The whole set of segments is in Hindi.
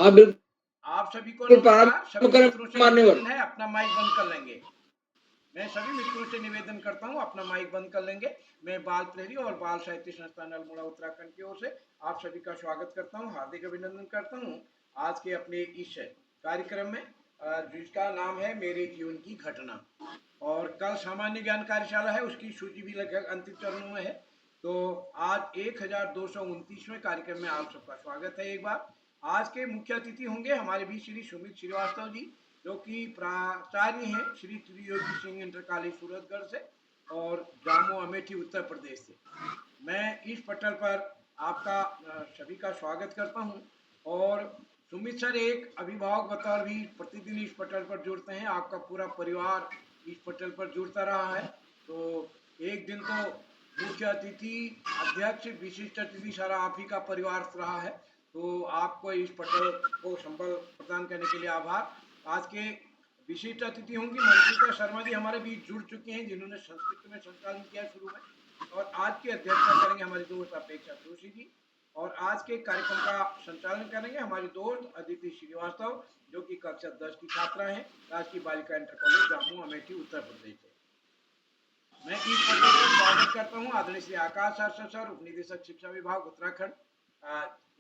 हाँ, बिल्कुल। आप सभी को प्रारंभ नमस्कार। सभी करें मित्रों से मान्यवर। निवेदन है अपना माइक बंद कर लेंगे। मैं सभी मित्रों से निवेदन करता हूं अपना माइक बंद कर लेंगे। मैं बाल प्रहरी और बाल साहित्य संस्थान अल्मोड़ा उत्तराखंड की ओर से आप सभी का स्वागत करता हूं, हार्दिक अभिनंदन करता हूं आज के अपने इस कार्यक्रम में, जिसका नाम है मेरे जीवन की घटना। और कल सामान्य ज्ञान कार्यशाला है, उसकी सूची भी लगभग अंतिम चरणों में है। तो आज 1229वें कार्यक्रम में आप सबका स्वागत है। एक बार आज के मुख्य अतिथि होंगे हमारे बीच श्री सुमित श्रीवास्तव जी, जो कि प्राचार्य हैं श्री त्रियोगी सिंह इंटर कॉलेज सूरतगढ़ से और जामो अमेठी उत्तर प्रदेश से। मैं इस पटल पर आपका सभी का स्वागत करता हूं। और सुमित सर एक अभिभावक बतौर भी प्रतिदिन इस पटल पर जुड़ते हैं, आपका पूरा परिवार इस पटल पर जुड़ता रहा है। तो एक दिन तो मुख्य अतिथि, अध्यक्ष, विशिष्ट अतिथि सारा आप ही का परिवार रहा है। तो आपको इस पटल को संबल प्रदान करने के लिए आभार। आज के विशिष्ट अतिथि होंगी मनप्रीता शर्मा जी, हमारे बीच जुड़ चुके हैं, जिन्होंने संस्कृत में संचालन किया शुरू में। और आज की अध्यक्षता करेंगे हमारे दोस्त अपेक्षा जोशी जी। और आज के कार्यक्रम का संचालन करेंगे हमारे दोस्त अदिति श्रीवास्तव, जो कि कक्षा 10 की छात्रा हैं, राजकीय बालिका इंटर कॉलेज जामू अमेठी उत्तर प्रदेश से। मैं इस पटल पर स्वागत करता हूँ आदरणीय श्री आकाश सर, उप निदेशक शिक्षा विभाग उत्तराखंड।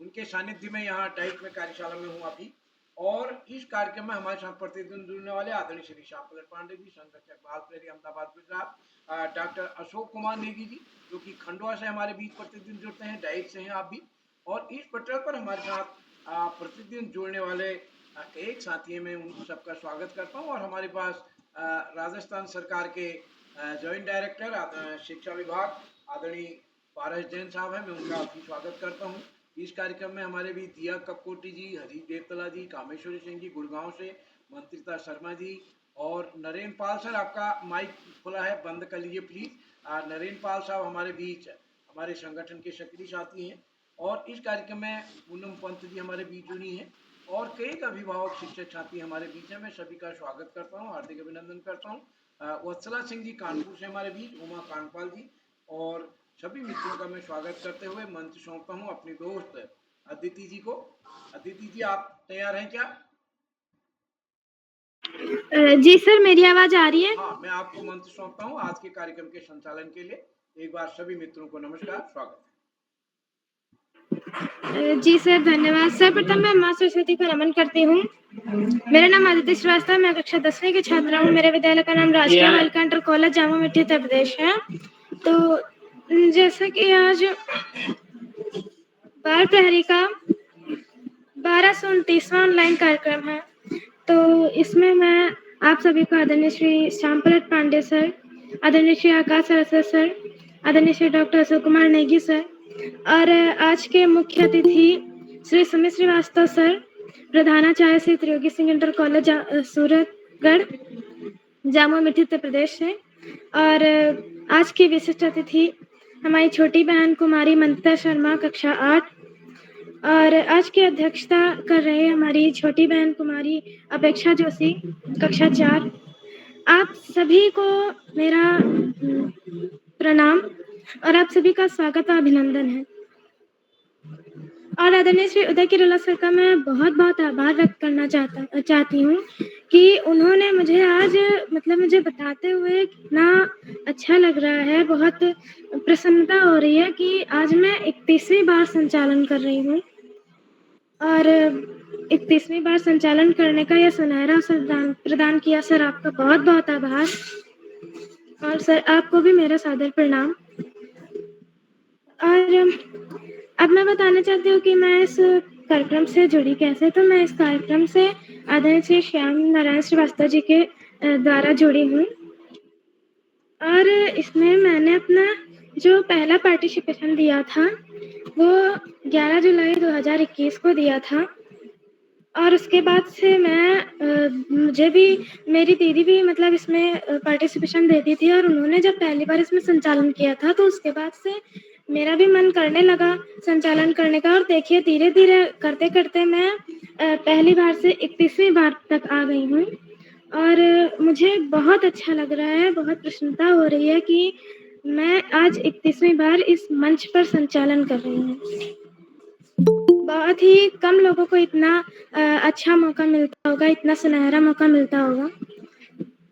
उनके सानिध्य में यहाँ डाइट में कार्यशाला में हूँ अभी। और इस कार्यक्रम में हमारे साथ प्रतिदिन जुड़ने वाले आदरणीय श्री श्याम प्रसाद पांडे जी, संरक्षक बाल प्रहरी अहमदाबाद गुजरात, डॉक्टर अशोक कुमार नेगी जी, जो कि खंडवा से हमारे बीच प्रतिदिन जुड़ते हैं, डाइट से हैं आप भी। और इस पटल पर हमारे साथ प्रतिदिन जुड़ने वाले एक साथी हैं, मैं उन सबका स्वागत करता हूँ। और हमारे पास राजस्थान सरकार के जॉइंट डायरेक्टर शिक्षा विभाग आदरणीय पारस जैन साहब हैं, मैं उनका भी स्वागत करता हूँ। इस कार्यक्रम में हमारे भी दिया कपकोटी जी, हरीश देवतला जी, कामेश्वरी सिंह जी गुड़गांव से, मंत्रिता शर्मा जी और नरेंद्र पाल सर, आपका माइक खुला है, बंद कर लीजिए प्लीज। नरेंद्र पाल साहब हमारे बीच हमारे संगठन के सक्रिय साथी हैं। और इस कार्यक्रम में पूनम पंत जी हमारे बीच जुड़ी हैं और कई अभिभावक शिक्षक साथी हमारे बीच हैं। मैं सभी का स्वागत करता हूँ, हार्दिक अभिनंदन करता हूँ। वत्सला सिंह जी कानपुर से हमारे बीच, उमा कांडपाल जी और सभी मित्रों का मैं स्वागत करते हुए मंच सौंपता हूँ अपनी दोस्त अदिति जी को। अदिति जी आप तैयार हैं क्या? जी सर, मेरी आवाज आ रही है? हाँ, मैं आपको मंच सौंपता हूँ आज के कार्यक्रम के संचालन के लिए। एक बार सभी मित्रों को नमस्कार, स्वागत है। जी सर, धन्यवाद। सर्वप्रथम मैं माँ सरस्वती को नमन करती हूँ। मेरा नाम आदित्य श्रीवास्तव, मैं कक्षा 10वीं की छात्रा हूँ। मेरे विद्यालय का नाम राजकीय बालिका इंटर कॉलेज जामो अमेठी उत्तर प्रदेश है। तो जैसा कि आज बाल प्रहरी का 1229वां ऑनलाइन कार्यक्रम है, तो इसमें मैं आप सभी को आदरणीय श्री श्याम प्रसाद पांडे सर, आदरणीय श्री आकाश सर, आदरणीय श्री डॉक्टर अशोक कुमार नेगी सर और आज के मुख्य अतिथि श्री सुमित श्रीवास्तव सर, प्रधानाचार्य श्री त्रियोगी सिंह इंटर कॉलेज सूरतगढ़ जामो अमेठी उत्तर प्रदेश से। और आज की विशिष्ट अतिथि हमारी छोटी बहन कुमारी मंत्रिता शर्मा, कक्षा 8। और आज की अध्यक्षता कर रहे हमारी छोटी बहन कुमारी अपेक्षा जोशी, कक्षा 4। आप सभी को मेरा प्रणाम और आप सभी का स्वागत और अभिनंदन है। और आदरणीय श्री उदय किरोला सर का मैं बहुत बहुत आभार व्यक्त करना चाहती हूँ कि उन्होंने मुझे आज मुझे बताते हुए कितना अच्छा लग रहा है, बहुत प्रसन्नता हो रही है कि आज मैं 31वीं बार संचालन कर रही हूँ। और 31वीं बार संचालन करने का यह सुनहरा अवसर प्रदान किया सर, आपका बहुत बहुत आभार। और सर आपको भी मेरा सादर प्रणाम। और अब मैं बताना चाहती हूँ कि मैं इस कार्यक्रम से जुड़ी कैसे। तो मैं इस कार्यक्रम से आदरणीय श्री श्याम नारायण श्रीवास्तव जी के द्वारा जुड़ी हूँ। और इसमें मैंने अपना जो पहला पार्टिसिपेशन दिया था वो 11 जुलाई 2021 को दिया था। और उसके बाद से मुझे भी, मेरी दीदी भी इसमें पार्टिसिपेशन देती थी और उन्होंने जब पहली बार इसमें संचालन किया था तो उसके बाद से मेरा भी मन करने लगा संचालन करने का। और देखिए धीरे धीरे करते करते मैं पहली बार से 31वीं बार तक आ गई हूँ। और मुझे बहुत अच्छा लग रहा है, बहुत प्रसन्नता हो रही है कि मैं आज 31वीं बार इस मंच पर संचालन कर रही हूँ। बहुत ही कम लोगों को इतना अच्छा मौका मिलता होगा, इतना सुनहरा मौका मिलता होगा।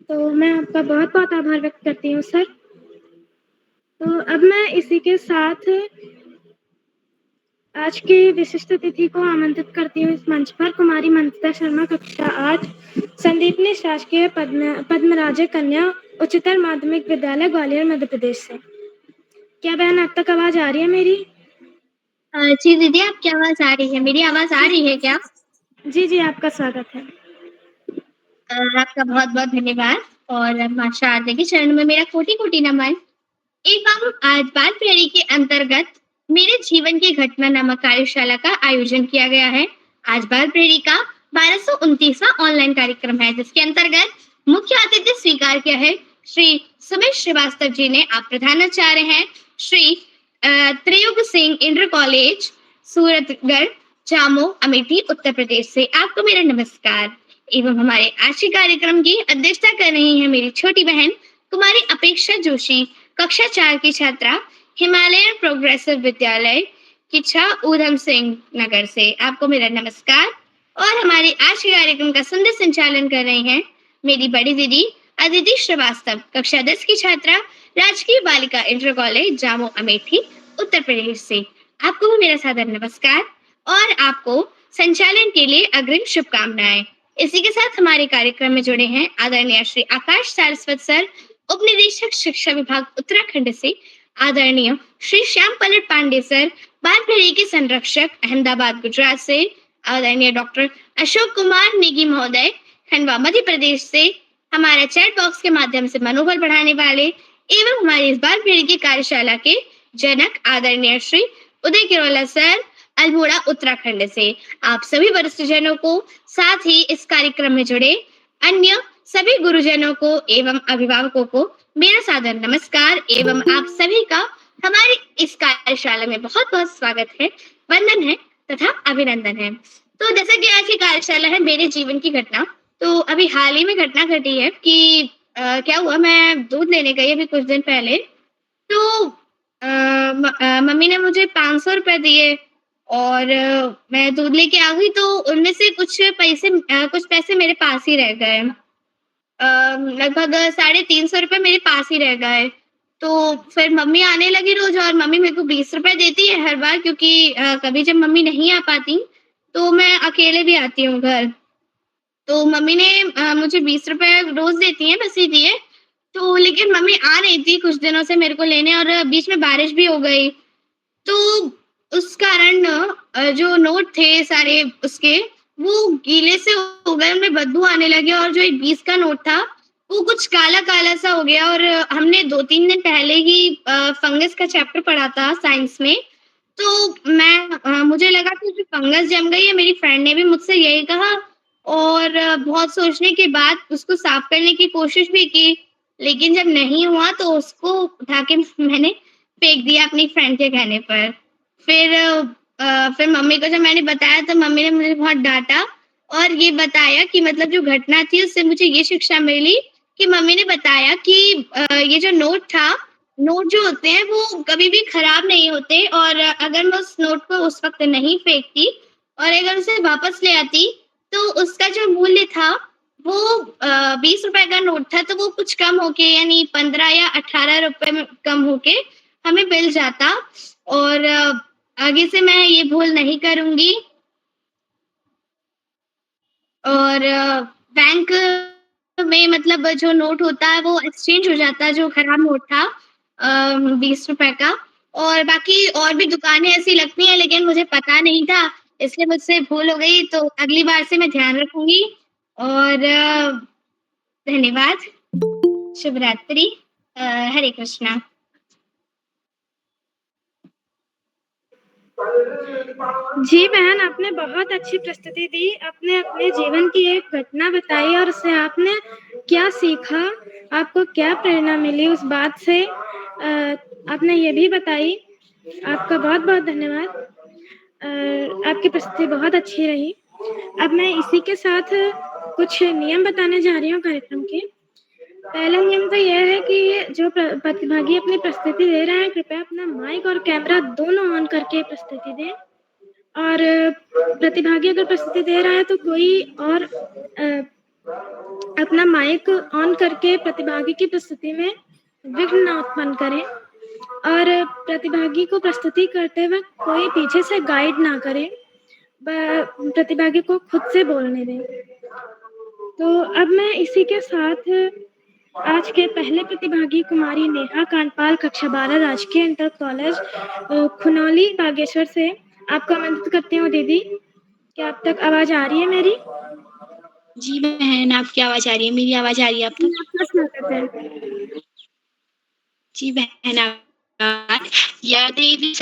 तो मैं आपका बहुत-बहुत आभार व्यक्त करती हूँ सर। तो अब मैं इसी के साथ आज की विशिष्ट अतिथि को आमंत्रित करती हूँ इस मंच पर, कुमारी मंत्रिता शर्मा, कक्षा 8, संदीपनी शासकीय पद्मराजे कन्या उच्चतर माध्यमिक विद्यालय ग्वालियर मध्य प्रदेश से। क्या बहन अब तक आवाज आ रही है मेरी? जी दीदी, आपकी आवाज आ रही है। मेरी आवाज आ रही है क्या? जी, आपका स्वागत है। आपका बहुत बहुत धन्यवाद और माँ शारदा के चरणों में मेरा कोटि कोटि नमन। एवं आज बाल प्रेरी के अंतर्गत मेरे जीवन की घटना नामक कार्यशाला का आयोजन किया गया है। आज बाल प्रेरी का 1229वां ऑनलाइन कार्यक्रम है, जिसके अंतर्गत मुख्य अतिथि स्वीकार किया है श्री सुमित श्रीवास्तव जी ने। आप प्रधानाचार्य हैं श्री त्रियुग सिंह इंटर कॉलेज सूरतगढ़ जामो अमेठी उत्तर प्रदेश से। आपको मेरा नमस्कार। एवं हमारे आज के कार्यक्रम की अध्यक्षता कर रही है मेरी छोटी बहन कुमारी अपेक्षा जोशी, कक्षा 4 की छात्रा, हिमालयन प्रोग्रेसिव विद्यालय किच्छा ऊधम सिंह नगर से। आपको मेरा नमस्कार। और हमारे आज के कार्यक्रम का सुंदर संचालन कर रहे हैं मेरी बड़ी दीदी अदिति श्रीवास्तव, कक्षा 10 की छात्रा, राजकीय बालिका इंटर कॉलेज जामो अमेठी उत्तर प्रदेश से। आपको भी मेरा सादर नमस्कार और आपको संचालन के लिए अग्रिम शुभकामनाएं। इसी के साथ हमारे कार्यक्रम में जुड़े हैं आदरणीय श्री आकाश सारस्वत सर, उप निदेशक शिक्षा विभाग उत्तराखंड से, आदरणीय श्री श्याम पलट पांडे सर, बाल प्रेरी के संरक्षक अहमदाबाद गुजरात से, आदरणीय डॉक्टर अशोक कुमार नेगी महोदय, खंडवा मध्य प्रदेश से, हमारा चैट बॉक्स के माध्यम से मनोबल बढ़ाने वाले एवं हमारी इस बाल प्रेरी की कार्यशाला के जनक आदरणीय श्री उदय किरोला सर, अल्मोड़ा उत्तराखंड से। आप सभी वरिष्ठ जनों को, साथ ही इस कार्यक्रम में जुड़े अन्य सभी गुरुजनों को एवं अभिभावकों को मेरा सादर नमस्कार एवं आप सभी का हमारी इस कार्यशाला में बहुत बहुत स्वागत है, वंदन है तथा अभिनंदन है। तो जैसा कि आज की कार्यशाला है मेरे जीवन की घटना, तो अभी हाल ही में घटना घटी है कि क्या हुआ, मैं दूध लेने गई अभी कुछ दिन पहले, तो मम्मी ने मुझे 500 रुपए दिए और मैं दूध लेके आ गई, तो उनमें से कुछ पैसे मेरे पास ही रह गए। लगभग 350 रुपए मेरे पास ही रह गए। तो फिर मम्मी आने लगी रोज और मम्मी मेरे को 20 रुपए देती है हर बार, क्योंकि कभी जब मम्मी नहीं आ पाती तो मैं अकेले भी आती हूँ घर। तो मम्मी ने मुझे 20 रुपए रोज देती है, बस ही दिए। तो लेकिन मम्मी आ रही थी कुछ दिनों से मेरे को लेने और बीच में बारिश भी हो गई, तो उस कारण जो नोट थे सारे उसके, वो गीले से हो गए, उनमें बदबू आने लगी और जो एक 20 का नोट था वो कुछ काला-काला सा हो गया। और हमने 2-3 दिन पहले ही फंगस का चैप्टर पढ़ा था साइंस में, तो मुझे लगा कि जो फंगस जम गई है, मेरी फ्रेंड ने भी मुझसे यही कहा और बहुत सोचने के बाद उसको साफ करने की कोशिश भी की, लेकिन जब नहीं हुआ तो उसको उठा के मैंने फेंक दिया अपनी फ्रेंड के कहने पर। फिर मम्मी को जब मैंने बताया तो मम्मी ने मुझे बहुत डाँटा और ये बताया कि मतलब जो घटना थी उससे मुझे ये शिक्षा मिली कि मम्मी ने बताया कि ये जो नोट जो होते हैं वो कभी भी खराब नहीं होते और अगर मैं उस नोट को उस वक़्त नहीं फेंकती और अगर उसे वापस ले आती तो उसका जो मूल्य था वो 20 रुपए का नोट था, तो वो कुछ कम होके यानी 15 या 18 रुपए में कम होके हमें मिल जाता और आगे से मैं ये भूल नहीं करूँगी। और बैंक में मतलब जो नोट होता है वो एक्सचेंज हो जाता है, जो खराब नोट था 20 रुपए का। और बाकी और भी दुकानें ऐसी लगती हैं, लेकिन मुझे पता नहीं था, इसलिए मुझसे भूल हो गई, तो अगली बार से मैं ध्यान रखूँगी। और धन्यवाद। शुभ रात्रि। हरे कृष्णा। जी बहन, आपने बहुत अच्छी प्रस्तुति दी। आपने अपने जीवन की एक घटना बताई और उससे आपने क्या सीखा, आपको क्या प्रेरणा मिली उस बात से आपने ये भी बताई। आपका बहुत-बहुत धन्यवाद। आपकी प्रस्तुति बहुत अच्छी रही। अब मैं इसी के साथ कुछ नियम बताने जा रही हूँ कार्यक्रम के। पहला नियम तो यह है कि जो प्रतिभागी अपनी प्रस्तुति दे रहे हैं, कृपया अपना माइक और कैमरा दोनों ऑन करके प्रस्तुति दें। और प्रतिभागी अगर प्रस्तुति दे रहा है तो कोई और अपना माइक ऑन करके प्रतिभागी की प्रस्तुति में विघ्न ना उत्पन्न करे और प्रतिभागी को प्रस्तुति करते वक्त कोई पीछे से गाइड ना करे, प्रतिभागी को खुद से बोलने दें। तो अब मैं इसी के साथ आज के पहले प्रतिभागी कुमारी नेहा कांडपाल, कक्षा 12, राजकीय इंटर कॉलेज खुनौली बागेश्वर से आपको आमंत्रित करती हूँ दीदी। क्या आप तक आवाज आ रही है मेरी? जी बहन, आपकी आवाज आ रही है, मेरी आवाज आ रही है आप तक? आपका स्वागत है। जी बहन, या देवी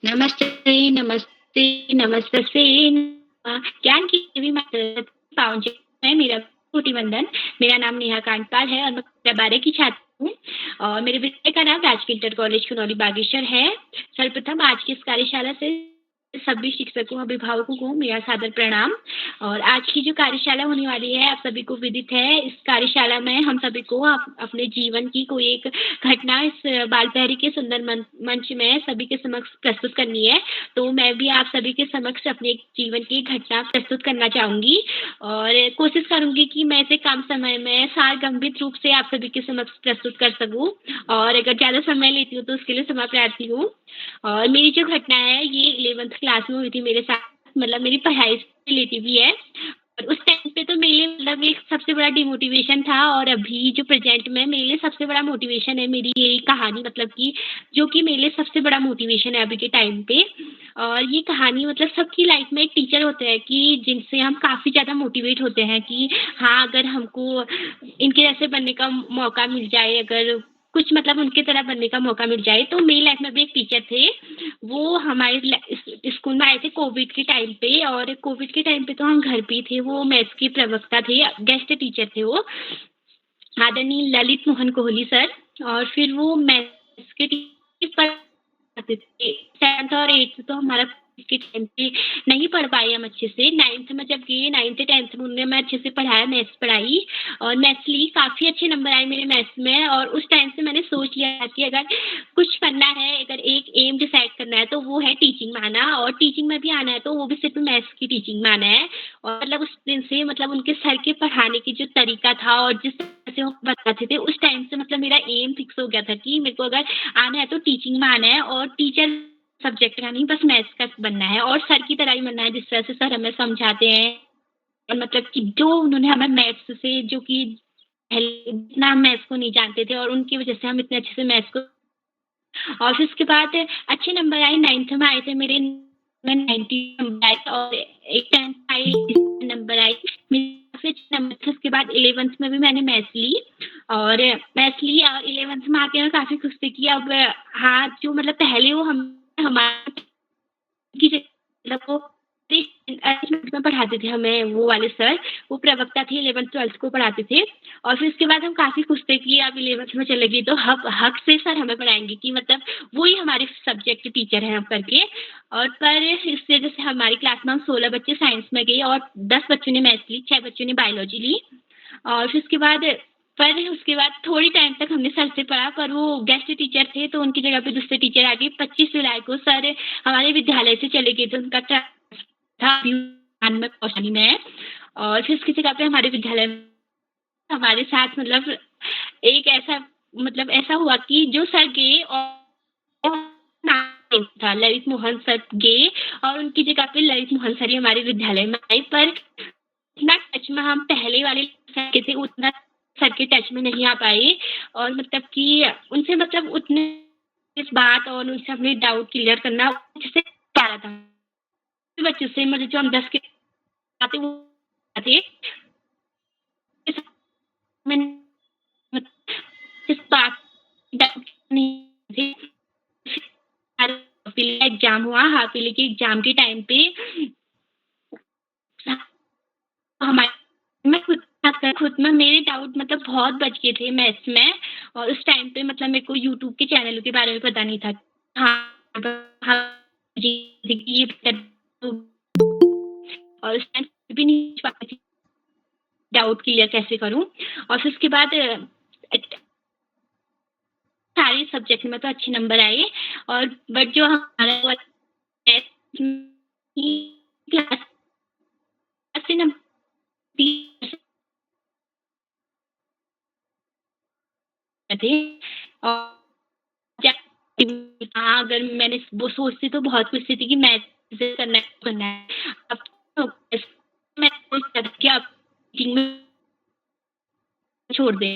नमस्ते नमस्ते नमस्ते। ज्ञान की देवी माता मैं मेरा कोटि वंदन। मेरा नाम नेहा कांडपाल है और मैं कक्षा 12 की छात्र हूँ और मेरे विद्यालय का नाम राजकीय इंटर कॉलेज खुनौली बागेश्वर है। सर्वप्रथम आज की इस कार्यशाला से सभी शिक्षकों अभिभावकों को मेरा सादर प्रणाम। और आज की जो कार्यशाला होने वाली है आप सभी को विदित है। इस कार्यशाला में हम सभी को अपने जीवन की कोई एक घटना इस बाल प्रहरी के सुंदर मंच में सभी के समक्ष प्रस्तुत करनी है। तो मैं भी आप सभी के समक्ष अपने जीवन की घटना प्रस्तुत करना चाहूंगी और कोशिश करूंगी कि मैं इसे कम समय में सारगर्भित रूप से आप सभी के समक्ष प्रस्तुत कर सकूं और अगर ज्यादा समय लेती हूँ तो उसके लिए क्षमा प्रार्थी हूँ। और मेरी जो घटना है ये 11th क्लास में हुई थी मेरे साथ, मतलब मेरी पढ़ाई से रिलेटिव भी है। और उस टाइम पे तो मेरे लिए मतलब एक सबसे बड़ा डिमोटिवेशन था और अभी जो प्रेजेंट में मेरे लिए सबसे बड़ा मोटिवेशन है मेरी ये कहानी, मतलब कि जो कि मेरे लिए सबसे बड़ा मोटिवेशन है अभी के टाइम पे। और ये कहानी मतलब सबकी लाइफ में एक टीचर होते हैं कि जिनसे हम काफ़ी ज़्यादा मोटिवेट होते हैं कि हाँ, अगर हमको इनके जैसे बनने का मौका मिल जाए, अगर कुछ मतलब उनकी तरह बनने का मौका मिल जाए। तो मेरी लाइफ में भी एक टीचर थे, वो हमारे स्कूल में आए थे कोविड के टाइम पे और कोविड के टाइम पे तो हम घर पे ही थे। वो मैथ्स के प्रवक्ता थे, गेस्ट टीचर थे वो, आदरणीय ललित मोहन कोहली सर। और फिर वो मैथ्स के टीचर पढ़ाते थे। 7th और 8th तो हमारा के टाइम पे नहीं पढ़ पाए हम अच्छे से। 9th में जब गए 9th 10th में उन्होंने मैं अच्छे से पढ़ाया, मैथ्स पढ़ाई और मैथ्स ली, काफ़ी अच्छे नंबर आए मेरे मैथ्स में। और उस टाइम से मैंने सोच लिया कि अगर कुछ करना है, अगर एक एम डिसाइड करना है तो वो है टीचिंग में आना और टीचिंग में भी आना है तो वो भी सिर्फ मैथ्स की टीचिंग में आना है। और मतलब उस दिन से मतलब उनके सर के पढ़ाने की जो तरीका था और जिस तरह से वो बताते थे उस टाइम से मतलब मेरा एम फिक्स हो गया था कि मेरे को अगर आना है तो टीचिंग में आना है और टीचर सब्जेक्ट का नहीं, बस मैथ्स का बनना है और सर की तरह ही बनना है जिस तरह से सर हमें समझाते हैं। और मतलब कि जो उन्होंने हमें मैथ्स से जो कि पहले इतना हम मैथ्स को नहीं जानते थे और उनकी वजह से हम इतने अच्छे से मैथ्स को। और फिर उसके बाद अच्छे नंबर आए, 9th में आए थे मेरे 90 नंबर आए और एक 10th आई नंबर आई मेरे नंबर थे। उसके बाद 11th में भी मैंने मैथ्स ली और मैथ्स ली और 11th में आके मैं काफ़ी खुश थी कि अब हाँ, जो मतलब पहले वो हम हमारे की मतलब वो में पढ़ाते थे हमें वो वाले सर, वो प्रवक्ता थे 11th-12th को पढ़ाते थे। और फिर उसके बाद हम काफ़ी खुश थे कि अब 11th में चले गए तो हक हक से सर हमें पढ़ाएँगे कि मतलब वो ही हमारे सब्जेक्ट टीचर हैं अब करके। और पर इस वजह से हमारी क्लास में हम 16 बच्चे साइंस में गए और 10 बच्चों ने मैथ्स ली, 6 बच्चों ने बायोलॉजी ली। और फिर उसके बाद थोड़ी टाइम तक हमने सर से पढ़ा, पर वो गेस्ट टीचर थे तो उनकी जगह पे दूसरे टीचर आ गए। 25 जुलाई को सर हमारे विद्यालय से चले गए थे, उनका था में कौशानी में। और फिर उसकी जगह पे हमारे विद्यालय में हमारे साथ मतलब एक ऐसा मतलब ऐसा हुआ कि जो सर गए और नाम था ललित मोहन सर गए और उनकी जगह पे ललित मोहन सर ही हमारे विद्यालय में आए। पर इतना टच में हम पहले वाले सर के थे उतना सर के टच में नहीं आ पाए और मतलब कि उनसे मतलब उतने इस बात और उनसे अपने डाउट क्लियर करना जैसे प्यारा था। बच्चों से मतलब जो हम 10 के आते वो थे इस बात डाउट नहीं थे। एग्जाम हुआ, हाफ ईयरली के एग्जाम के टाइम पे हमारे मैं खुद में मेरे डाउट मतलब बहुत बच गए थे मैथ्स में। और उस टाइम पे मतलब मेरे को यूट्यूब के चैनलों के बारे में पता नहीं था। हाँ, जी ये और उस टाइम भी नहीं पाती थी डाउट क्लियर कैसे करूँ। और फिर उसके बाद सारे सब्जेक्ट में तो अच्छे नंबर आए और बट जो हमारा हुआ क्लास से नंबर थे और हाँ, अगर मैंने वो सोचती तो बहुत कुछ थी कि मैथ करना है। अब तो मैं सोच रही कि अब टीचिंग में छोड़ दें।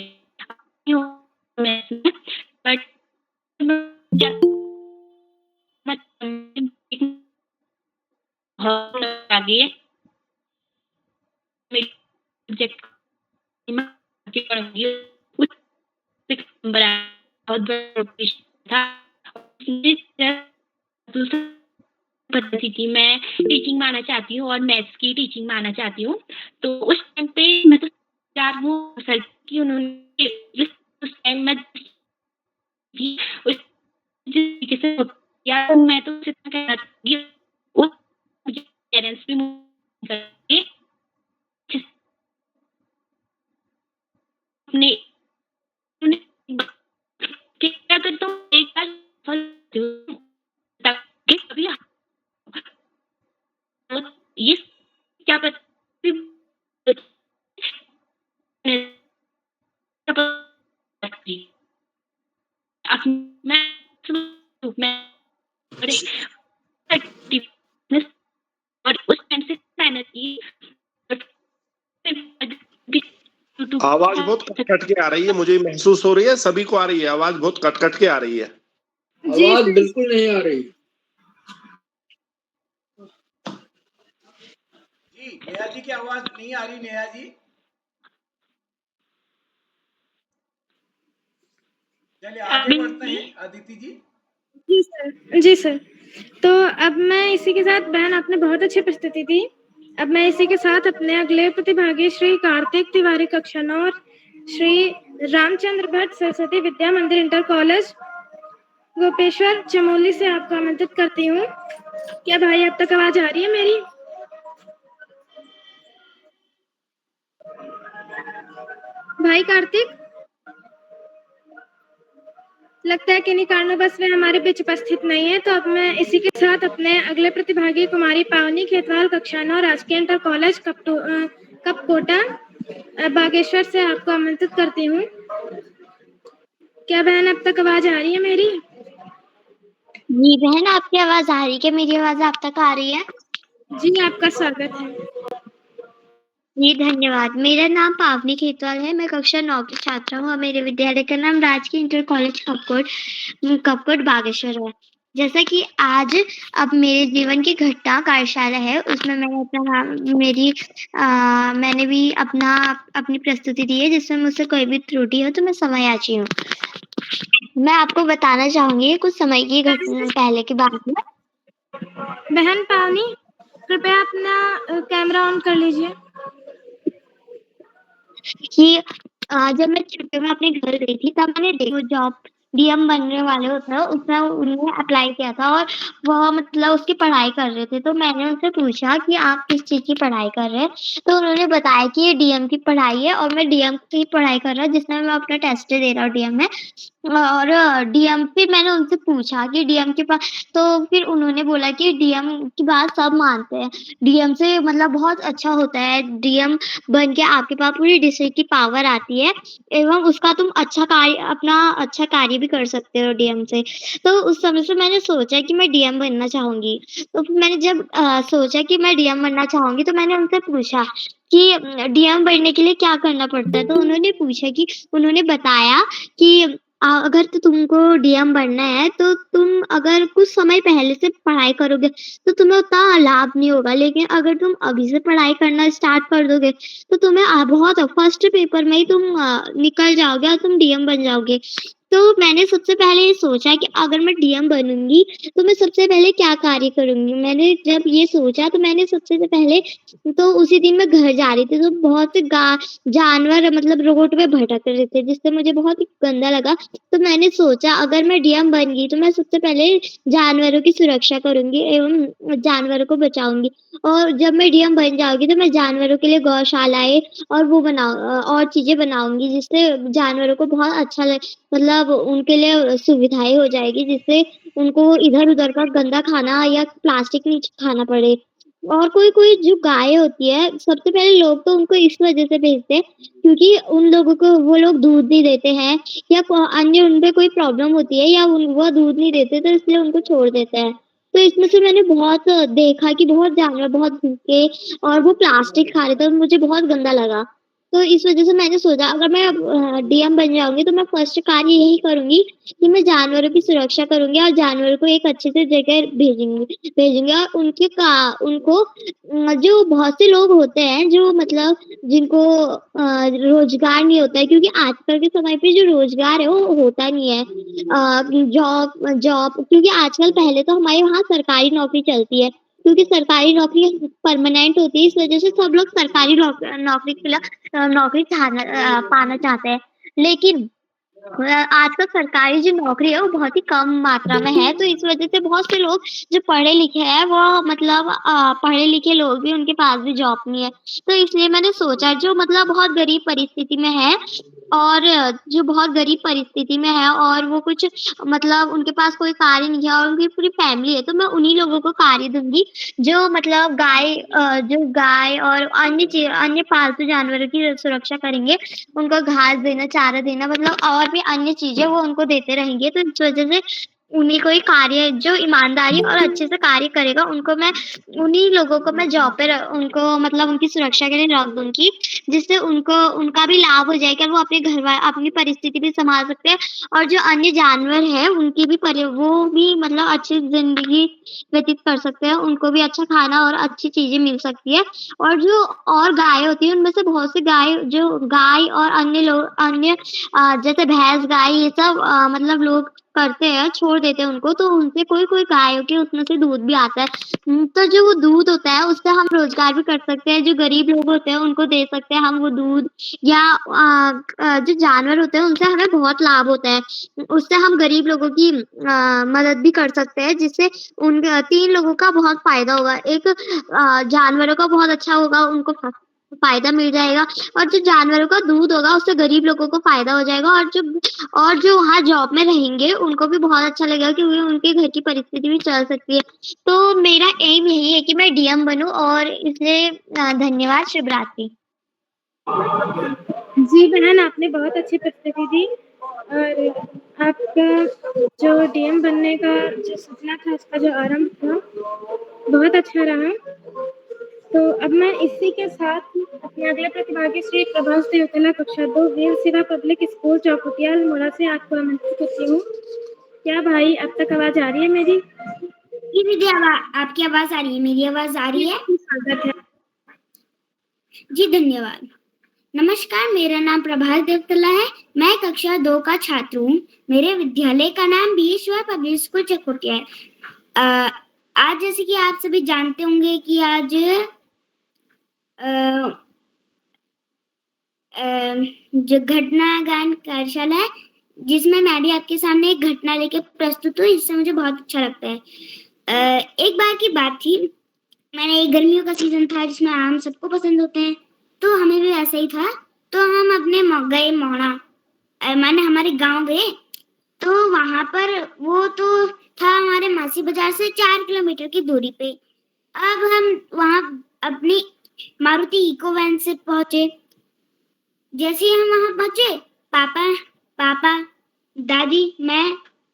मैथ में बट बहुत आगे मेरे सब्जेक्ट में आगे पढ़ूंगी उस नंबर बहुत बड़ा था। दूसरा पद्धति थी, मैं टीचिंग में आना चाहती हूँ और मैथ्स की टीचिंग में आना चाहती हूँ। तो उस टाइम पे मैं तो चार वो सर की उन्होंने उस टाइम में उस तरीके से किया तो मैं तो इतना कहना चाहूँगी उस मुझे पेरेंट्स भी करके अपने क्या करता हूँ एक बार ताकि कभी ये क्या पता और उस टाइम से मेहनत की आवाज बहुत कट कट के आ रही है, मुझे महसूस हो रही है, सभी को आ रही है, आवाज बहुत कट कट के आ रही है। आवाज बिल्कुल नहीं आ रही। जी नेहा जी की आवाज नहीं आ रही। नेहा जी चलिए आगे बढ़ते हैं। अदिति जी। जी सर, जी सर। तो अब मैं इसी के साथ, बहन आपने बहुत अच्छी प्रस्तुति दी। अब मैं इसी के साथ अपने अगले प्रतिभागी श्री कार्तिक तिवारी कक्षा 9 और श्री रामचंद्र भट्ट सरस्वती विद्या मंदिर इंटर कॉलेज गोपेश्वर चमोली से आपको आमंत्रित करती हूँ। क्या भाई अब तक आवाज आ रही है मेरी? भाई कार्तिक, लगता है किन्हीं कारणवश वे हमारे बीच उपस्थित नहीं है। तो अब मैं इसी के साथ अपने अगले प्रतिभागी कुमारी पावनी खेतवाल कक्षा 9 राजकीय इंटर कॉलेज कपकोटा बागेश्वर से आपको आमंत्रित करती हूँ। क्या बहन अब तक आवाज आ रही है मेरी? जी बहन, आपकी आवाज आ रही है क्या? मेरी आवाज आप तक आ रही है? जी, आपका स्वागत है। जी धन्यवाद। मेरा नाम पावनी खेतवाल है। मैं कक्षा 9 की छात्रा हूँ और मेरे विद्यालय का नाम राजकीय इंटर कॉलेज कपकोट बागेश्वर है। जैसा कि आज अब मेरे जीवन की घटना कार्यशाला है, उसमें मैंने मैंने भी अपनी प्रस्तुति दी है, जिसमें मुझसे कोई भी त्रुटि हो तो मैं क्षमायाची हूँ। मैं आपको बताना चाहूंगी कुछ समय की घटना पहले की बात है। बहन पावनी, कृपया अपना कैमरा ऑन कर लीजिए। कि जब मैं छुट्टियों में अपने घर गई थी तब मैंने देखो जॉब डीएम बनने वाले होते हैं उसमें उन्होंने अप्लाई किया था और वह मतलब उसकी पढ़ाई कर रहे थे। तो मैंने उनसे पूछा कि आप किस चीज़ की पढ़ाई कर रहे हैं? तो उन्होंने बताया कि ये डीएम की पढ़ाई है और मैं डीएम की पढ़ाई कर रहा हूँ, जिसमें मैं अपना टेस्ट दे रहा हूँ डीएम में। और डीएम फिर मैंने उनसे पूछा कि डीएम के पास, तो फिर उन्होंने बोला कि डीएम की बात सब मानते हैं, डीएम से मतलब बहुत अच्छा होता है, डीएम बन के आपके पास पूरी डिस्ट्रिक्ट की पावर आती है एवं उसका तुम अपना अच्छा कार्य भी कर सकते हो डीएम से। तो उस समय से मैंने सोचा कि मैं डीएम बनना चाहूँगी। तो फिर मैंने जब सोचा कि मैं डीएम बनना चाहूँगी तो मैंने उनसे पूछा कि डीएम बनने के लिए क्या करना पड़ता है? तो उन्होंने बताया कि अगर तो तुमको डीएम बनना है तो तुम अगर कुछ समय पहले से पढ़ाई करोगे तो तुम्हें उतना लाभ नहीं होगा, लेकिन अगर तुम अभी से पढ़ाई करना स्टार्ट कर दोगे तो तुम्हें बहुत फर्स्ट पेपर में ही तुम निकल जाओगे और तुम डीएम बन जाओगे। तो मैंने सबसे पहले ये सोचा कि अगर मैं डीएम बनूँगी तो मैं सबसे पहले क्या कार्य करूँगी? मैंने जब ये सोचा तो मैंने सबसे पहले तो उसी दिन मैं घर जा रही थी तो बहुत जानवर मतलब रोड पे भटक रहे थे, जिससे मुझे बहुत ही गंदा लगा। तो मैंने सोचा अगर मैं डीएम बन गई तो मैं सबसे पहले जानवरों की सुरक्षा करूँगी एवं जानवरों को बचाऊँगी। और जब मैं डीएम बन जाऊँगी तो मैं जानवरों के लिए गौशालाएँ और और चीज़ें बनाऊँगी, जिससे जानवरों को बहुत अच्छा मतलब मतलब उनके लिए सुविधाएँ हो जाएगी, जिससे उनको इधर-उधर का गंदा खाना या प्लास्टिक नहीं खाना पड़े। और कोई-कोई जो गाय होती है, सबसे पहले लोग तो उनको इस वज़ह से भेजते हैं क्योंकि उन लोगों को वो लोग दूध नहीं देते हैं या अन्य उनपे कोई प्रॉब्लम होती है या वो दूध नहीं देते, तो इसलिए उनको छोड़ देते हैं। तो इसमें से मैंने बहुत देखा कि बहुत जानवर बहुत भूखे और वो प्लास्टिक खा रहे थे और मुझे बहुत गंदा लगा। तो इस वज़ह से मैंने सोचा अगर मैं डीएम बन जाऊँगी तो मैं फर्स्ट कार्य यही करूँगी कि मैं जानवरों की सुरक्षा करूँगी और जानवरों को एक अच्छी सी जगह भेजूँगी और उनको जो बहुत से लोग होते हैं जो मतलब जिनको रोज़गार नहीं होता है क्योंकि आजकल के समय पे जो रोज़गार है वो होता नहीं है। जॉब जॉब क्योंकि आजकल पहले तो हमारे वहाँ सरकारी नौकरी चलती है, क्योंकि सरकारी नौकरी परमानेंट होती है, इस वज़ह से सब लोग सरकारी नौकरी के लिए नौकरी पाना चाहते हैं। लेकिन आजकल सरकारी जो नौकरी है वो बहुत ही कम मात्रा में है, तो इस वज़ह से बहुत से लोग जो पढ़े-लिखे हैं वो मतलब पढ़े-लिखे लोग भी उनके पास भी जॉब नहीं है। तो इसलिए मैंने सोचा जो मतलब बहुत गरीब परिस्थिति में है और जो बहुत गरीब परिस्थिति में है और वो कुछ मतलब उनके पास कोई कार्य नहीं है और उनकी पूरी फैमिली है, तो मैं उन्हीं लोगों को कार्य दूँगी जो मतलब जो गाय और अन्य पालतू जानवरों की सुरक्षा करेंगे, उनको घास देना, चारा देना मतलब और भी अन्य चीज़ें वो उनको देते रहेंगे। तो इस वज़ह से उन्हीं को ही कार्य जो ईमानदारी और अच्छे से कार्य करेगा, उन्हीं लोगों को मैं जॉब पे उनको मतलब उनकी सुरक्षा के लिए रख दूँगी, जिससे उनका भी लाभ हो जाएगा, वो अपनी परिस्थिति भी सँभाल सकते हैं और जो अन्य जानवर हैं, उनकी भी वो भी मतलब अच्छी ज़िंदगी व्यतीत कर सकते हैं, उनको भी अच्छा खाना और अच्छी चीज़ें मिल सकती है। और जो और गाय होती है, उनमें से बहुत सी गाय और अन्य जैसे भैंस, गाय ये सब मतलब लोग करते हैं, छोड़ देते हैं उनको, तो उनसे कोई-कोई गाय होती है, उसमें से दूध भी आता है। तो जो वो दूध होता है, उससे हम रोज़गार भी कर सकते हैं, जो गरीब लोग होते हैं, उनको दे सकते हैं हम वो दूध या जो जानवर होते हैं, उनसे हमें बहुत लाभ होता है। उससे हम गरीब लोगों की मदद भी कर सकते हैं, जिससे 3 लोगों का बहुत फ़ायदा होगा। एक जानवरों का बहुत अच्छा होगा, उनको फ़ायदा मिल जाएगा और जो जानवरों का दूध होगा, उससे गरीब लोगों को फ़ायदा हो जाएगा और जो वहाँ जॉब में रहेंगे, उनको भी बहुत अच्छा लगेगा क्योंकि उनके घर की परिस्थिति भी चल सकती है। तो मेरा एम यही है कि मैं डीएम बनूँ और इसलिए धन्यवाद। शुभ रात्रि। जी बहन, आपने बहुत अच्छी प्रस्तुति दी और आपका जो डीएम बनने का जो सपना था, उसका जो आरंभ था, बहुत अच्छा रहा। तो अब मैं इसी के साथ अपने अगले प्रतिभागी श्री प्रभास देवतला कक्षा 2 वीर सेवा पब्लिक स्कूल चौखुटिया अल्मोड़ा से आपको आमंत्रित करती हूँ। क्या भाई अब तक आवाज़ आ रही है मेरी? जी दीदी, आपकी आवाज़ आ रही है, मेरी आवाज़ आ रही है? स्वागत है। जी धन्यवाद। नमस्कार, मेरा नाम प्रभास देवतला है। मैं कक्षा 2 का छात्र हूँ। मेरे विद्यालय का नाम वीर सेवा पब्लिक स्कूल चौखुटिया है। आज जैसे कि आप सभी जानते होंगे कि आज जो घटना गायन कार्यशाला है, जिसमें मैं भी आपके सामने एक घटना लेके प्रस्तुत हूँ, इससे मुझे बहुत अच्छा लगता है। एक बार की बात थी, मैंने एक गर्मियों का सीजन था जिसमें आम सबको पसंद होते हैं, तो हमें भी ऐसा ही था। तो हम अपने गए मोहना, माने हमारे गांव गए, तो वहां पर वो तो था हमारे मासी बाजार से 4 किलोमीटर की दूरी पे। अब हम वहां अपनी मारुति इको वैन से पहुंचे। जैसे ही हम वहां पहुंचे, पापा, दादी, मैं,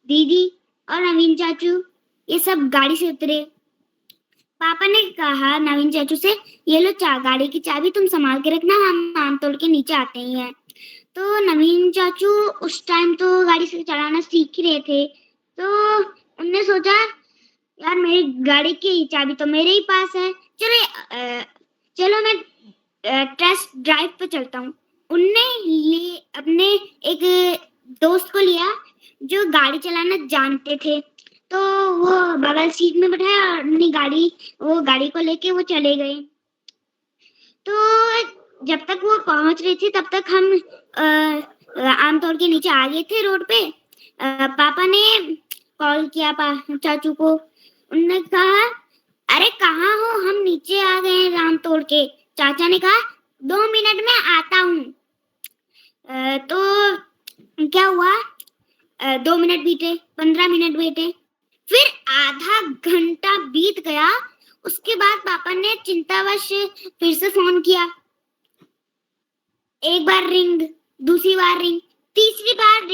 दीदी और नवीन चाचू ये सब गाड़ी से उतरे। पापा ने कहा नवीन चाचू से, ये लो गाड़ी की चाबी, तुम संभाल के रखना, हम आम तोड़ के नीचे आते ही हैं। तो नवीन चाचू उस टाइम तो गाड़ी से चलाना सीख ही रहे थे, तो उनने सोचा यार मेरी गाड़ी की चाबी तो मेरे ही पास है, चलो मैं टेस्ट ड्राइव पे चलता हूँ। उनने अपने एक दोस्त को लिया जो गाड़ी चलाना जानते थे, तो वो बगल सीट में बैठाया और अपनी गाड़ी को लेके वो चले गए। तो जब तक वो पहुंच रही थी तब तक हम आम तोड़ के नीचे आ गए थे रोड पे। पापा ने कॉल किया चाचू को, उन्होंने कहा अरे कहाँ हो, हम नीचे आ गए हैं आम तोड़ के। चाचा ने कहा 2 मिनट में आता हूँ। तो क्या हुआ, 2 मिनट बीते, 15 मिनट बीते, फिर आधा घंटा बीत गया। उसके बाद पापा ने चिंतावश फिर से फोन किया। एक बार रिंग, दूसरी बार रिंग, तीसरी बार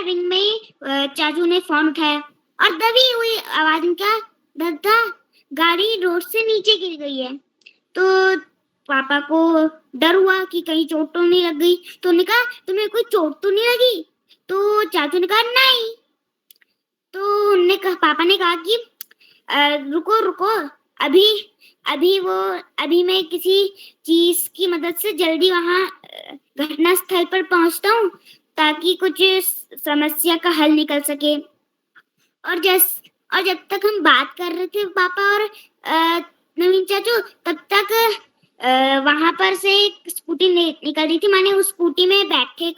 रिंग में ही चाचू ने फोन उठाया और दबी हुई आवाज में क्या, दादा गाड़ी रोड से नीचे गिर गई है। तो पापा को डर हुआ कि कहीं चोट तो नहीं लग गई। तो उन्होंने कहा तुम्हें कोई चोट तो नहीं लगी? तो चाचू ने कहा नहीं। तो उन्होंने कहा, पापा ने कहा कि रुको अभी मैं किसी चीज की मदद से जल्दी वहां घटना स्थल पर पहुंचता हूँ ताकि कुछ समस्या का हल निकल सके। और जब तक हम बात कर रहे थे पापा और नवीन चाचू, तब तक वहां पर से एक स्कूटी निकल रही थी। मैंने उस स्कूटी में बैठे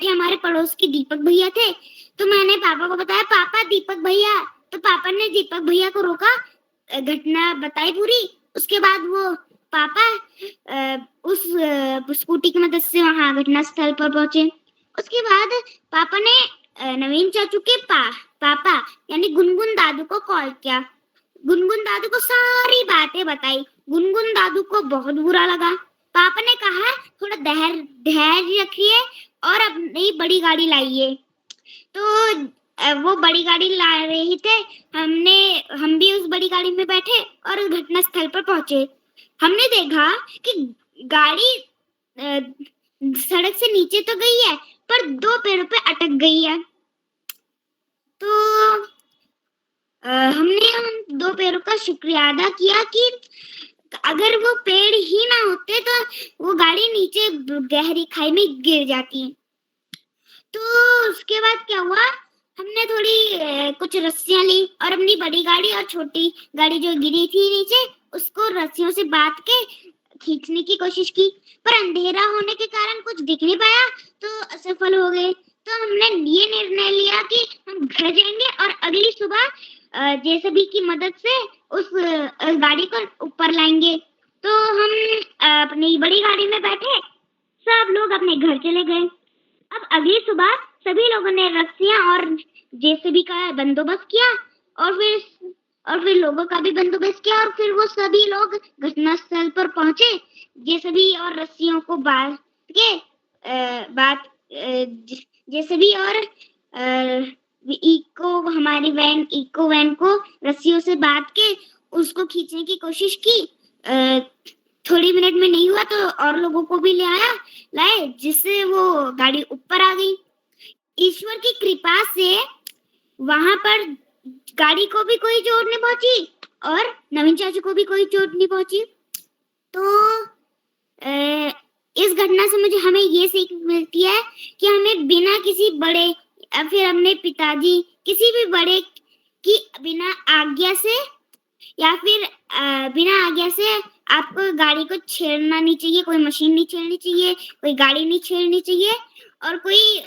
हमारे पड़ोस के दीपक भैया थे। तो मैंने पापा को बताया, पापा दीपक भैया। तो पापा ने दीपक भैया को रोका, घटना बताई पूरी। उसके बाद वो पापा उस स्कूटी की मदद से वहां घटना स्थल पर पहुंचे। उसके बाद पापा ने नवीन चाचू के पापा यानी गुनगुन दादू को कॉल किया। गुनगुन दादू को सारी बातें बताई। गुनगुन दादू को बहुत बुरा लगा। पापा ने कहा थोड़ा धैर्य रखिए और अपनी बड़ी गाड़ी लाइए। तो वो बड़ी गाड़ी ला रही थे। हम भी उस बड़ी गाड़ी में बैठे और उस घटना स्थल पर पहुंचे। हमने देखा कि गाड़ी सड़क से नीचे तो गई है पर 2 पेड़ों पे अटक गई है। तो हमने उन 2 पेड़ों का शुक्रिया अदा किया कि अगर वो पेड़ ही ना होते तो वो गाड़ी नीचे गहरी खाई में गिर जाती। तो उसके बाद क्या हुआ, हमने थोड़ी कुछ रस्सियां ली और अपनी बड़ी गाड़ी और छोटी गाड़ी जो गिरी थी नीचे उसको रस्सियों से बांध के खींचने की कोशिश की, पर अंधेरा होने के कारण कुछ दिख नहीं पाया तो असफल हो गए। तो हमने ये निर्णय लिया कि हम घर जाएंगे और अगली सुबह जेसीबी की मदद से उस गाड़ी को ऊपर लाएंगे। तो हम अपनी बड़ी गाड़ी में बैठे, सब लोग अपने घर चले गए। अब अगली सुबह सभी लोगों ने रस्सियां और जेसीबी का बंदोबस्त किया और फिर लोगों का भी बंदोबस्त किया और फिर वो सभी लोग घटनास्थल पर पहुंचे। जेसीबी और रस्सियों को बांध के जेसीबी और हमारी इको वैन को रस्सियों से बांध के उसको खींचने की कोशिश की। थोड़ी मिनट में नहीं हुआ तो और लोगों को भी लाए जिससे वो गाड़ी ऊपर आ गई। ईश्वर की कृपा से वहां पर गाड़ी को भी कोई चोट नहीं पहुंची और नवीन चाचू को भी कोई चोट नहीं पहुंची। तो इस घटना से मुझे हमें ये सीख मिलती है कि हमें बिना किसी बड़े या फिर अपने पिताजी किसी भी बड़े की बिना आज्ञा से या फिर बिना आज्ञा से आपको गाड़ी को छेड़ना नहीं चाहिए, कोई मशीन नहीं छेड़नी चाहिए, कोई गाड़ी नहीं छेड़नी चाहिए और कोई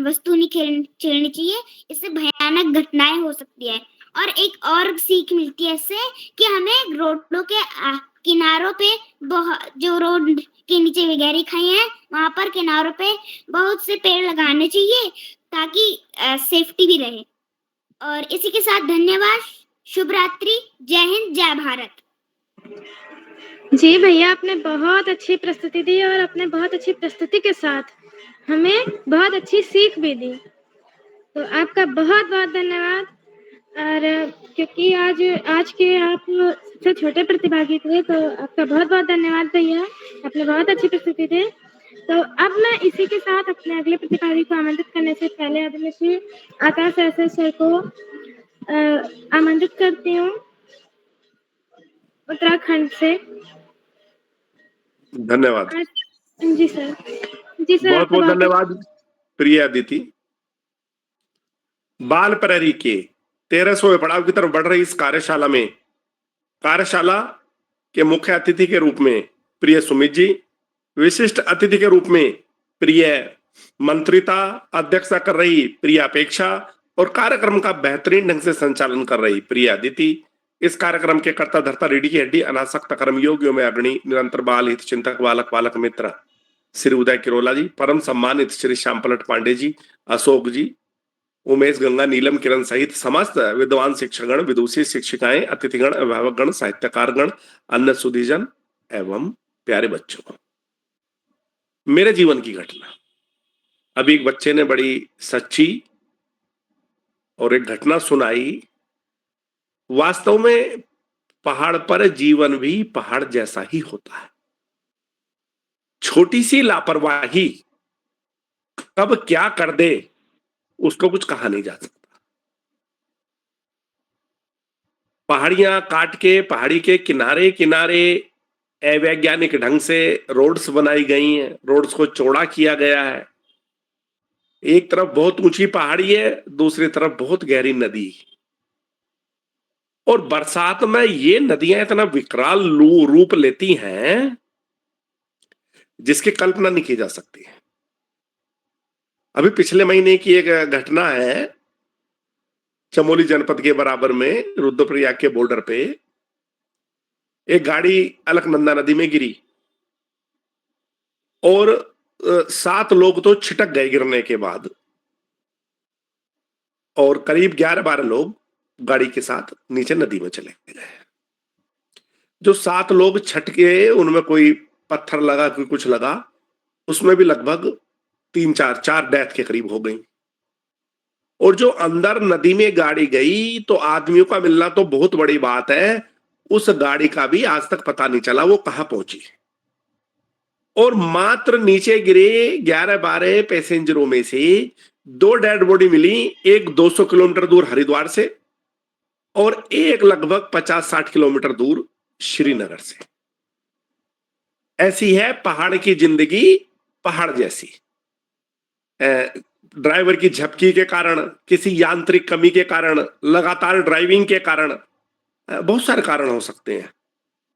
वस्तु नहीं छेड़नी चाहिए। इससे भयानक घटनाएं हो सकती है। और एक और सीख मिलती है इससे कि हमें रोडों के किनारों पे जो रोड के नीचे गहरी खाई है वहां पर किनारों पे बहुत से पेड़ लगाने चाहिए ताकि सेफ्टी भी रहे। और इसी के साथ धन्यवाद, शुभ रात्रि, जय हिंद, जय भारत। जी भैया, आपने बहुत अच्छी प्रस्तुति दी और अपने बहुत अच्छी प्रस्तुति के साथ हमें बहुत अच्छी सीख भी दी। तो आपका बहुत बहुत धन्यवाद। और क्योंकि आज के आप सबसे छोटे प्रतिभागी थे तो आपका बहुत बहुत धन्यवाद भैया, आपने बहुत अच्छी प्रस्तुति दी। तो अब मैं इसी के साथ अपने अगले प्रतिभागी को आमंत्रित करने से पहले आदरणीय श्री आकाश एस सर को आमंत्रित करती हूँ उत्तराखंड से। धन्यवाद। जी सर। बहुत बहुत धन्यवाद प्रिय अदिति। बाल प्रहरी के 13वें पड़ाव की तरफ बढ़ रही इस कार्यशाला के मुख्य अतिथि के रूप में प्रिय सुमित जी, विशिष्ट अतिथि के रूप में प्रिय मंत्रिता अध्यक्षता कर रही प्रिय अपेक्षा और कार्यक्रम का बेहतरीन ढंग से संचालन कर रही प्रिय अदिति, इस कार्यक्रम के कर्ता धर्ता रीढ़ी की हड्डी अनासक्त कर्मयोगियों में अग्रणी निरंतर बाल हित चिंतक बालक मित्र श्री उदय किरोला जी, परम सम्मानित श्री श्याम पलट पांडे जी, अशोक जी, उमेश गंगा, नीलम किरण सहित समस्त विद्वान शिक्षकगण, विदुषी शिक्षिकाएं, अतिथिगण, अभिभावकगण, साहित्यकारगण, अन्य सुधीजन एवं प्यारे बच्चों, मेरे जीवन की घटना। अभी एक बच्चे ने बड़ी सच्ची और एक घटना सुनाई। वास्तव में पहाड़ पर जीवन भी पहाड़ जैसा ही होता है। छोटी सी लापरवाही कब क्या कर दे उसको कुछ कहा नहीं जा सकता। पहाड़ियां काट के पहाड़ी के किनारे किनारे अवैज्ञानिक ढंग से रोड्स बनाई गई हैं, रोड्स को चौड़ा किया गया है। एक तरफ बहुत ऊंची पहाड़ी है, दूसरी तरफ बहुत गहरी नदी, और बरसात में ये नदियां इतना विकराल रूप लेती हैं जिसकी कल्पना नहीं की जा सकती। अभी पिछले महीने की एक घटना है, चमोली जनपद के बराबर में रुद्रप्रयाग के बॉर्डर पे एक गाड़ी अलकनंदा नदी में गिरी और 7 लोग तो छिटक गए गिरने के बाद, और करीब 11-12 लोग गाड़ी के साथ नीचे नदी में चले गए। जो 7 लोग छटके, उनमें कोई पत्थर लगा, कोई कुछ लगा, उसमें भी लगभग 3-4 डेथ के करीब हो गई। और जो अंदर नदी में गाड़ी गई तो आदमियों का मिलना तो बहुत बड़ी बात है, उस गाड़ी का भी आज तक पता नहीं चला वो कहां पहुंची। और मात्र नीचे गिरे 11-12 पैसेंजरों में से 2 डेड बॉडी मिली, एक 200 किलोमीटर दूर हरिद्वार से और एक लगभग 50-60 किलोमीटर दूर श्रीनगर से। ऐसी है पहाड़ की जिंदगी, पहाड़ जैसी। ड्राइवर की झपकी के कारण, किसी यांत्रिक कमी के कारण, लगातार ड्राइविंग के कारण, बहुत सारे कारण हो सकते हैं,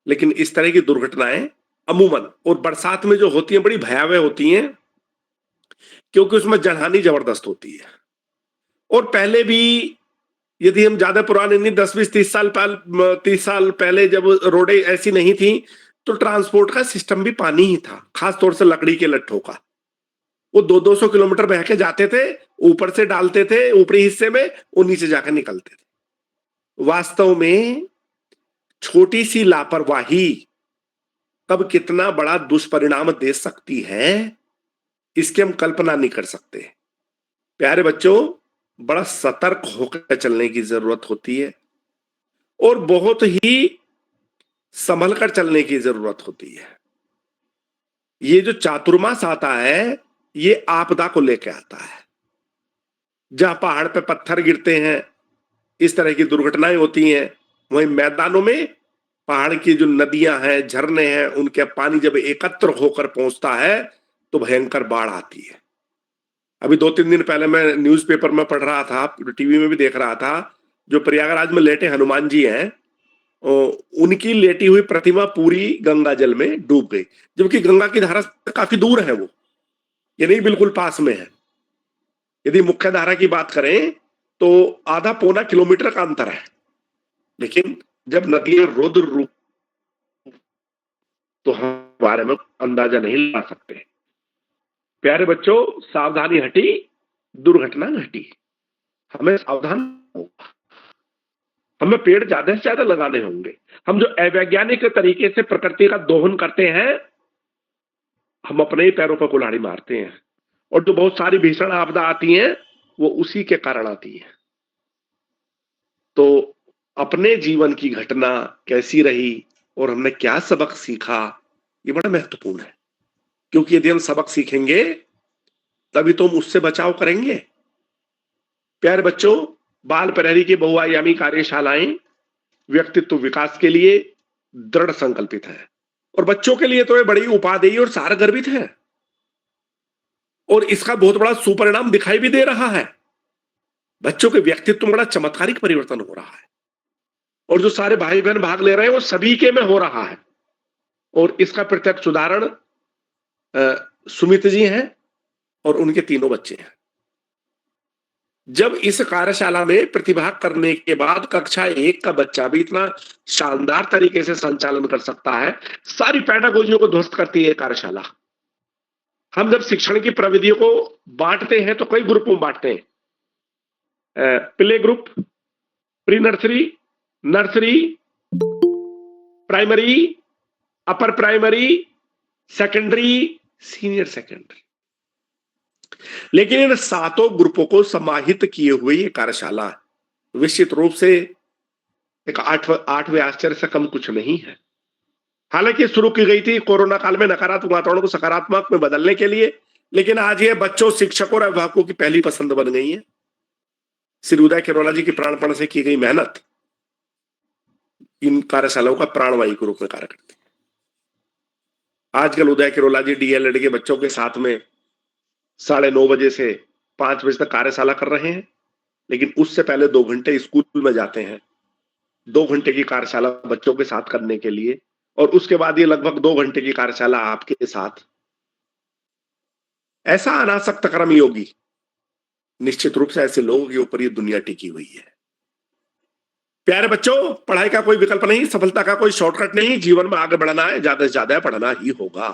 लेकिन इस तरह की दुर्घटनाएं अमूमन और बरसात में जो होती हैं बड़ी भयावह होती हैं, क्योंकि उसमें जनहानि जबरदस्त होती है। और पहले भी, यदि हम ज्यादा पुराने नहीं, 10-20-30 साल पहले जब रोडें ऐसी नहीं थी तो ट्रांसपोर्ट का सिस्टम भी पानी ही था, खासतौर से लकड़ी के लट्ठों का। वो 200-200 किलोमीटर बह के जाते थे, ऊपर से डालते थे ऊपरी हिस्से में, और नीचे जाकर निकलते थे। वास्तव में छोटी सी लापरवाही तब कितना बड़ा दुष्परिणाम दे सकती है, इसकी हम कल्पना नहीं कर सकते। प्यारे बच्चों, बड़ा सतर्क होकर चलने की जरूरत होती है और बहुत ही संभल कर चलने की जरूरत होती है। ये जो चातुर्मास आता है, ये आपदा को लेकर आता है। जहां पहाड़ पे पत्थर गिरते हैं, इस तरह की दुर्घटनाएं होती हैं, वहीं मैदानों में पहाड़ की जो नदियां हैं, झरने हैं, उनके पानी जब एकत्र होकर पहुंचता है तो भयंकर बाढ़ आती है। अभी 2-3 दिन पहले मैं न्यूज़पेपर में पढ़ रहा था, टीवी में भी देख रहा था, जो प्रयागराज में लेटे हनुमान जी हैं, उनकी लेटी हुई प्रतिमा पूरी गंगा जल में डूब गई, जबकि गंगा की धारा से काफी दूर है वो, ये नहीं बिल्कुल पास में है। यदि मुख्य धारा की बात करें तो आधा-पौना किलोमीटर का अंतर है, लेकिन जब नदियां रौद्र रूप तो हम बारे में अंदाजा नहीं लगा सकते। प्यारे बच्चों, सावधानी हटी, दुर्घटना घटी। हमें सावधान होगा, हमें पेड़ ज्यादा से ज्यादा लगाने होंगे। हम जो अवैज्ञानिक तरीके से प्रकृति का दोहन करते हैं, हम अपने ही पैरों पर कुल्हाड़ी मारते हैं, और जो बहुत सारी भीषण आपदा आती हैं वो उसी के कारण आती है। तो अपने जीवन की घटना कैसी रही और हमने क्या सबक सीखा, ये बड़ा महत्वपूर्ण है, क्योंकि यदि हम सबक सीखेंगे तभी तो हम उससे बचाव करेंगे। प्यारे बच्चों, बाल प्रहरी की बहुआयामी कार्यशालाएं व्यक्तित्व विकास के लिए दृढ़ संकल्पित है, और बच्चों के लिए तो ये बड़ी उपादेय और सारगर्भित है, और इसका बहुत बड़ा सुपरिणाम दिखाई भी दे रहा है। बच्चों के व्यक्तित्व में बड़ा चमत्कारिक परिवर्तन हो रहा है, और जो सारे भाई बहन भाग ले रहे हैं वो सभी के में हो रहा है। और इसका प्रत्यक्ष उदाहरण सुमित जी हैं और उनके 3 बच्चे हैं। जब इस कार्यशाला में प्रतिभाग करने के बाद कक्षा 1 का बच्चा भी इतना शानदार तरीके से संचालन कर सकता है, सारी पैडागोजियों को ध्वस्त करती है कार्यशाला। हम जब शिक्षण की प्रविधियों को बांटते हैं तो कई ग्रुपों में बांटते हैं, play group, pre nursery, nursery, primary, upper primary, secondary, senior secondary. लेकिन इन सातों ग्रुपों को समाहित किए हुए ये कार्यशाला निश्चित रूप से एक आठवें आश्चर्य से कम कुछ नहीं है। हालांकि शुरू की गई थी कोरोना काल में नकारात्मक वातावरण को सकारात्मक में बदलने के लिए, लेकिन आज ये बच्चों, शिक्षकों और अभिभावकों की पहली पसंद बन गई है। श्री उदय किरोला जी की प्राणपण से की गई मेहनत इन कार्यशालाओं का प्राणवायु के रूप में कार्य करती है। आजकल उदय किरोला जी डीएलएड के बच्चों के साथ में 9:30 बजे से 5 बजे तक कार्यशाला कर रहे हैं, लेकिन उससे पहले 2 घंटे स्कूल में जाते हैं 2 घंटे की कार्यशाला बच्चों के साथ करने के लिए, और उसके बाद ये लगभग 2 घंटे की कार्यशाला आपके साथ। ऐसा अनासक्त कर्मयोगी, निश्चित रूप से ऐसे लोगों के ऊपर ये दुनिया टिकी हुई है। प्यारे बच्चों, पढ़ाई का कोई विकल्प नहीं, सफलता का कोई शॉर्टकट नहीं। जीवन में आगे बढ़ना है, ज्यादा से ज्यादा पढ़ना ही होगा।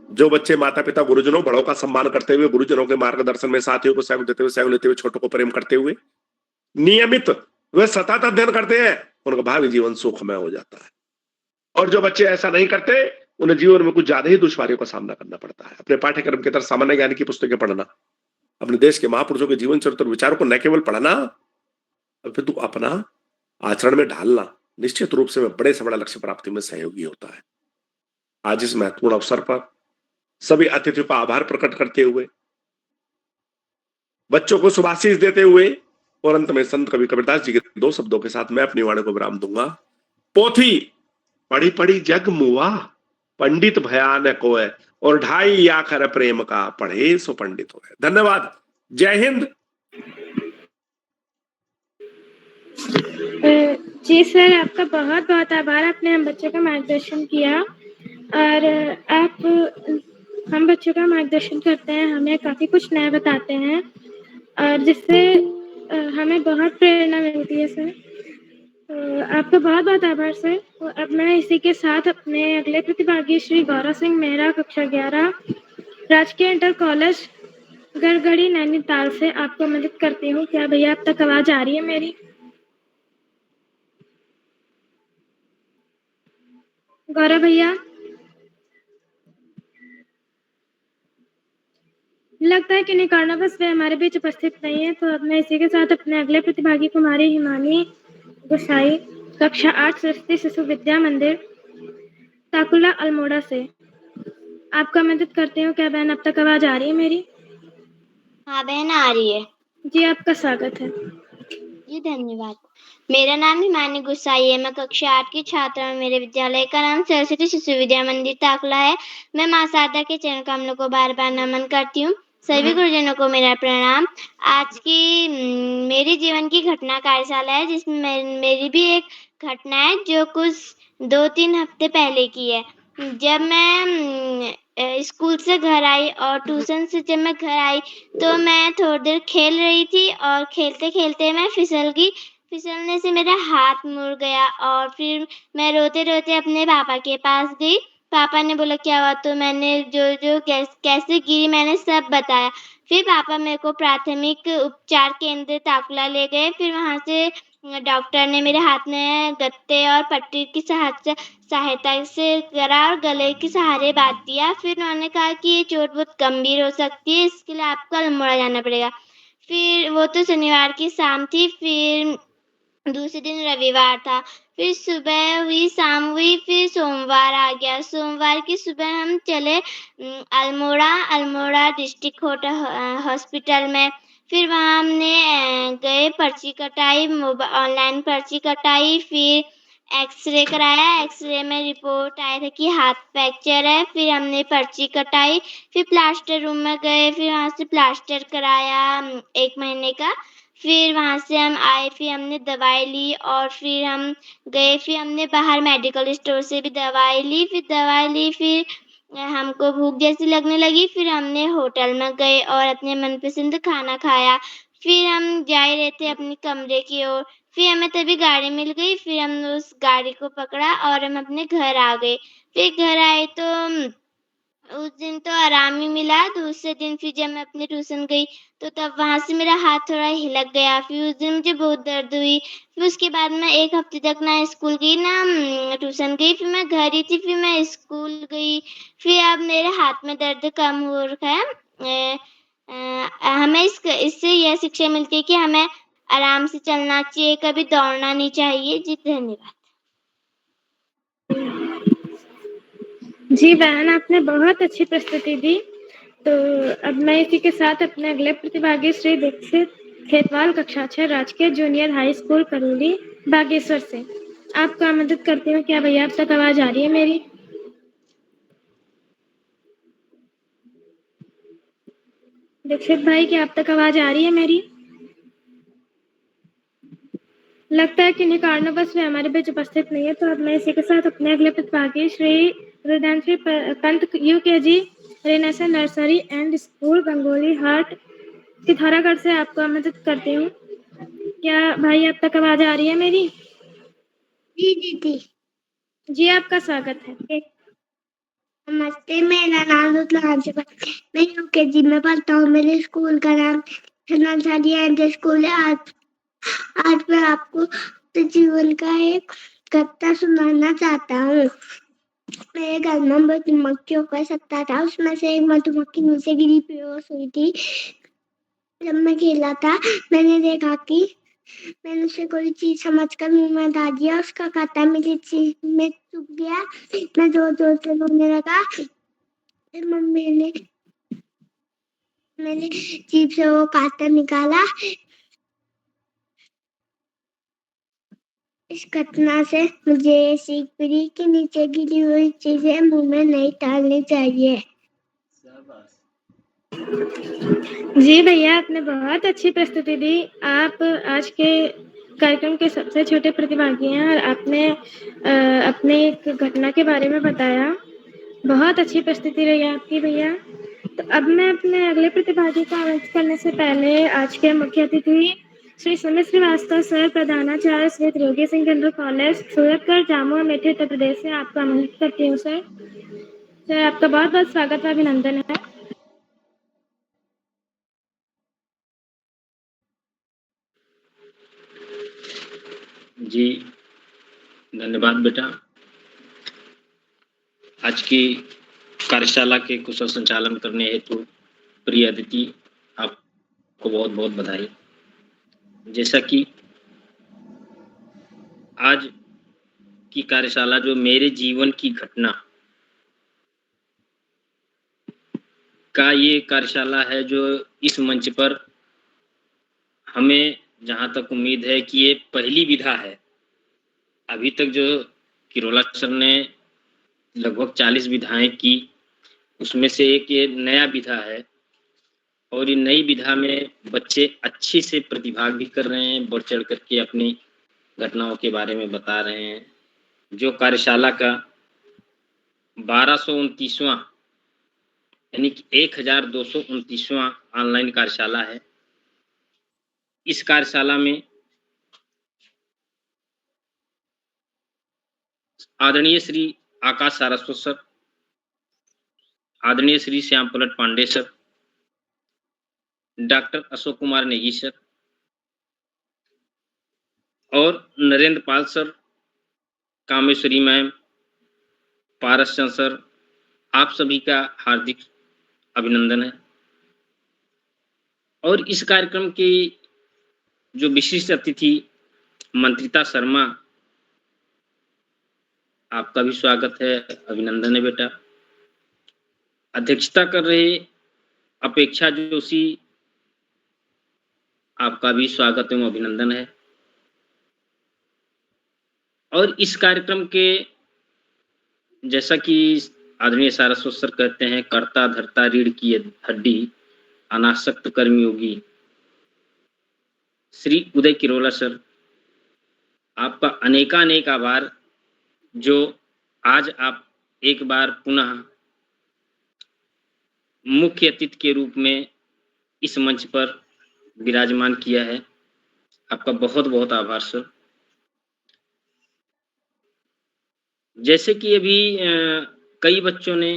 जो बच्चे माता पिता गुरुजनों बड़ों का सम्मान करते हुए, गुरुजनों के मार्गदर्शन में साथियों को सहयोग देते हुए, सहयोग लेते हुए, छोटों को प्रेम करते हुए नियमित वे सतत अध्ययन करते हैं, उनका भावी जीवन सुखमय हो जाता है। और जो बच्चे ऐसा नहीं करते, उन्हें जीवन में कुछ ज्यादा ही दुश्वारियों का सामना करना पड़ता है। अपने पाठ्यक्रम के तरह सामान्य ज्ञान की पुस्तकें पढ़ना, अपने देश के महापुरुषों के जीवन चरित्र विचारों को न केवल पढ़ना, अपितु अपना आचरण में ढालना निश्चित रूप से बड़े से बड़ा लक्ष्य प्राप्ति में सहयोगी होता है। आज इस महत्वपूर्ण अवसर पर सभी अतिथियों का आभार प्रकट करते हुए, बच्चों को शुभाशीष देते हुए और अंत में संत कवि कबीरदास जी के 2 शब्दों के साथ मैं अपनी वाणी को विराम दूंगा। पोथी पढ़ी पढ़ी जग मुआ, पंडित भयानक होए, और 2.5 आखर प्रेम का पढ़े सो पंडित होए। धन्यवाद। जय हिंद। जी सर, आपका बहुत बहुत आभार। आपने हम बच्चों का मार्गदर्शन किया और आप हम बच्चों का मार्गदर्शन करते हैं, हमें काफ़ी कुछ नया बताते हैं और जिससे हमें बहुत प्रेरणा मिलती है सर। तो आपका बहुत बहुत आभार सर। और अब मैं इसी के साथ अपने अगले प्रतिभागी श्री गौरव सिंह मेहरा, कक्षा 11, राजकीय इंटर कॉलेज गड़गड़ी नैनीताल से आपको मदद करती हूँ। क्या भैया अब तक आवाज़ आ रही है मेरी? गौरव भैया, लगता है कि किन्हीं कारणवश वे हमारे बीच उपस्थित नहीं है। तो अब मैं इसी के साथ अपने अगले प्रतिभागी कुमारी हिमानी गोसाई, कक्षा 8, सरस्वती शिशु विद्या मंदिर, ताकुला अल्मोड़ा से आपका मदद करती हूँ। क्या बहन अब तक आवाज़ आ रही है मेरी? हाँ बहन, आ रही है। जी, आपका स्वागत है। जी धन्यवाद। मेरा नाम हिमानी गुसाई है। मैं कक्षा 8 की छात्रा हूँ। मेरे विद्यालय का नाम सरस्वती शिशु विद्या मंदिर ताकुला है। मैं माँ शारदा के चरण कमलों को बार बार नमन करती हूँ। सभी गुरुजनों को मेरा प्रणाम। आज की मेरी जीवन की घटना कार्यशाला है, जिसमें मेरी भी एक घटना है जो कुछ 2-3 हफ्ते पहले की है। जब मैं स्कूल से घर आई और ट्यूशन से जब मैं घर आई तो मैं थोड़ी देर खेल रही थी और खेलते-खेलते मैं फिसल गई। फिसलने से मेरा हाथ मुड़ गया और फिर मैं रोते-रोते अपने पापा के पास गई। पापा ने बोला क्या हुआ? तो मैंने जो कैसे गिरी मैंने सब बताया। फिर पापा मेरे को प्राथमिक उपचार केंद्र ताकुला ले गए। फिर वहाँ से डॉक्टर ने मेरे हाथ में गत्ते और पट्टी की सहायता से करा और गले के सहारे बांध दिया। फिर उन्होंने कहा कि ये चोट बहुत गंभीर हो सकती है, इसके लिए आपको अल्मोड़ा जाना पड़ेगा। फिर वो तो शनिवार की शाम थी। फिर दूसरे दिन रविवार था। फिर सुबह हुई, शाम हुई, फिर सोमवार आ गया। सोमवार की सुबह हम चले अल्मोड़ा डिस्ट्रिक्ट हॉस्पिटल में। फिर वहाँ हमने गए, पर्ची कटाई, ऑनलाइन पर्ची कटाई। फिर एक्सरे कराया। एक्सरे में रिपोर्ट आया था कि हाथ फ्रैक्चर है। फिर हमने पर्ची कटाई। फिर प्लास्टर रूम में गए। फिर वहाँ से प्लास्टर कराया 1 महीने का। फिर वहाँ से हम आए। फिर हमने दवाई ली और फिर हम गए। फिर हमने बाहर मेडिकल स्टोर से भी दवाई ली। फिर हमको भूख जैसी लगने लगी। फिर हमने होटल में गए और अपने मनपसंद खाना खाया। फिर हम जा ही रहे थे अपने कमरे की ओर। फिर हमें तभी गाड़ी मिल गई। फिर हमने उस गाड़ी को पकड़ा और हम अपने घर आ गए। फिर घर आए तो उस दिन तो आराम ही मिला, दूसरे दिन फिर जब मैं अपने ट्यूशन गई, तो तब वहाँ से मेरा हाथ थोड़ा हिलक गया, फिर उस दिन मुझे बहुत दर्द हुई। फिर उसके बाद मैं 1 हफ्ते तक ना स्कूल गई, ना ट्यूशन गई, फिर मैं घर ही थी, फिर मैं स्कूल गई, फिर अब मेरे हाथ में दर्द कम हो रखा है। हमें इससे यह शिक्षा मिलती है कि हमें आराम से चलना चाहिए, कभी दौड़ना नहीं चाहिए। जी, धन्यवाद। जी बहन, आपने बहुत अच्छी प्रस्तुति दी। तो अब मैं इसी के साथ अपने अगले प्रतिभागी श्री दीक्षित खेतवाल, कक्षा 6, राजकीय junior high school Karauli, Bageshwar से आपको आमंत्रित करती हूँ। क्या भैया आप तक आवाज आ रही है मेरी? दीक्षित भाई, क्या आप तक आवाज आ रही है मेरी? लगता है कि किन्हीं कारणवश वे हमारे बीच उपस्थित नहीं है। तो अब मैं इसी के साथ अपने अगले प्रतिभागी Shri Rudranshi Pant, UKG, Renaissance nursery and school, Gangoli Hat, Pithoragarh से आपको आमंत्रित करती हूँ। क्या भाई आप तक आवाज आ रही है मेरी? जी दीदी। जी, आपका स्वागत है। नमस्ते, मेरा नाम रुद्रांशी पंत, मैं यूकेजी में पढ़ता हूँ। मेरे स्कूल का नाम नर्सरी एंड स्कूल है। आज मैं आपको अपने जीवन का एक कथा सुनाना चाहता हूँ। मेरे घर में मधुमक्खी होकर सकता था, उसमें से एक मधुमक्खी नीचे गिरी बेहोश हुई थी। जब मैं खेला था, मैंने देखा कि मैंने उसे कोई चीज समझकर मुंह में डाल दिया, उसका कांटा मेरी जीभ में चुभ गया। मैं जोर जोर से रोने लगा। फिर मम्मी ने मेरी जीभ से वो कांटा निकाला। इस घटना से मुझे ये सीख मिली कि नीचे गिरी हुई चीजें मुंह में नहीं डालनी चाहिए। जी भैया, आपने बहुत अच्छी प्रस्तुति दी। आप आज के कार्यक्रम के सबसे छोटे प्रतिभागी हैं और आपने अपने एक घटना के बारे में बताया। बहुत अच्छी प्रस्तुति रही आपकी भैया। तो अब मैं अपने अगले प्रतिभागी को आमंत्रित करने से पहले आज के मुख्य अतिथि श्री सुमित श्रीवास्तव सर, प्रधानाचार्य श्री त्रियोगी सिंह जनरल कॉलेज, सूरतगढ़, जामू, अमेठी, उत्तर प्रदेश से आपको आमंत्रित करती हूँ। सर आपका बहुत बहुत स्वागत और अभिनंदन है। जी धन्यवाद बेटा। आज की कार्यशाला के कुशल संचालन करने हेतु प्रिय अतिथि आपको बहुत बहुत बधाई। जैसा कि आज की कार्यशाला जो मेरे जीवन की घटना का ये कार्यशाला है, जो इस मंच पर हमें जहाँ तक उम्मीद है कि ये पहली विधा है। अभी तक जो किरोला सर ने लगभग 40 विधाएं की, उसमें से एक ये नया विधा है और ये नई विधा में बच्चे अच्छी से प्रतिभाग भी कर रहे हैं, बढ़ चढ़ करके अपनी घटनाओं के बारे में बता रहे हैं। जो कार्यशाला का 1229वां यानी कि 1229वां ऑनलाइन कार्यशाला है। इस कार्यशाला में आदरणीय श्री आकाश सारस्वत सर, आदरणीय Shri Shyam Palat Pandey sir, doctor Ashok Kumar Negi sir और Narendra Pal sir, Kameshwari ma'am, Paras Chand sir, आप सभी का हार्दिक अभिनंदन है। और इस कार्यक्रम की जो विशिष्ट अतिथि मंत्रिता शर्मा, आपका भी स्वागत है, अभिनंदन है बेटा। अध्यक्षता कर रहे अपेक्षा जोशी, आपका भी स्वागत एवं अभिनंदन है। और इस कार्यक्रम के जैसा कि आदरणीय सारस्वत सर कहते हैं, कर्ता धर्ता रीढ़ की हड्डी, अनासक्त कर्मयोगी, श्री उदय किरोला सर, आपका अनेकानेक आभार जो आज आप एक बार पुनः मुख्य अतिथि के रूप में इस मंच पर विराजमान किया है। आपका बहुत बहुत आभार सर। जैसे कि अभी कई बच्चों ने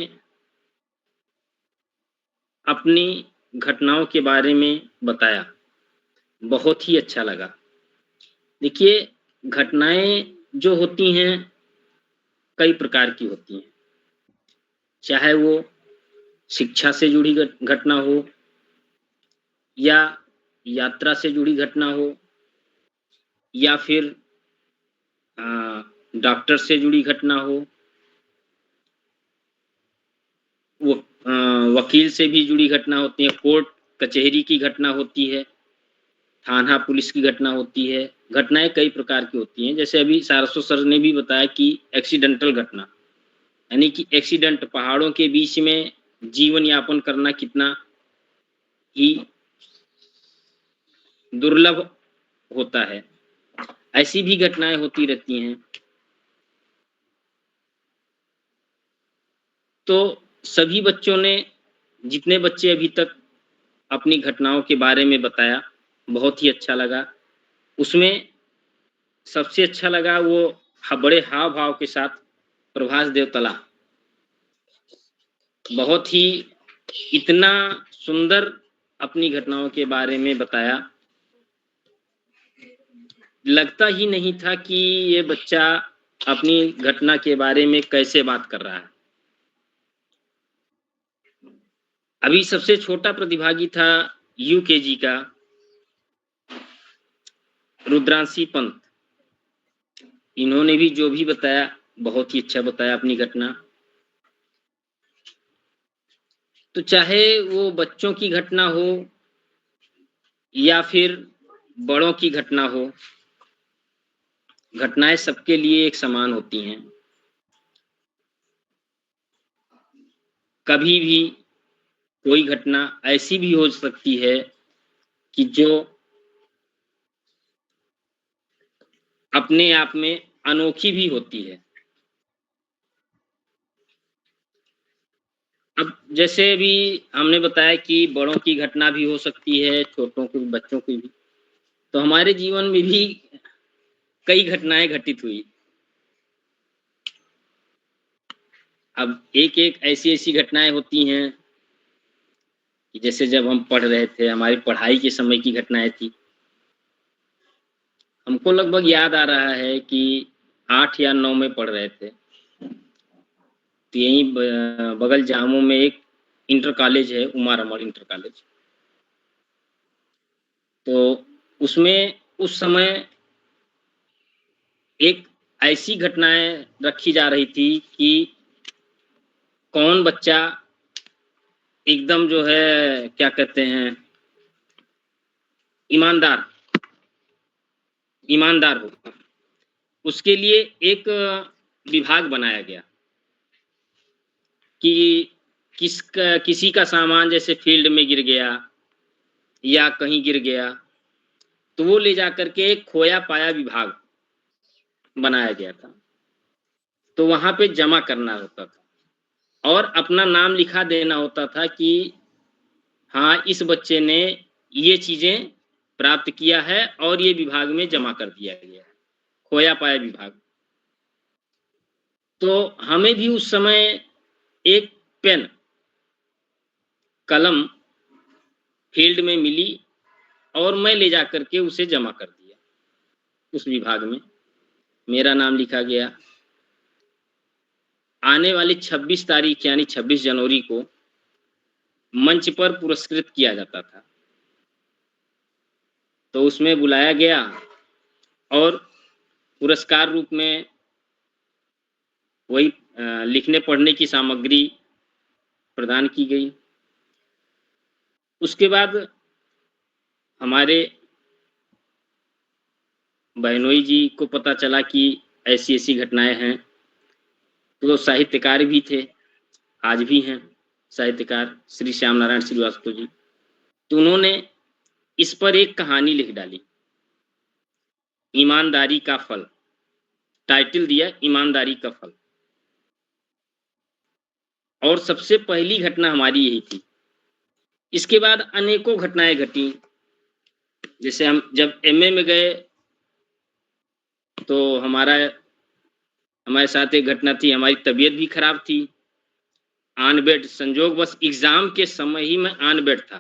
अपनी घटनाओं के बारे में बताया, बहुत ही अच्छा लगा। देखिए, घटनाएं जो होती हैं कई प्रकार की होती हैं, चाहे वो शिक्षा से जुड़ी घटना हो या यात्रा से जुड़ी घटना हो या फिर डॉक्टर से जुड़ी घटना हो, वो वकील से भी जुड़ी घटना होती है, कोर्ट कचहरी की घटना होती है, थाना पुलिस की घटना होती है। घटनाएं कई प्रकार की होती हैं। जैसे अभी सारस्वत सर ने भी बताया कि एक्सीडेंटल घटना, यानी कि एक्सीडेंट, पहाड़ों के बीच में जीवन यापन करना कितना ही दुर्लभ होता है, ऐसी भी घटनाएं होती रहती हैं। तो सभी बच्चों ने, जितने बच्चे अभी तक अपनी घटनाओं के बारे में बताया, बहुत ही अच्छा लगा। उसमें सबसे अच्छा लगा वो बड़े हाव भाव के साथ प्रभास देवतला, बहुत ही इतना सुंदर अपनी घटनाओं के बारे में बताया, लगता ही नहीं था कि ये बच्चा अपनी घटना के बारे में कैसे बात कर रहा है। अभी सबसे छोटा प्रतिभागी था यूकेजी का रुद्रांशी पंत, इन्होंने भी जो भी बताया बहुत ही अच्छा बताया अपनी घटना। तो चाहे वो बच्चों की घटना हो या फिर बड़ों की घटना हो, घटनाएं सबके लिए एक समान होती हैं। कभी भी कोई घटना ऐसी भी हो सकती है कि जो अपने आप में अनोखी भी होती है। अब जैसे भी हमने बताया कि बड़ों की घटना भी हो सकती है, छोटों की, बच्चों की भी, तो हमारे जीवन में भी कई घटनाएं घटित हुई। अब एक एक ऐसी ऐसी घटनाएं होती हैं कि जैसे जब हम पढ़ रहे थे, हमारी पढ़ाई के समय की घटनाएं थी। हमको लगभग याद आ रहा है कि 8 या 9 में पढ़ रहे थे, तो यहीं बगल जामू में एक इंटर कॉलेज है, उमा रमन इंटर कॉलेज। तो उसमें उस समय एक ऐसी घटनाएं रखी जा रही थी कि कौन बच्चा एकदम जो है क्या कहते हैं ईमानदार होगा, उसके लिए एक विभाग बनाया गया कि किसी का सामान जैसे फील्ड में गिर गया या कहीं गिर गया तो वो ले जाकर के एक खोया पाया विभाग बनाया गया था। तो वहां पे जमा करना होता था और अपना नाम लिखा देना होता था कि हाँ, इस बच्चे ने ये चीजें प्राप्त किया है और ये विभाग में जमा कर दिया गया है, खोया पाया विभाग। तो हमें भी उस समय एक पेन कलम फील्ड में मिली और मैं ले जाकर के उसे जमा कर दिया उस विभाग में, मेरा नाम लिखा गया। आने वाली 26 तारीख यानी 26 जनवरी को मंच पर पुरस्कृत किया जाता था, तो उसमें बुलाया गया और पुरस्कार रूप में वही लिखने पढ़ने की सामग्री प्रदान की गई। उसके बाद हमारे बहनोई जी को पता चला कि ऐसी ऐसी घटनाएं हैं, तो साहित्यकार भी थे, आज भी हैं साहित्यकार श्री श्याम नारायण श्रीवास्तव जी। तो उन्होंने इस पर एक कहानी लिख डाली, ईमानदारी का फल, टाइटल दिया ईमानदारी का फल। और सबसे पहली घटना हमारी यही थी। इसके बाद अनेकों घटनाएं घटी। जैसे हम जब एमए में गए तो हमारे साथ एक घटना थी, हमारी तबीयत भी खराब थी ऑन बेड, संजोग बस एग्जाम के समय ही मैं ऑन बेड था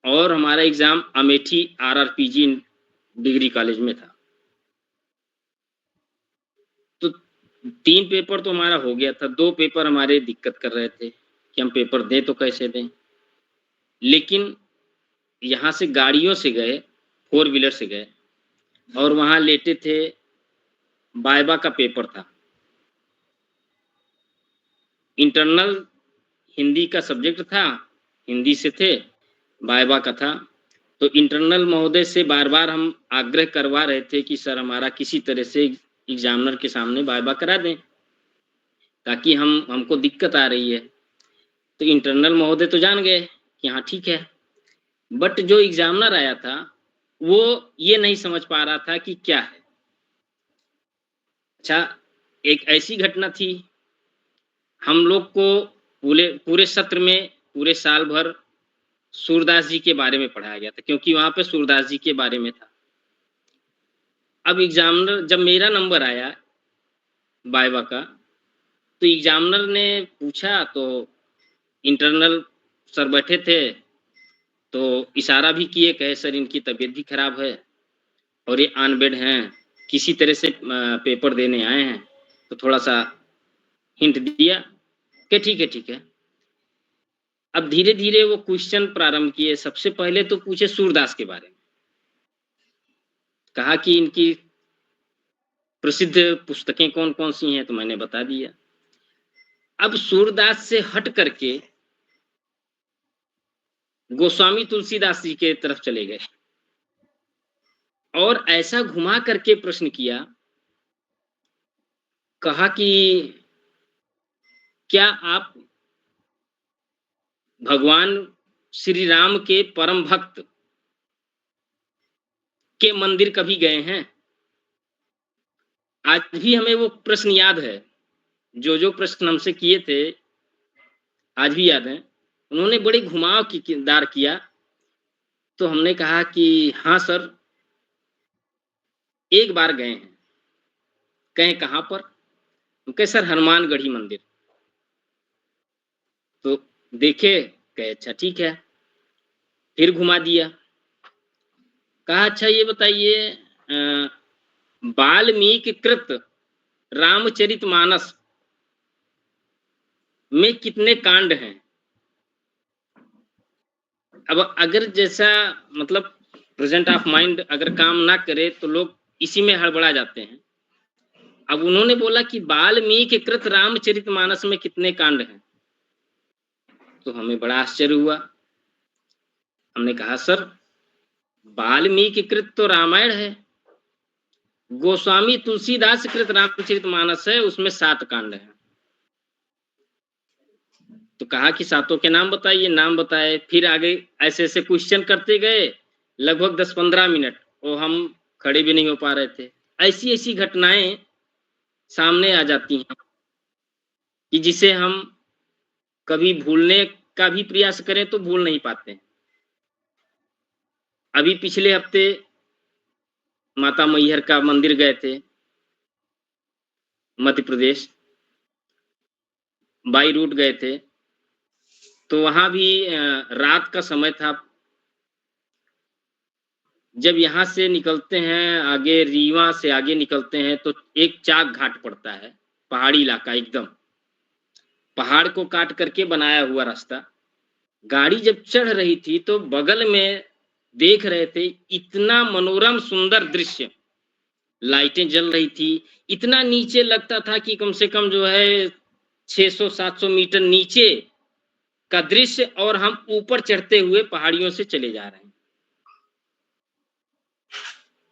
और हमारा exam Amethi RRPG degree college में था। तो 3 पेपर तो हमारा हो गया था, 2 पेपर हमारे दिक्कत कर रहे थे कि हम पेपर दें तो कैसे दें। लेकिन यहाँ से गाड़ियों से गए, 4 व्हीलर से गए और वहाँ लेटे थे, वाइवा का पेपर था। इंटरनल हिंदी का सब्जेक्ट था, हिंदी से थे, वाइवा का था। तो इंटरनल महोदय से बार-बार हम आग्रह करवा रहे थे कि सर हमारा किसी तरह से एग्जामिनर के सामने वाइवा करा दें, ताकि हमको दिक्कत आ रही है। तो इंटरनल महोदय तो जान गए कि हाँ ठीक है, बट जो एग्जामिनर आया था वो ये नहीं समझ पा रहा था कि क्या है। अच्छा, एक ऐसी घटना थी, हम लोग को पूरे सत्र में पूरे साल भर सूरदास जी के बारे में पढ़ाया गया था, क्योंकि वहाँ पे सूरदास जी के बारे में था। अब एग्जामिनर, जब मेरा नंबर आया वाइवा का, तो एग्जामिनर ने पूछा तो इंटरनल सर बैठे थे, तो इशारा भी किए, कहे सर इनकी तबीयत भी खराब है और ये ऑन बेड हैं, किसी तरह से पेपर देने आए हैं, तो थोड़ा सा हिंट दिया कि ठीक है। अब धीरे धीरे वो क्वेश्चन प्रारंभ किए। सबसे पहले तो पूछे सूरदास के बारे में, कहा कि इनकी प्रसिद्ध पुस्तकें कौन कौन सी हैं, तो मैंने बता दिया। अब सूरदास से हट करके गोस्वामी तुलसीदास जी के तरफ चले गए और ऐसा घुमा करके प्रश्न किया, कहा कि क्या आप भगवान श्री राम के परम भक्त के मंदिर कभी गए हैं? आज भी हमें वो प्रश्न याद है, जो प्रश्न हमसे किए थे आज भी याद है। उन्होंने बड़े घुमावदार किया, तो हमने कहा कि हाँ सर, एक बार गए हैं। कहें कहाँ पर? कहे सर हनुमानगढ़ी मंदिर। तो देखे, कहे अच्छा ठीक है। फिर घुमा दिया, कहा अच्छा ये बताइए वाल्मीकि कृत रामचरितमानस में कितने कांड हैं? अब अगर जैसा मतलब प्रेजेंट ऑफ माइंड अगर काम ना करे तो लोग इसी में हड़बड़ा जाते हैं। अब उन्होंने बोला कि वाल्मीकि कृत रामचरितमानस में कितने कांड हैं, तो हमें बड़ा आश्चर्य हुआ। हमने कहा सर वाल्मीकि कृत तो रामायण है, गोस्वामी तुलसीदास कृत रामचरितमानस है, उसमें 7 कांड हैं। तो कहा कि 7 के नाम बताइए, नाम बताए। फिर आगे ऐसे ऐसे क्वेश्चन करते गए, लगभग 10-15 मिनट, और हम खड़े भी नहीं हो पा रहे थे। ऐसी ऐसी घटनाएं सामने आ जाती हैं कि जिसे हम कभी भूलने का भी प्रयास करें तो भूल नहीं पाते। अभी पिछले हफ्ते माता मैहर का मंदिर गए थे, मध्य प्रदेश, बाई रूट गए थे। तो वहां भी रात का समय था। जब यहाँ से निकलते हैं, आगे रीवा से आगे निकलते हैं, तो एक चाक घाट पड़ता है, पहाड़ी इलाका, एकदम पहाड़ को काट करके बनाया हुआ रास्ता। गाड़ी जब चढ़ रही थी तो बगल में देख रहे थे इतना मनोरम सुंदर दृश्य, लाइटें जल रही थी। इतना नीचे लगता था कि कम से कम जो है 600-700 मीटर नीचे का दृश्य, और हम ऊपर चढ़ते हुए पहाड़ियों से चले जा रहे हैं।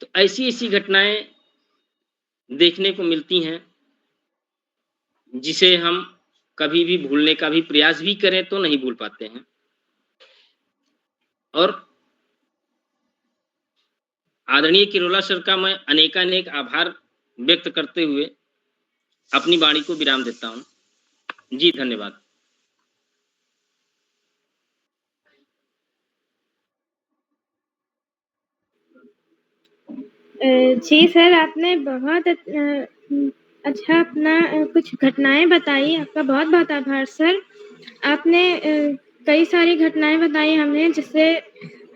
तो ऐसी ऐसी घटनाएं देखने को मिलती हैं जिसे हम कभी भी भूलने का भी प्रयास भी करें तो नहीं भूल पाते हैं। और आदरणीय किरोला सर का मैं अनेकानेक आभार व्यक्त करते हुए अपनी वाणी को विराम देता हूं। जी धन्यवाद। जी सर, आपने बहुत अच्छा अपना कुछ घटनाएँ बताई। आपका बहुत-बहुत आभार सर। आपने कई सारी घटनाएँ बताई हमें जिससे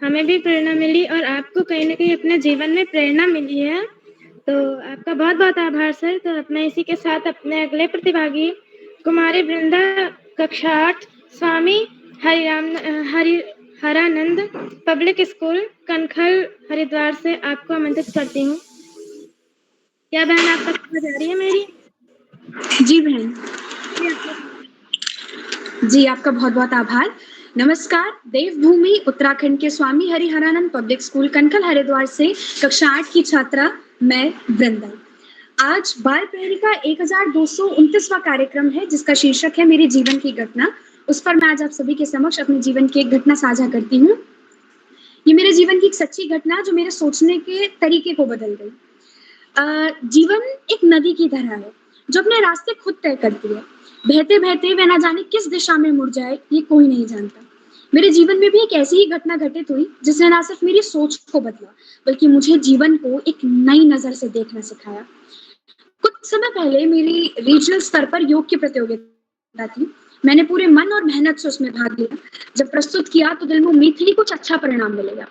हमें भी प्रेरणा मिली और आपको कहीं न कहीं अपने जीवन में प्रेरणा मिली है। तो आपका बहुत-बहुत आभार सर। तो अब मैं इसी के साथ अपने अगले प्रतिभागी कुमारी वृंदा कक्षा 8 स्वामी हरानंद पब्लिक स्कूल कनखल हरिद्वार से आपको आमंत्रित करती हूँ। क्या बहन आप तक आवाज़ आ रही है मेरी? जी बहन। जी आपका बहुत बहुत आभार। नमस्कार, देवभूमि उत्तराखंड के स्वामी हरिहरानंद पब्लिक स्कूल कनखल हरिद्वार से कक्षा 8 की छात्रा मैं वृंदा। आज बाल प्रहरी का 1229वां कार्यक्रम है जिसका शीर्षक है मेरे जीवन की घटना। उस पर मैं आज आप सभी के समक्ष अपने जीवन की एक घटना साझा करती हूँ। ये मेरे जीवन की एक सच्ची घटना जो मेरे सोचने के तरीके को बदल गई। जीवन एक नदी की तरह है जो अपने रास्ते खुद तय करती है। बहते-बहते वह ना जाने किस दिशा में मुड़ जाए ये कोई नहीं जानता। मेरे जीवन में भी एक ऐसी ही घटना घटित हुई जिसने ना सिर्फ मेरी सोच को बदला बल्कि मुझे जीवन को एक नई नज़र से देखना सिखाया। कुछ समय पहले मेरी रीजनल स्तर पर योग की प्रतियोगिता थी। मैंने पूरे मन और मेहनत से उसमें भाग लिया। जब प्रस्तुत किया तो दिल में उम्मीद थी कुछ अच्छा परिणाम मिलेगा।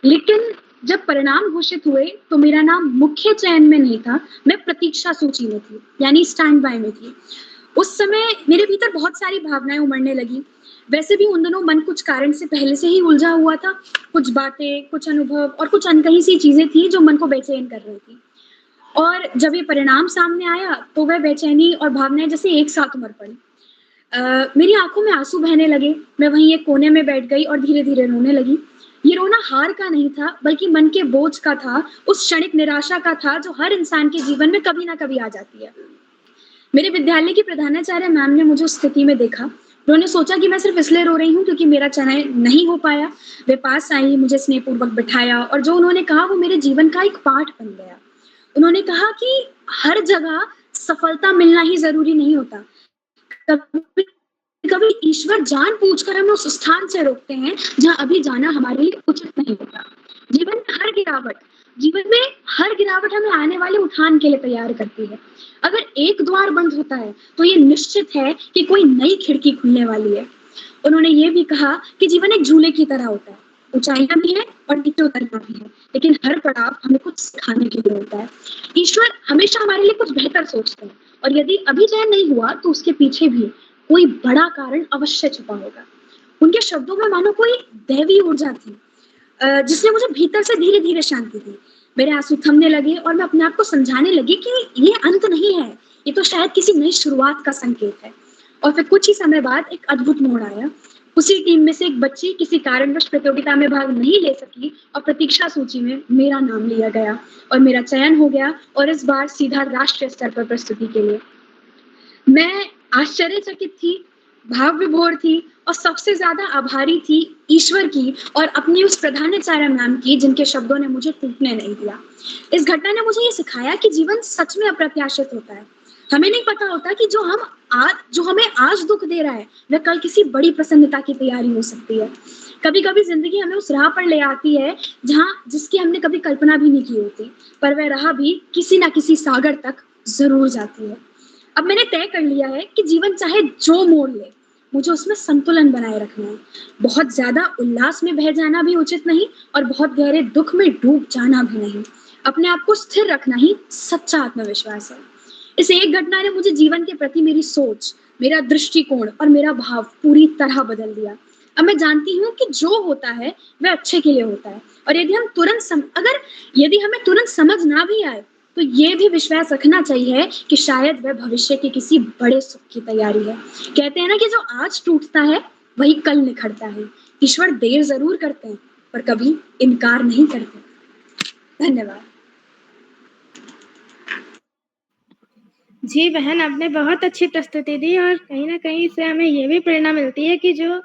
लेकिन जब परिणाम घोषित हुए तो मेरा नाम मुख्य चयन में नहीं था, मैं प्रतीक्षा सूची में थी, यानी स्टैंड बाय में थी। उस समय मेरे भीतर बहुत सारी भावनाएं उमड़ने लगी। वैसे भी उन दिनों मन कुछ कारण से पहले से ही उलझा हुआ था। कुछ बातें, कुछ अनुभव और कुछ अनकही सी चीजें थी जो मन को बेचैन कर रही थी। और जब ये परिणाम सामने आया तो वह बेचैनी और भावनाएं जैसे एक साथ उमड़ पड़ी। मेरी आंखों में आंसू बहने लगे। मैं वहीं एक कोने में बैठ गई और धीरे-धीरे रोने लगी। ये रोना हार का नहीं था बल्कि मन के बोझ का था, उस क्षणिक निराशा का था जो हर इंसान के जीवन में कभी ना कभी आ जाती है। मेरे विद्यालय की प्रधानाचार्य मैम ने मुझे उस स्थिति में देखा। उन्होंने सोचा कि मैं सिर्फ इसलिए रो रही हूँ क्योंकि मेरा चयन नहीं हो पाया। वे पास आई, मुझे स्नेहपूर्वक बिठाया और जो उन्होंने कहा वो मेरे जीवन का एक पाठ बन गया। उन्होंने कहा कि हर जगह सफलता मिलना ही ज़रूरी नहीं होता। कभी ईश्वर जानबूझकर हमें उस स्थान से रोकते हैं जहाँ अभी जाना हमारे लिए उचित नहीं होता। जीवन में हर गिरावट हमें आने वाले उठान के लिए तैयार करती है। अगर एक द्वार बंद होता है तो ये निश्चित है कि कोई नई खिड़की खुलने वाली है। उन्होंने ये भी कहा कि जीवन एक झूले की तरह होता है, ऊंचाइयां भी है और नीचे उतरना भी है, लेकिन हर पड़ाव हमें कुछ सिखाने के लिए होता है। ईश्वर हमेशा हमारे लिए कुछ बेहतर सोचते हैं और यदि अभी चयन नहीं हुआ तो उसके पीछे भी कोई बड़ा कारण अवश्य छुपा होगा। उनके शब्दों में मानो कोई दैवी ऊर्जा थी जिसने मुझे भीतर से धीरे-धीरे शांति दी। मेरे आंसू थमने लगे और मैं अपने आप को समझाने लगी कि ये अंत नहीं है, ये तो शायद किसी नई शुरुआत का संकेत है। और फिर कुछ ही समय बाद एक अद्भुत मोड़ आया। उसी टीम में से एक बच्ची किसी कारणवश प्रतियोगिता में भाग नहीं ले सकी और प्रतीक्षा सूची में मेरा नाम लिया गया और मेरा चयन हो गया और इस बार सीधा राष्ट्रीय स्तर पर प्रस्तुति के लिए। मैं आश्चर्यचकित थी, भाव विभोर थी और सबसे ज्यादा आभारी थी ईश्वर की और अपनी उस प्रधानाचार्य मैम की जिनके शब्दों ने मुझे टूटने नहीं दिया। इस घटना ने मुझे ये सिखाया कि जीवन सच में अप्रत्याशित होता है। हमें नहीं पता होता कि जो हमें आज दुख दे रहा है वह कल किसी बड़ी प्रसन्नता की तैयारी हो सकती है। कभी-कभी जिंदगी हमें उस राह पर ले आती है जिसकी हमने कभी कल्पना भी नहीं की होती, पर वह राह भी किसी ना किसी सागर तक जरूर जाती है। अब मैंने तय कर लिया है कि जीवन चाहे जो मोड़ ले, मुझे उसमें संतुलन बनाए रखना है। बहुत ज्यादा उल्लास में बह जाना भी उचित नहीं और बहुत गहरे दुख में डूब जाना भी नहीं। अपने आप को स्थिर रखना ही सच्चा आत्मविश्वास है। इस एक घटना ने मुझे जीवन के प्रति मेरी सोच, मेरा दृष्टिकोण और मेरा भाव पूरी तरह बदल दिया। अब मैं जानती हूँ कि जो होता है वह अच्छे के लिए होता है और यदि हमें तुरंत समझ ना भी आए तो ये भी विश्वास रखना चाहिए कि शायद वह भविष्य के किसी बड़े सुख की तैयारी है। कहते हैं ना कि जो आज टूटता है वही कल निखरता है। ईश्वर देर जरूर करते हैं पर कभी इनकार नहीं करते। धन्यवाद। जी बहन, आपने बहुत अच्छी प्रस्तुति दी और कहीं न कहीं इससे हमें ये भी प्रेरणा मिलती है कि जो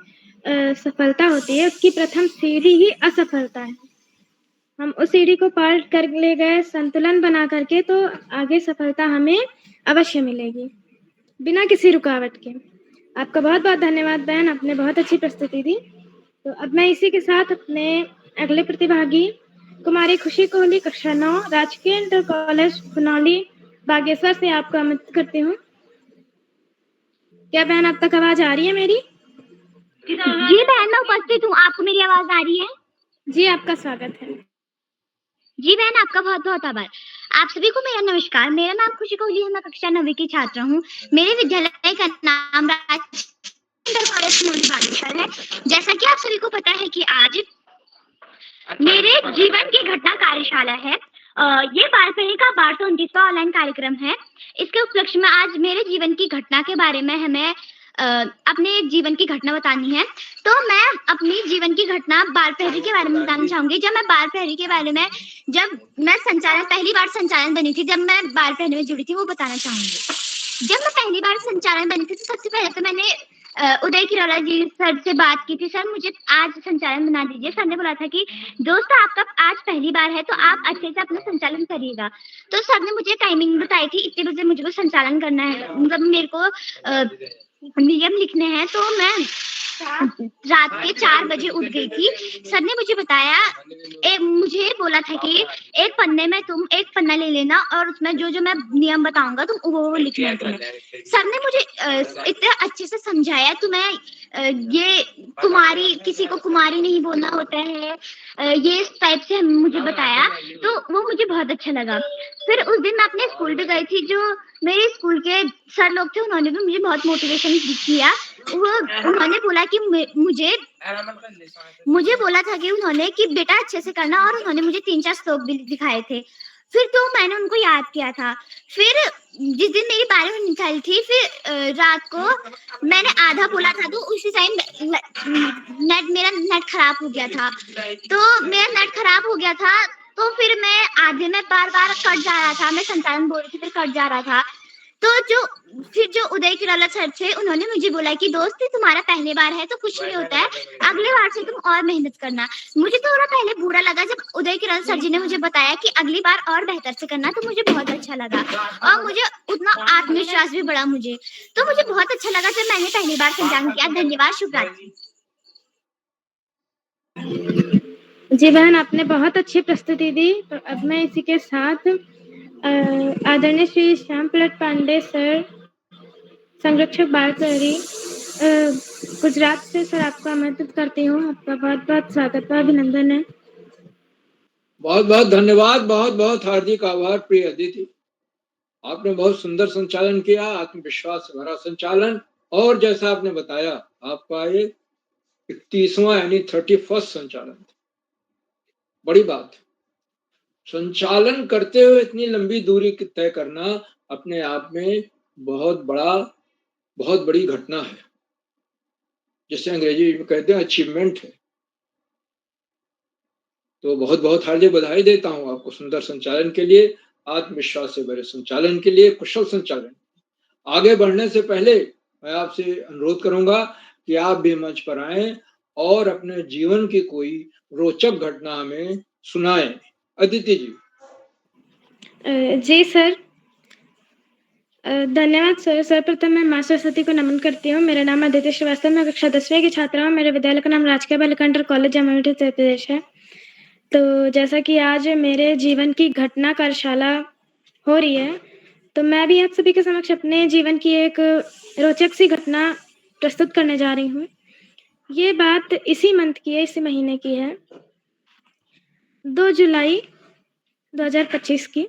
सफलता होती है उसकी प्रथम सीढ़ी ही असफलता है। हम उस सीढ़ी को पार कर ले गए संतुलन बना करके तो आगे सफलता हमें अवश्य मिलेगी, बिना किसी रुकावट के। आपका बहुत-बहुत धन्यवाद बहन, आपने बहुत अच्छी प्रस्तुति दी। तो अब मैं इसी के साथ अपने अगले प्रतिभागी कुमारी खुशी कोहली कक्षा 9 राजकीय इंटर कॉलेज खुनौली बागेश्वर से आपको आमंत्रित करती हूँ। क्या बहन अब तक आवाज आ रही है मेरी? जी बहन, मैं उपस्थित हूँ। आपको मेरी आवाज आ रही है? जी, आपका स्वागत है। जी बहन, आपका बहुत बहुत आभार। आप सभी को मेरा नमस्कार। मेरा नाम खुशी कोहली है, मैं कक्षा 9वीं की छात्रा हूँ। मेरे विद्यालय का नाम बागेश्वर है। जैसा कि आप सभी को पता है कि आज मेरे जीवन की घटना कार्यशाला है। ये बाल पहरी का 1229वां ऑनलाइन कार्यक्रम है। इसके उपलक्ष्य में आज मेरे जीवन की घटना के बारे में हमें अपने जीवन की घटना बतानी है। तो मैं अपनी जीवन की घटना बाल पहरी के बारे में बताना चाहूंगी। जब मैं बाल पहरी के बारे में जब मैं पहली बार संचालन बनी थी, जब मैं बाल पहरी में जुड़ी थी, वो बताना चाहूंगी। जब मैं पहली बार संचालन बनी थी तो सबसे पहले तो मैंने उदय किरोला जी सर से बात की थी। सर, मुझे आज संचालन बना दीजिए। सर ने बोला था कि दोस्त, आपका आज पहली बार है तो आप अच्छे से अपना संचालन करिएगा। तो सर ने मुझे टाइमिंग बताई थी, इतने बजे मुझे को संचालन करना है, मतलब मेरे को नियम लिखने हैं। तो मैं रात के 4 बजे उठ गई थी। सर ने मुझे बताया, मुझे बोला था कि एक पन्ने में तुम एक पन्ना ले लेना और उसमें जो जो मैं नियम बताऊंगा तुम वो लिखना तुम्हें। सर ने मुझे इतने अच्छे से समझाया। तुम्हें ये कुमारी, किसी को कुमारी नहीं बोलना होता है, ये इस टाइप से मुझे बताया, तो वो मुझे बहुत अच्छा लगा। फिर उस दिन मैं अपने स्कूल पे गई थी। जो मेरे स्कूल के सर लोग थे, उन्होंने भी मुझे बहुत मोटिवेशन किया। उन्होंने बोला कि मुझे बोला था कि उन्होंने कि बेटा अच्छे से करना, और उन्होंने मुझे 3-4 श्लोक भी दिखाए थे। फिर तो मैंने उनको याद किया था। फिर जिस दिन मेरी 12वीं निकली थी, फिर रात को मैंने आधा बोला था, तो उसी टाइम मेरा नेट खराब हो गया था। तो फिर मैं आधे में बार-बार कट जा रहा था। मैं संचालन बोल रही थी, फिर कट जा रहा था। तो जो उदय किरोला सर थे, उन्होंने मुझे बोला कि दोस्त, तुम्हारा पहली बार है तो कुछ नहीं होता है, अगली बार से तुम और मेहनत करना। मुझे थोड़ा पहले बुरा लगा जब उदय किरोला सर जी ने मुझे बताया कि अगली बार और बेहतर से करना, तो मुझे बहुत अच्छा लगा और मुझे उतना आत्मविश्वास भी बढ़ा मुझे। तो मुझे बहुत अच्छा लगा जब मैंने पहली बार संचालन किया। धन्यवाद, शुभ रात्रि। जी बहन, आपने बहुत अच्छी प्रस्तुति दी। तो अब मैं इसी के साथ आदरणीय श्री श्याम प्रसाद पांडे सर, संरक्षक बाल पहरी गुजरात से, सर आपको आमंत्रित करती हूँ। आपका बहुत बहुत स्वागत है, अभिनंदन है। बहुत बहुत धन्यवाद, बहुत बहुत हार्दिक आभार प्रिय अदिति। आपने बहुत सुंदर संचालन किया, आत्मविश्वास से भरा संचालन, और जैसा आपने बताया आपका ये 31वां यानी 31st संचालन था। बड़ी बात। संचालन करते हुए इतनी लंबी दूरी तय करना अपने आप में बहुत बड़ी घटना है, जिसे अंग्रेजी में कहते हैं अचीवमेंट है। तो बहुत बहुत हार्दिक बधाई देता हूं आपको सुंदर संचालन के लिए, आत्मविश्वास से भरे संचालन के लिए, कुशल संचालन। आगे बढ़ने से पहले मैं आपसे अनुरोध करूंगा कि आप भी मंच पर आएं और अपने जीवन की कोई रोचक घटना हमें सुनाएं। अदिति जी। जी सर, धन्यवाद सर। सर्वप्रथम मैं माँ सरस्वती को नमन करती हूँ। मेरा नाम अदिति श्रीवास्तव, मैं कक्षा 10वीं की छात्रा हूँ। मेरे विद्यालय का नाम राजकीय बालिका इंटर कॉलेज जमालपुर उत्तर प्रदेश है। तो जैसा कि आज मेरे जीवन की घटना कार्यशाला हो रही है, तो मैं भी आप सभी के समक्ष अपने जीवन की एक रोचक सी घटना प्रस्तुत करने जा रही हूँ। ये बात इसी मंथ की है, इसी महीने की है, 2 जुलाई 2025 की।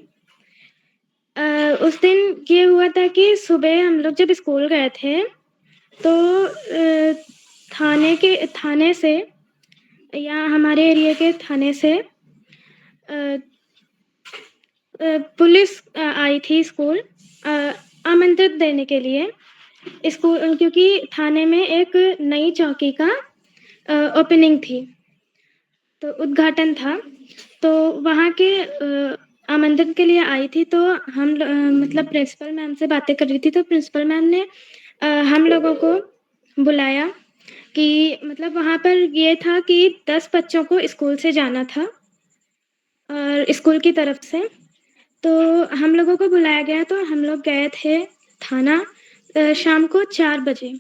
उस दिन ये हुआ था कि सुबह हम लोग जब स्कूल गए थे, तो थाने से या हमारे एरिया के थाने से पुलिस आई थी स्कूल आमंत्रित देने के लिए स्कूल, क्योंकि थाने में एक नई चौकी का ओपनिंग थी, तो उद्घाटन था। तो वहाँ के आमंत्रण के लिए आई थी। तो हम मतलब प्रिंसिपल मैम से बातें कर रही थी, तो प्रिंसिपल मैम ने हम लोगों को बुलाया कि मतलब वहाँ पर ये था कि 10 बच्चों को स्कूल से जाना था और स्कूल की तरफ से, तो हम लोगों को बुलाया गया। तो हम लोग गए थे थाना शाम को 4 बजे।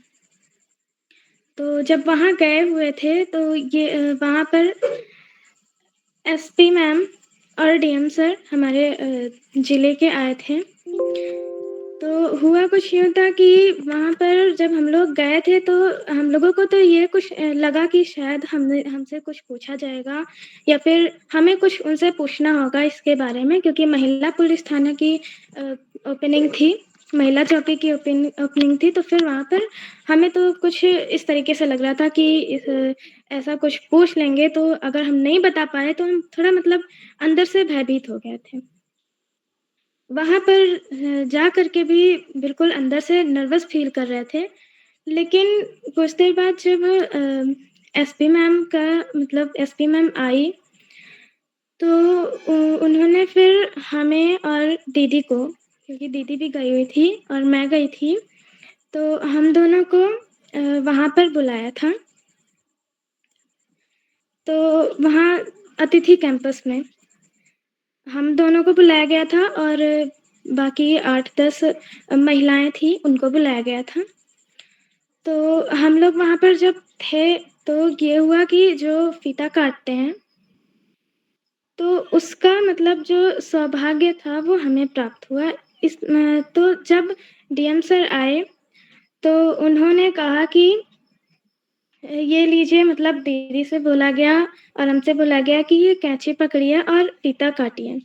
तो जब वहाँ गए हुए थे, तो ये वहाँ पर एसपी मैम और डीएम सर हमारे जिले के आए थे। तो हुआ कुछ यूँ था कि वहाँ पर जब हम लोग गए थे तो हम लोगों को तो ये कुछ लगा कि शायद हमसे कुछ पूछा जाएगा या फिर हमें कुछ उनसे पूछना होगा इसके बारे में, क्योंकि महिला पुलिस थाना की ओपनिंग थी, महिला चौकी की ओपनिंग थी। तो फिर वहाँ पर हमें तो कुछ इस तरीके से लग रहा था कि ऐसा कुछ पूछ लेंगे, तो अगर हम नहीं बता पाए तो हम थोड़ा मतलब अंदर से भयभीत हो गए थे। वहाँ पर जा कर के भी बिल्कुल अंदर से नर्वस फ़ील कर रहे थे। लेकिन कुछ देर बाद जब एसपी मैम का मतलब एसपी मैम आई, तो उन्होंने फिर हमें और दीदी को, क्योंकि दीदी भी गई हुई थी और मैं गई थी, तो हम दोनों को वहाँ पर बुलाया था। तो वहाँ अतिथि कैंपस में हम दोनों को बुलाया गया था और बाकी 8-10 महिलाएँ थीं, उनको बुलाया गया था। तो हम लोग वहाँ पर जब थे, तो ये हुआ कि जो फीता काटते हैं, तो उसका मतलब जो सौभाग्य था वो हमें प्राप्त हुआ। तो जब डीएम सर आए, तो उन्होंने कहा कि ये लीजिए, मतलब दीदी से बोला गया और हमसे बोला गया कि ये कैंची पकड़िए और फीता काटिए।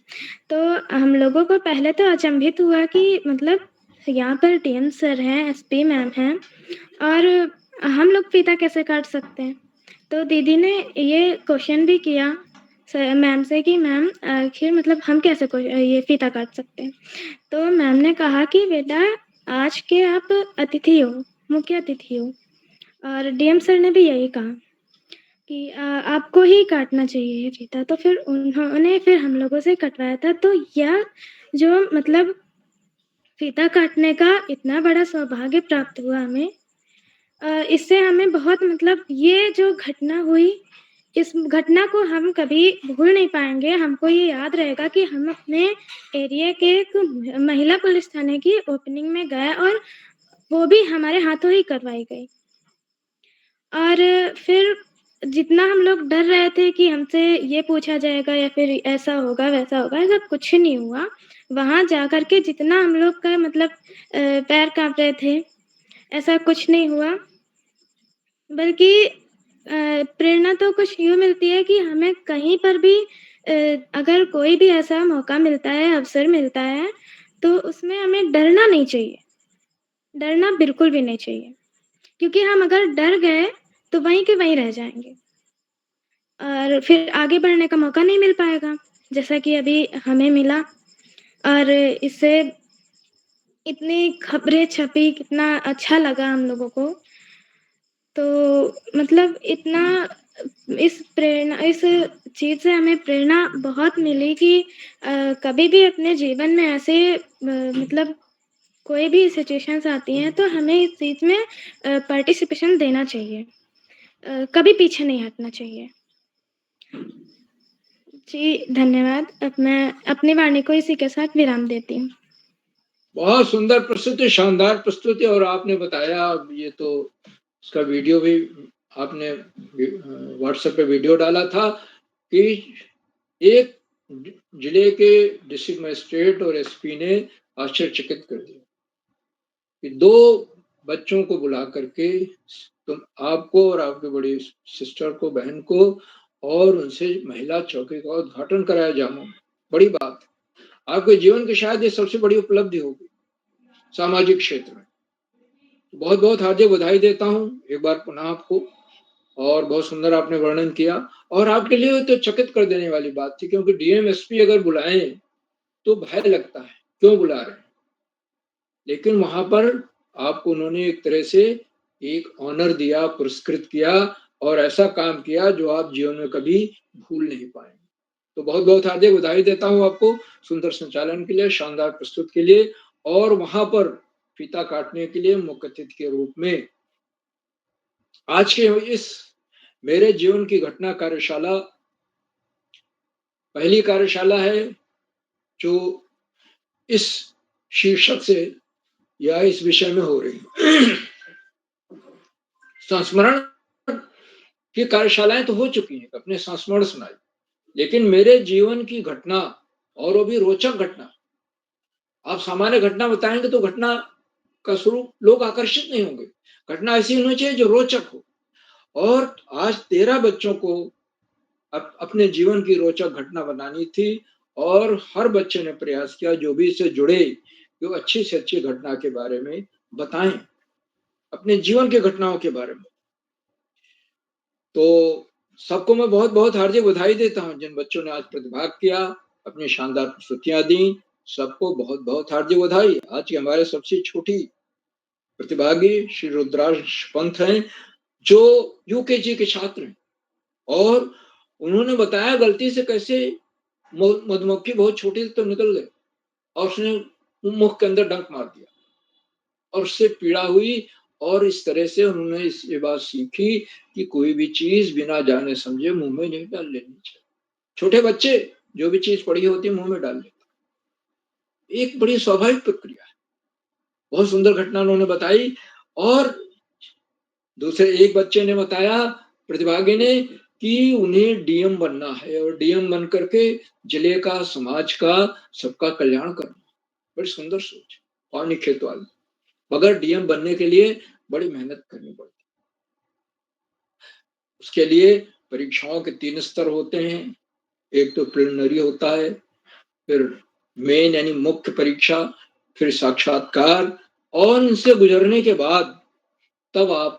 तो हम लोगों को पहले तो अचंभित हुआ कि मतलब यहाँ पर डीएम सर हैं, एसपी मैम हैं और हम लोग फीता कैसे काट सकते हैं? तो दीदी ने ये क्वेश्चन भी किया मैम से कि मैम आखिर मतलब हम कैसे ये फीता काट सकते हैं? तो मैम ने कहा कि बेटा, आज के आप अतिथि हो, मुख्य अतिथि हो। और डीएम सर ने भी यही कहा कि आपको ही काटना चाहिए ये फीता। तो फिर उन्होंने फिर हम लोगों से कटवाया था। तो यह जो मतलब फीता काटने का इतना बड़ा सौभाग्य प्राप्त हुआ हमें, इससे हमें बहुत मतलब ये जो घटना हुई, इस घटना को हम कभी भूल नहीं पाएँगे। हमको ये याद रहेगा कि हम अपने एरिया के एक महिला पुलिस थाने की ओपनिंग में गए और वो भी हमारे हाथों ही करवाई गई। और फिर जितना हम लोग डर रहे थे कि हमसे ये पूछा जाएगा या फिर ऐसा होगा, वैसा होगा, ऐसा कुछ नहीं हुआ। वहाँ जा कर के जितना हम लोग का मतलब पैर काँप रहे थे, ऐसा कुछ नहीं हुआ। बल्कि प्रेरणा तो कुछ यूँ मिलती है कि हमें कहीं पर भी अगर कोई भी ऐसा मौका मिलता है, अवसर मिलता है, तो उसमें हमें डरना नहीं चाहिए। डरना बिल्कुल भी नहीं चाहिए, क्योंकि हम अगर डर गए, तो वहीं के वहीं रह जाएँगे और फिर आगे बढ़ने का मौका नहीं मिल पाएगा, जैसा कि अभी हमें मिला। और इससे इतनी खबरें छपी, कितना अच्छा लगा हम लोगों को। तो मतलब इतना इस चीज़ से हमें प्रेरणा बहुत मिली कि कभी भी अपने जीवन में ऐसे मतलब कोई भी सिचुएशंस आती हैं, तो हमें इस चीज़ में पार्टिसिपेशन देना चाहिए। कभी पीछे नहीं हटना चाहिए। जी, धन्यवाद। अब मैं अपनी वाणी को इसी के साथ विराम देती हूँ। बहुत सुंदर प्रस्तुति, शानदार प्रस्तुति। और आपने बताया, ये तो उसका वीडियो भी आपने व्हाट्सएप पे वीडियो डाला था कि एक जिले के डिस्ट्रिक्ट मजिस्ट्रेट और एसपी ने आश्चर्यचकित कर दिया कि 2 बच्चों को बुला करके तुम आपको और आपके बड़ी सिस्टर को, बहन को, और उनसे महिला चौकी का उद्घाटन कराया जामुन। बड़ी बात, आपके जीवन की शायद ये सबसे बड़ी उपलब्धि होगी सामाजिक क्षेत्र में। बहुत बहुत हार्दिक बधाई देता हूँ एक बार पुनः आपको, और बहुत सुंदर आपने वर्णन किया। और आपके लिए तो चकित कर देने वाली बात थी, क्योंकि डीएम एसपी अगर बुलाएं तो भय लगता है, क्यों बुला रहे हैं, लेकिन वहां पर आपको उन्होंने एक तरह से एक ऑनर दिया, पुरस्कृत किया और ऐसा काम किया जो आप जीवन में कभी भूल नहीं पाएंगे। तो बहुत बहुत हार्दिक बधाई देता हूं आपको सुंदर संचालन के लिए, शानदार प्रस्तुत के लिए, और वहां पर फीता काटने के लिए मुख्य अतिथि के रूप में आज के इस मेरे जीवन की घटना कार्यशाला पहली कार्यशाला है जो इस शीर्षक से या इस विषय में हो रही है। संस्मरण की कार्यशालाएं तो हो चुकी हैं, अपने संस्मरण सुनाई, लेकिन मेरे जीवन की घटना और वो भी रोचक घटना आप सामान्य घटना बताएंगे तो घटना का स्वरूप लोग आकर्षित नहीं होंगे। घटना ऐसी होनी चाहिए जो रोचक हो। और आज 13 बच्चों को अपने जीवन की रोचक घटना बनानी थी और हर बच्चे ने प्रयास किया जो भी इससे जुड़े कि वो अच्छी से अच्छी घटना के बारे में बताएं, अपने जीवन की घटनाओं के बारे में। तो सबको मैं बहुत बहुत हार्दिक बधाई देता हूं जिन बच्चों ने आज प्रतिभाग किया, अपनी शानदार प्रस्तुतियां दी। सबको बहुत बहुत हार्दिक बधाई। आज की हमारे सबसे छोटी प्रतिभागी श्री रुद्रांश पंत हैं जो यूकेजी के छात्र हैं और उन्होंने बताया गलती से कैसे मधुमक्खी बहुत छोटी तो निकल गई और उसने मुख के अंदर डंक मार दिया और उससे पीड़ा हुई। और इस तरह से उन्होंने ये बात सीखी कि कोई भी चीज बिना जाने समझे मुंह में नहीं डाल लेनी चाहिए। छोटे बच्चे जो भी चीज पड़ी होती है मुंह में डाल लेते, एक बड़ी स्वाभाविक प्रक्रिया है। बहुत सुंदर घटना उन्होंने बताई। और दूसरे एक बच्चे ने बताया, प्रतिभागी ने, कि उन्हें डीएम बनना है और डीएम बन करके जिले का, समाज का, सबका कल्याण करना। बड़ी सुंदर सोच, पानी खेत वाली। मगर डीएम बनने के लिए बड़ी मेहनत करनी पड़ती। उसके लिए परीक्षाओं के 3 स्तर होते हैं। एक तो प्रिलिमिनरी होता है, फिर मेन यानी मुख्य परीक्षा, फिर साक्षात्कार, और इनसे गुजरने के बाद तब आप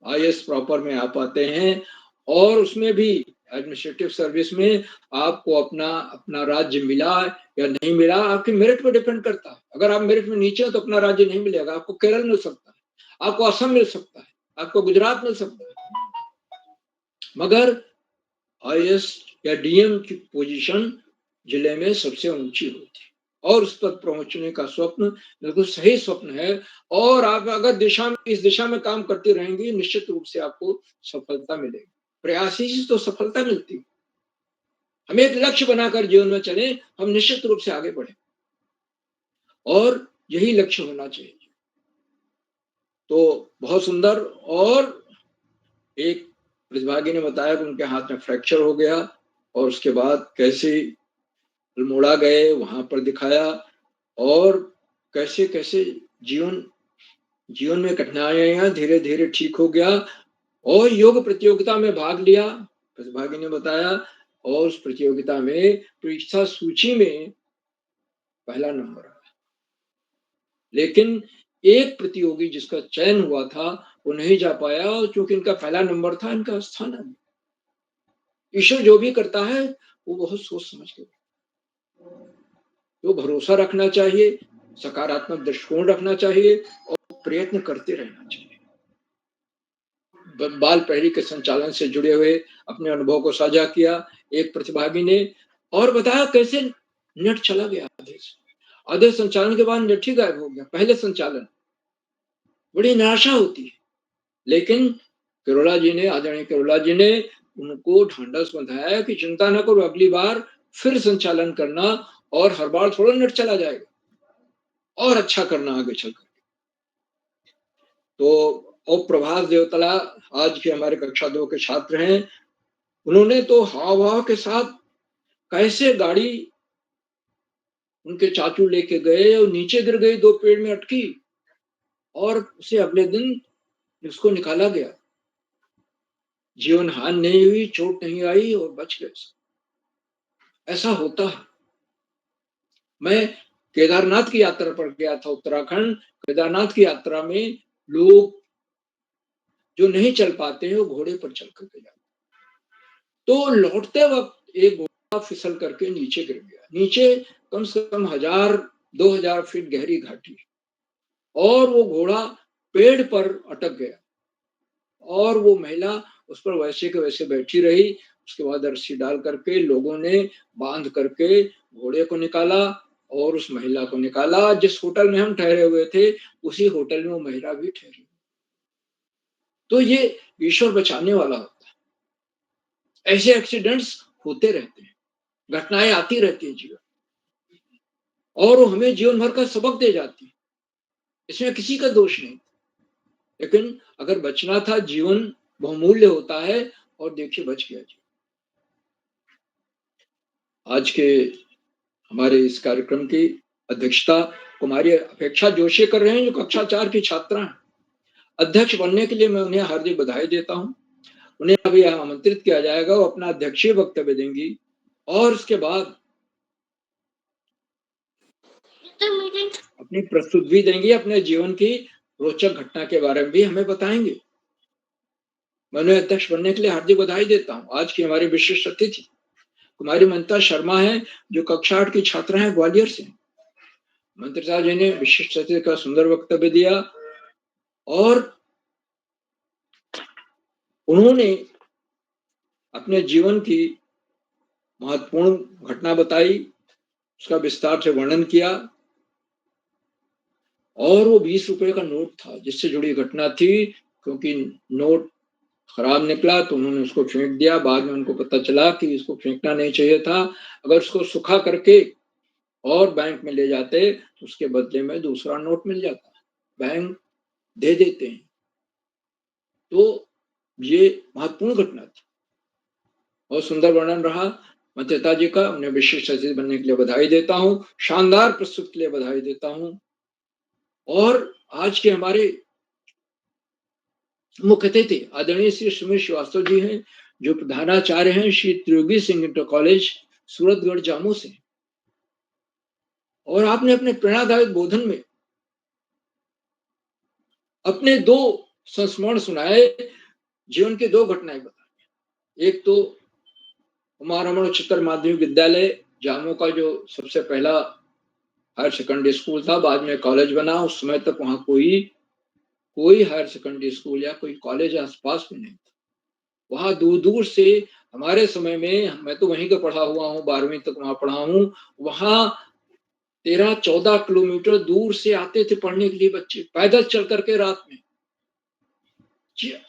आईएएस प्रॉपर में आ पाते हैं। और उसमें भी एडमिनिस्ट्रेटिव सर्विस में आपको अपना राज्य मिला या नहीं मिला आपके मेरिट पर डिपेंड करता है। अगर आप मेरिट में नीचे हो तो अपना राज्य नहीं मिलेगा, आपको केरल मिल सकता है, आपको असम मिल सकता है, आपको गुजरात मिल सकता है। मगर आईएएस या डीएम की पोजीशन जिले में सबसे ऊंची होती है और उस पर पहुंचने का स्वप्न बिल्कुल सही स्वप्न है। और आप अगर इस दिशा में काम करते रहेंगे निश्चित रूप से आपको सफलता मिलेगी। प्रयास ही से तो सफलता मिलती है। हमें एक लक्ष्य बनाकर जीवन में चले, हम निश्चित रूप से आगे बढ़े और यही लक्ष्य होना चाहिए। तो बहुत सुंदर। और एक प्रतिभागी ने बताया कि उनके हाथ में फ्रैक्चर हो गया और उसके बाद कैसे अल्मोड़ा गए, वहां पर दिखाया और कैसे कैसे जीवन में कठिनाइयां धीरे धीरे ठीक हो गया और योग प्रतियोगिता में भाग लिया, प्रतिभागी ने बताया। और उस प्रतियोगिता में परीक्षा सूची में पहला नंबर आया। लेकिन एक प्रतियोगी जिसका चयन हुआ था वो नहीं जा पाया और चूंकि इनका पहला नंबर था, इनका स्थान आ गया। ईश्वर जो भी करता है वो बहुत सोच समझ के, तो भरोसा रखना चाहिए, सकारात्मक दृष्टिकोण रखना चाहिए और प्रयत्न करते रहना चाहिए। बाल प्रहरी के संचालन से जुड़े हुए अपने अनुभव को साझा किया एक प्रतिभागी ने और बताया कैसे नेट चला गया आधे संचालन के बाद नेट ही गायब हो गया। पहले संचालन बड़ी निराशा होती है, लेकिन आदरणीय करोला जी ने उनको ढांढस बंधाया कि चिंता न करो, अगली बार फिर संचालन करना और हर बार थोड़ा नेट चला जाएगा और अच्छा करना आगे चलकर। तो और प्रभास देवतला आज के हमारे कक्षा 2 के छात्र हैं, उन्होंने तो हाव भाव के साथ कैसे गाड़ी उनके चाचू लेके गए और नीचे गिर गई, 2 पेड़ में अटकी और उसे अगले दिन उसको निकाला गया। जीवन हानि नहीं हुई, चोट नहीं आई और बच गए। ऐसा होता है। मैं केदारनाथ की यात्रा पर गया था, उत्तराखंड। केदारनाथ की यात्रा में लोग जो नहीं चल पाते हैं वो घोड़े पर चल करके जाते, तो लौटते वक्त एक घोड़ा फिसल करके नीचे गिर गया। नीचे कम से कम 1000-2000 फीट गहरी घाटी और वो घोड़ा पेड़ पर अटक गया और वो महिला उस पर वैसे के वैसे बैठी रही। उसके बाद रस्सी डाल करके लोगों ने बांध करके घोड़े को निकाला और उस महिला को निकाला। जिस होटल में हम ठहरे हुए थे उसी होटल में वो महिला भी ठहरी। तो ये ईश्वर बचाने वाला होता है। ऐसे एक्सीडेंट्स होते रहते हैं, घटनाएं आती रहती हैं जीवन, और वो हमें जीवन भर का सबक दे जाती है। इसमें किसी का दोष नहीं, लेकिन अगर बचना था, जीवन बहुमूल्य होता है और देखिए बच गया जी। आज के हमारे इस कार्यक्रम की अध्यक्षता कुमारी अपेक्षा जोशी कर रहे हैं, जो कक्षा 4 की छात्रा हैं। अध्यक्ष बनने के लिए मैं उन्हें हार्दिक बधाई देता हूं। उन्हें अभी यहाँ आमंत्रित किया जाएगा, वो अपना अध्यक्षीय वक्तव्य देंगी और उसके बाद अपनी प्रस्तुत भी देंगी, अपने जीवन की रोचक घटना के बारे में भी हमें बताएंगे। मैं उन्हें अध्यक्ष बनने के लिए हार्दिक बधाई देता हूँ। आज की हमारी विशिष्ट अतिथि कुमारी ममता शर्मा है, जो कक्षा 8 की छात्रा है, ग्वालियर से। मंत्री जी ने विशिष्ट अतिथि का सुंदर वक्तव्य दिया और उन्होंने अपने जीवन की महत्वपूर्ण घटना बताई, उसका विस्तार से वर्णन किया और वो 20 रुपए का नोट था जिससे जुड़ी घटना थी, क्योंकि नोट खराब निकला तो उन्होंने उसको फेंक दिया। बाद में उनको पता चला कि इसको फेंकना नहीं चाहिए था, अगर उसको सुखा करके और बैंक में ले जाते तो उसके बदले में दूसरा नोट मिल जाता, बैंक दे देते हैं। तो ये महत्वपूर्ण घटना थी और सुंदर वर्णन रहा मंत्रिता जी का। उन्हें विशिष्ट अतिथि बनने के लिए बधाई देता हूँ, शानदार प्रस्तुति के लिए बधाई देता हूँ। और आज के हमारे मुख्य अतिथि आदरणीय श्री सुमित श्रीवास्तव जी हैं, जो प्रधानाचार्य हैं श्री त्रियोगी सिंह इंटर कॉलेज सूरतगढ़ जामू से। और आपने अपने प्रेरणादायक बोधन में अपने 2 संस्मरण सुनाए, जीवन के 2 घटनाएं बताई। एक तो उमा रमन उच्चतर माध्यमिक विद्यालय जामू का जो सबसे पहला हायर सेकेंडरी स्कूल था, बाद में कॉलेज बना। उस समय तक वहां कोई हायर सेकेंडरी स्कूल या कोई कॉलेज आसपास में नहीं था। वहां दूर दूर से, हमारे समय में, मैं तो वहीं का पढ़ा हुआ हूँ, 12वीं तक वहां पढ़ा हूँ, वहां 13-14 किलोमीटर दूर से आते थे पढ़ने के लिए बच्चे, पैदल चल करके रात में।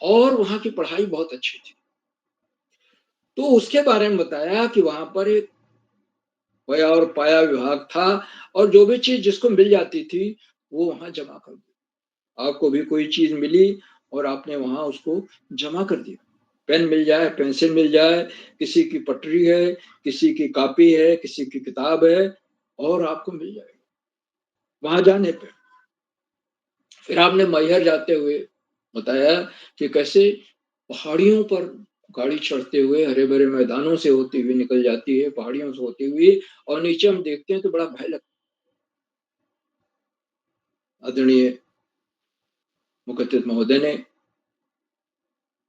और वहां की पढ़ाई बहुत अच्छी थी। तो उसके बारे में बताया कि वहां पर एक वया और पाया विभाग था और जो भी चीज जिसको मिल जाती थी वो वहां जमा कर दी। आपको भी कोई चीज मिली और आपने वहां उसको जमा कर दिया। पेन मिल जाए, पेंसिल मिल जाए, किसी की पटरी है, किसी की कॉपी है, किसी की किताब है, और आपको मिल जाएगा वहां जाने पे। फिर आपने मैहर जाते हुए बताया कि कैसे पहाड़ियों पर गाड़ी चढ़ते हुए हरे भरे मैदानों से होती हुई निकल जाती है, पहाड़ियों से होती हुई, और नीचे हम देखते हैं तो बड़ा भय लगता है। आदरणीय मुख्य अतिथि महोदय ने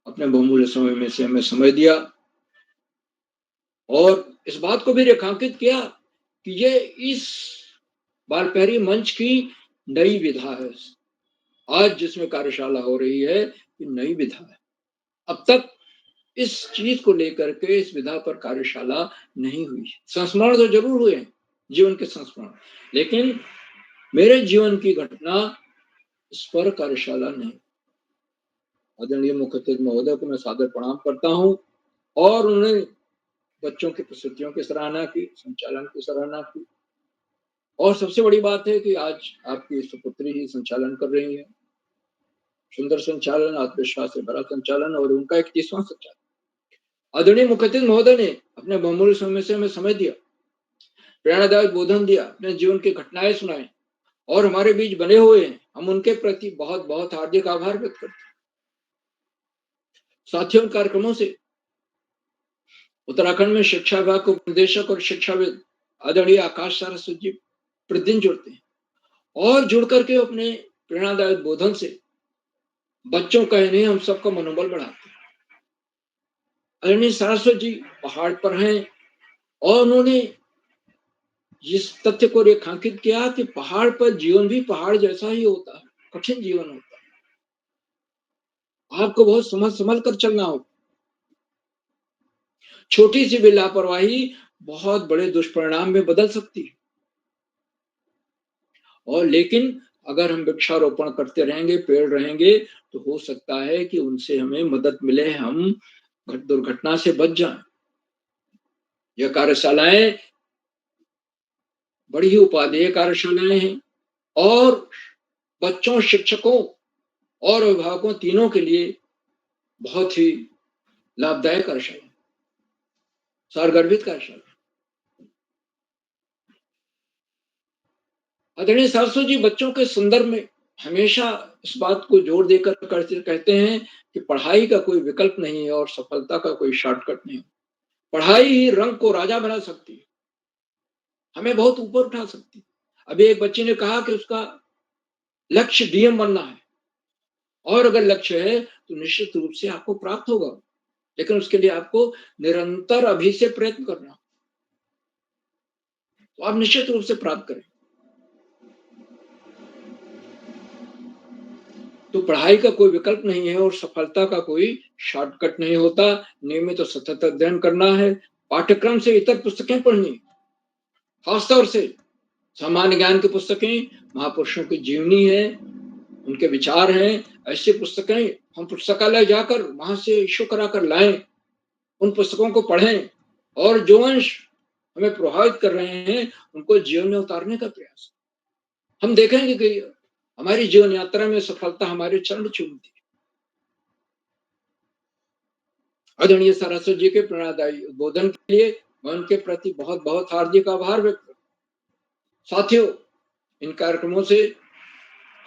अपने बहुमूल्य समय में से हमें समय दिया और इस बात को भी रेखांकित किया कि ये इस बालपहरी मंच की नई विधा है। आज जिसमें कार्यशाला हो रही है ये नई विधा है। अब तक इस चीज को लेकर के इस विधा पर कार्यशाला नहीं हुई। संस्मरण तो जरूर हुए हैं, जीवन के संस्मरण, लेकिन मेरे जीवन की घटना इस पर कार्यशाला नहीं। आदरणीय मुख्य अतिथि महोदय को मैं सादर प्रणाम करता हूं और उन्होंने बच्चों की प्रस्तुतियों की सराहना की, संचालन की सराहना की, और सबसे बड़ी बात है कि आज आपकी सुपुत्री ही संचालन कर रही है। सुंदर संचालन, आत्मविश्वास से भरा संचालन और उनका 31वां संचालन। आदरणीय मुख्य अतिथि महोदय ने अपने बहुमूल्य समय से हमें समय दिया, प्रेरणादायक बोधन दिया, अपने जीवन की घटनाएं सुनाई और हमारे बीच बने हुए हैं। हम उनके प्रति बहुत बहुत हार्दिक आभार व्यक्त करते हैं। साथियों, कार्यक्रमों से उत्तराखंड में शिक्षा विभाग के उपनिदेशक और शिक्षाविद आदरणीय आकाश सारस्वत जी प्रतिदिन जुड़ते हैं और जुड़ करके अपने प्रेरणादायक बोधन से बच्चों का नहीं, हम सबका मनोबल बढ़ाते हैं। आदरणीय सारस्वत जी पहाड़ पर हैं और उन्होंने इस तथ्य को रेखांकित किया कि पहाड़ पर जीवन भी पहाड़ जैसा ही होता है, कठिन जीवन होता है। आपको बहुत समझ समझ कर चलना होगा। छोटी सी भी लापरवाही बहुत बड़े दुष्परिणाम में बदल सकती है। और लेकिन अगर हम वृक्षारोपण करते रहेंगे, पेड़ रहेंगे, तो हो सकता है कि उनसे हमें मदद मिले, हम दुर्घटना से बच जाएं। यह कार्यशालाएं बड़ी ही उपादेय कार्यशालाएं हैं और बच्चों, शिक्षकों और अभिभावकों तीनों के लिए बहुत ही लाभदायक कार्यशाला, सारगर्भित कार्यशाला। आदरणीय सरस्वती जी बच्चों के संदर्भ में हमेशा इस बात को जोर देकर कहते हैं कि पढ़ाई का कोई विकल्प नहीं है और सफलता का कोई शॉर्टकट नहीं। पढ़ाई ही रंग को राजा बना सकती है, हमें बहुत ऊपर उठा सकती है। अभी एक बच्चे ने कहा कि उसका लक्ष्य डीएम बनना है, और अगर लक्ष्य है तो निश्चित रूप से आपको प्राप्त होगा, लेकिन उसके लिए आपको निरंतर अभी से प्रयत्न करना, तो आप निश्चित रूप से प्राप्त करें। तो पढ़ाई का कोई विकल्प नहीं है और सफलता का कोई शॉर्टकट नहीं होता। नियमित और सतत अध्ययन करना है, पाठ्यक्रम से इतर पुस्तकें पढ़नी, खासतौर से सामान्य ज्ञान की पुस्तकें, महापुरुषों की जीवनी है, उनके विचार हैं, ऐसी पुस्तकें हम पुस्तकालय जाकर वहां से इश्यू करा कर लाएं, उन पुस्तकों को पढ़ें और जो अंश हमें प्रभावित कर रहे हैं उनको जीवन में उतारने का प्रयास। हम देखेंगे कि हमारी जीवन यात्रा में सफलता हमारे चरण चूमती है। आदरणीय सरस्वती जी के प्रेरणादायी उद्बोधन के लिए मैं उनके प्रति बहुत बहुत हार्दिक आभार व्यक्त करता हूं। साथियों, इन कार्यक्रमों से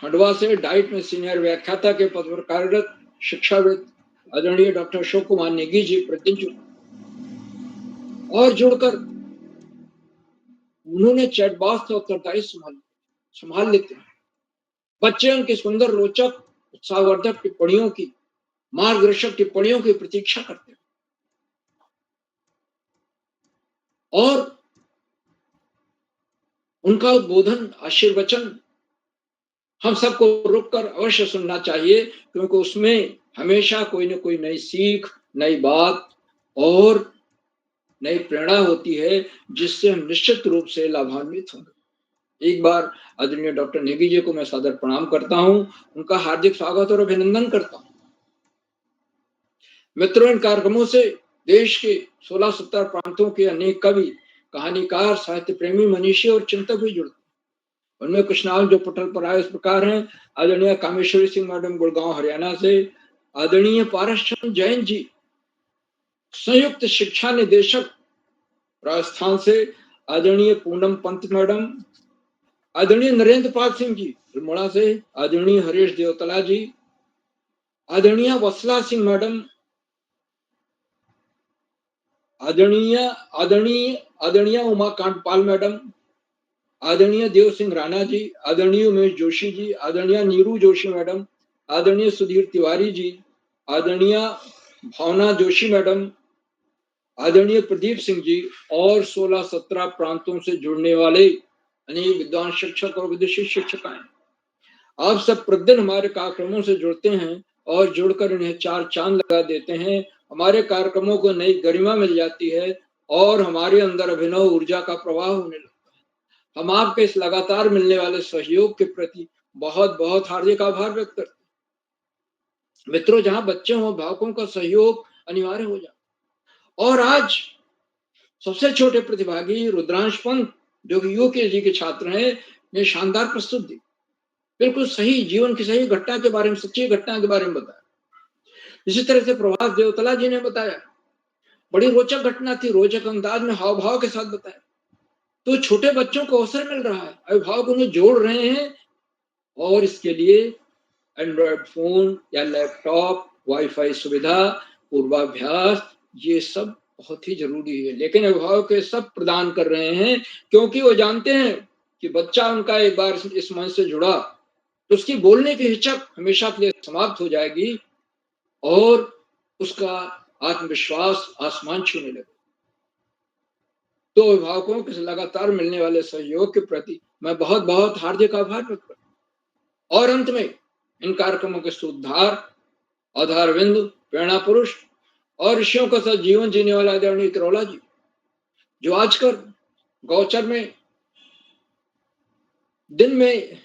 खंडवा से डाइट में सीनियर व्याख्याता के पद पर कार्यरत शिक्षाविद आदरणीय डॉक्टर अशोक कुमार नेगी जी प्रतिनिधि और जुड़कर उन्होंने चैट बॉक्स का उत्तरदायी संभाल लेते हैं। बच्चे उनकी सुंदर, रोचक, उत्साहवर्धक टिप्पणियों की, मार्गदर्शक टिप्पणियों की प्रतीक्षा करते हैं और उनका उद्बोधन, आशीर्वचन हम सबको रुककर अवश्य सुनना चाहिए, क्योंकि उसमें हमेशा कोई न कोई नई सीख, नई बात और नई प्रेरणा होती है, जिससे हम निश्चित रूप से लाभान्वित होंगे। एक बार आदरणीय डॉक्टर नेगी जी को मैं सादर प्रणाम करता हूं, उनका हार्दिक स्वागत और अभिनंदन करता हूं। मित्रों, इन कार्यक्रमों से देश के 16-17 प्रांतों के अनेक कवि, कहानीकार, साहित्य प्रेमी, मनीषी और चिंतक भी जुड़ते हैं। उनमें कुछ नाम जो पटल पर आए इस प्रकार हैं: आदरणीय कामेश्वरी सिंह मैडम गुड़गांव हरियाणा से, आदरणीय पारसचंद्र जैन जी संयुक्त शिक्षा निदेशक राजस्थान से, आदरणीय पूनम पंत मैडम, आदरणीय नरेंद्र पाल सिंह जी अल्मोड़ा से, आदरणीय हरीश देवतला जी, आदरणीय वत्सला सिंह मैडम, आदरणीय उमाकांत पाल मैडम, आदरणीय देव सिंह राणा जी, आदरणीय उमेश जोशी जी, आदरणीय नीरू जोशी मैडम, आदरणीय सुधीर तिवारी जी, आदरणीय भावना जोशी मैडम, आदरणीय प्रदीप सिंह जी और 16-17 प्रांतों से जुड़ने वाले अनेक विद्वान शिक्षक और विदेशी शिक्षकाएं, आप सब प्रतिदिन हमारे कार्यक्रमों से जुड़ते हैं और जुड़कर इन्हें चार चांद लगा देते हैं। हमारे कार्यक्रमों को नई गरिमा मिल जाती है और हमारे अंदर अभिनव ऊर्जा का प्रवाह होने लगता है। हम आपके इस लगातार मिलने वाले सहयोग के प्रति बहुत बहुत हार्दिक आभार व्यक्त करते हैं। मित्रों, जहां बच्चे हों, अभिभावकों का सहयोग अनिवार्य हो जाता है। और आज सबसे छोटे प्रतिभागी रुद्रांश पंत, जो कि यूकेजी के छात्र हैं, ने शानदार प्रस्तुति दी। बिल्कुल सही जीवन की सही घटना के बारे में, सच्ची घटना के बारे में बताया। इसी तरह से प्रभास देवतला जी ने बताया, बड़ी रोचक घटना थी, रोचक अंदाज में हाव भाव के साथ बताया। तो छोटे बच्चों को अवसर मिल रहा है, अभिभावक उन्हें जोड़ रहे हैं और इसके लिए एंड्रॉयड फोन या लैपटॉप, वाईफाई सुविधा, पूर्वाभ्यास, ये सब बहुत ही जरूरी है। लेकिन अभिभावक ये सब प्रदान कर रहे हैं क्योंकि वो जानते हैं कि बच्चा उनका एक बार इस मंच से जुड़ा तो उसकी बोलने की हिचक हमेशा के लिए समाप्त हो जाएगी और उसका आत्मविश्वास आसमान छूने लगे। तो अभिभावकों के लगातार मिलने वाले सहयोग के प्रति मैं बहुत बहुत हार्दिक आभार व्यक्त करता हूं। और अंत में इन कार्यक्रमों के सूत्रधार, आधारविंद, प्रेरणा पुरुष और ऋषियों का साथ जीवन जीने वाला आदरणीय किरोला जी, जो आजकल गौचर में दिन में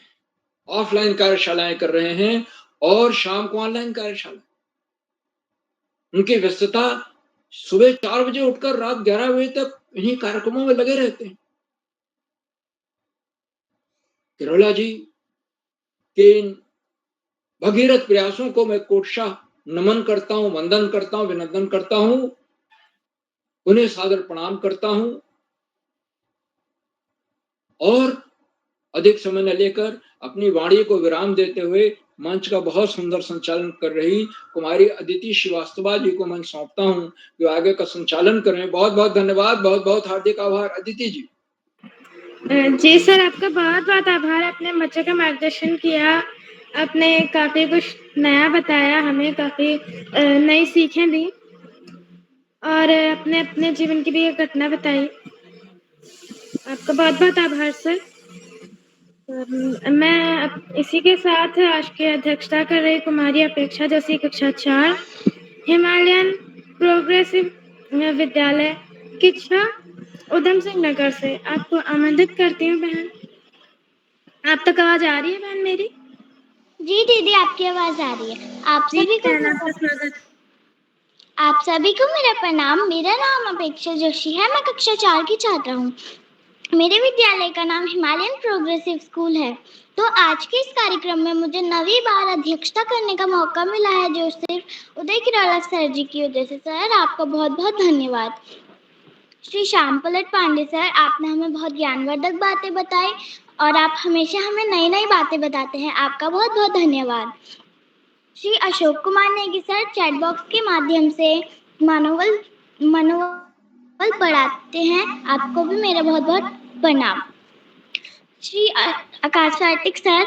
ऑफलाइन कार्यशालाएं कर रहे हैं और शाम को ऑनलाइन कार्यशाला। उनकी व्यस्तता सुबह 4 बजे उठकर रात 11 बजे तक इन्हीं कार्यक्रमों में लगे रहते हैं। किरोला जी के इन भगीरथ प्रयासों को मैं कोटशा नमन करता हूं, वंदन करता हूं, अभिनंदन करता हूं, उन्हें सादर प्रणाम करता हूं और अधिक समय न लेकर अपनी वाणी को विराम देते हुए मंच का बहुत सुंदर संचालन कर रही कुमारी अदिति श्रीवास्तव जी को मैं सौंपता हूं जो आगे का संचालन करें। बहुत बहुत धन्यवाद, बहुत बहुत हार्दिक आभार अदिति जी। जी सर, आपका बहुत बहुत आभार। आपने बच्चों का मार्गदर्शन किया, आपने काफी कुछ नया बताया, हमें काफी नई सीखें दी और अपने अपने जीवन की भी एक घटना बताई। आपका बहुत बहुत आभार सर। मैं इसी के साथ आज की अध्यक्षता कर रही कुमारी अपेक्षा जोशी, कक्षा 4, हिमालयन प्रोग्रेसिव विद्यालय किच्छा, उधम सिंह नगर से आपको आमंत्रित करती हूँ बहन। आप तक आवाज आ रही है बहन मेरी? जी दीदी, आपकी आवाज आ रही है। आप सभी को मेरा प्रणाम। मेरा नाम अपेक्षा जोशी है, मैं कक्षा 4 की छात्रा हूँ। मेरे विद्यालय का नाम हिमालयन प्रोग्रेसिव स्कूल है। तो आज के इस कार्यक्रम में मुझे 9वीं बार अध्यक्षता करने का मौका मिला है, जो सिर्फ उदय किराला सर जी की वजह से। सर, आपका बहुत बहुत धन्यवाद। श्री श्याम पलट पांडे सर, आपने हमें बहुत ज्ञानवर्धक बातें बताई और आप हमेशा हमें नई नई बातें बताते हैं। आपका बहुत बहुत धन्यवाद। Shri Ashok Kumar Negi sir, chat box के माध्यम से मनोबल बढ़ाते हैं, आपको भी मेरा बहुत बहुत प्रणाम। श्री आकाश कार्तिक सर,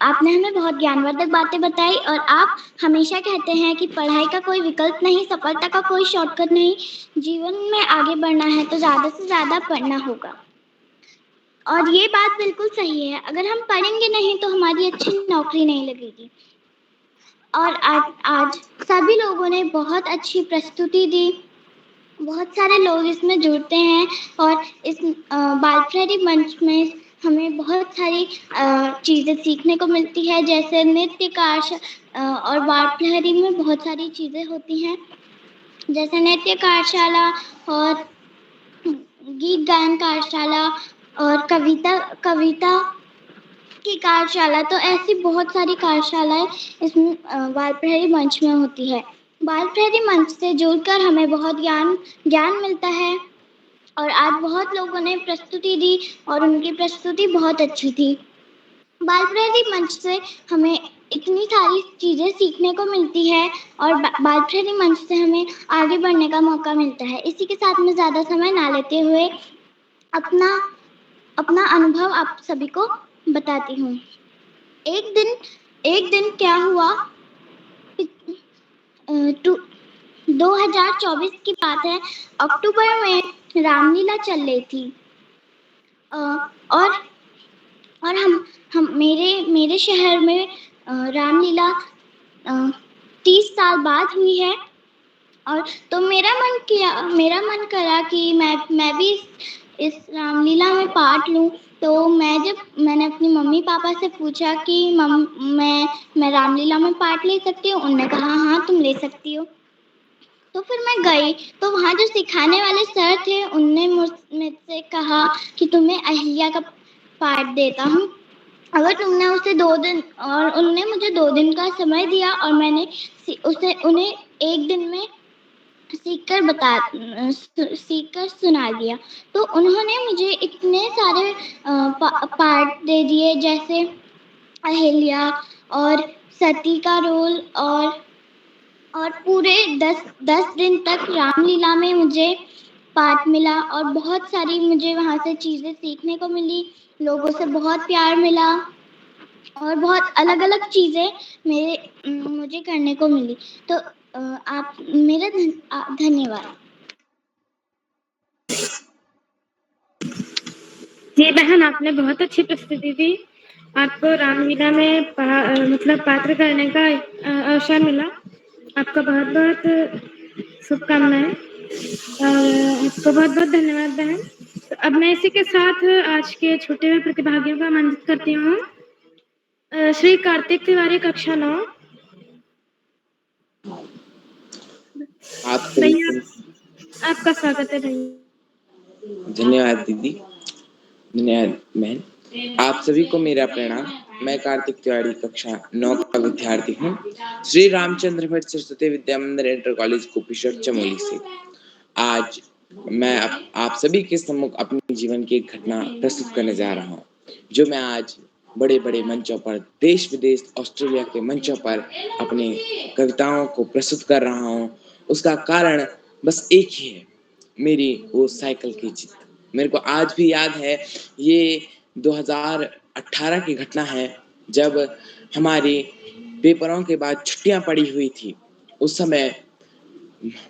आपने हमें बहुत ज्ञानवर्धक बातें बताई और आप हमेशा कहते हैं कि पढ़ाई का कोई विकल्प नहीं, सफलता का कोई शॉर्टकट नहीं, जीवन में आगे बढ़ना है तो ज़्यादा से ज़्यादा पढ़ना होगा। और ये बात बिल्कुल सही है, अगर हम पढ़ेंगे नहीं तो हमारी अच्छी नौकरी नहीं लगेगी। और आज सभी लोगों ने बहुत अच्छी प्रस्तुति दी, बहुत सारे लोग इसमें जुड़ते हैं और इस बाल प्रहरी मंच में हमें बहुत सारी चीज़ें सीखने को मिलती है, जैसे नृत्य और बाल प्रहरी में बहुत सारी चीज़ें होती हैं, जैसे नृत्य कार्यशाला और गीत गायन कार्यशाला और कविता की कार्यशाला। तो ऐसी बहुत सारी कार्यशालाएं इसमें बाल प्रहरी मंच में होती है। बाल प्रहरी मंच से जुड़कर हमें बहुत ज्ञान मिलता है और आज बहुत लोगों ने प्रस्तुति दी और उनकी प्रस्तुति बहुत अच्छी थी। बाल प्रहरी मंच से हमें इतनी सारी चीज़ें सीखने को मिलती है और बाल प्रहरी मंच से हमें आगे बढ़ने का मौका मिलता है। इसी के साथ मैं ज़्यादा समय ना लेते हुए अपना अनुभव आप सभी को बताती हूँ। एक दिन क्या हुआ, 2024 की बात है, अक्टूबर में रामलीला चल रही थी और हम मेरे शहर में रामलीला 30 साल बाद हुई है। और तो मेरा मन करा कि मैं भी इस रामलीला में पार्ट लूं। तो मैंने अपनी मम्मी पापा से पूछा कि मैं रामलीला में पार्ट ले सकती हूँ? उन्होंने कहा हाँ तुम ले सकती हो। तो फिर मैं गई, तो वहाँ जो सिखाने वाले सर थे उनने मुझसे कहा कि तुम्हें अहिल्या का पार्ट देता हूँ अगर तुमने उसे 2 दिन, और उन्होंने मुझे 2 दिन का समय दिया और मैंने उन्हें 1 दिन में सीखकर सुना दिया। तो उन्होंने मुझे इतने सारे पार्ट दे दिए, जैसे अहिल्या और सती का रोल, और पूरे 10 दिन तक रामलीला में मुझे पार्ट मिला और बहुत सारी मुझे वहाँ से चीज़ें सीखने को मिली, लोगों से बहुत प्यार मिला और बहुत अलग-अलग चीज़ें मुझे करने को मिली। तो आप मेरा धन्यवाद। जी बहन, आपने बहुत अच्छी प्रस्तुति दी। आपको रामलीला में पात्र करने का अवसर मिला। आपका बहुत बहुत शुभकामनाएं और आपको बहुत बहुत धन्यवाद बहन। तो अब मैं इसी के साथ आज के छूटे हुए प्रतिभागियों का आमंत्रित करती हूँ। श्री कार्तिक तिवारी, कक्षा 9। आपका स्वागत है भैया। धन्यवाद दीदी, धन्यवाद बहन। आप सभी को मेरा प्रणाम। मैं कार्तिक तिवारी, कक्षा 9 का विद्यार्थी हूँ, श्री रामचंद्र भट्ट सरस्वती विद्या मंदिर इंटर कॉलेज कुपिशर चमोली से। आज मैं आप सभी के सम्मुख अपने जीवन की एक घटना प्रस्तुत करने जा रहा हूँ। जो मैं आज बड़े बड़े मंचों पर, देश विदेश, ऑस्ट्रेलिया के मंचों पर अपनी कविताओं को प्रस्तुत कर रहा हूँ, उसका कारण बस एक ही है, मेरी वो साइकिल की जिद। मेरे को आज भी याद है, ये 2018 की घटना है, जब हमारी पेपरों के बाद छुट्टियां पड़ी हुई थी। उस समय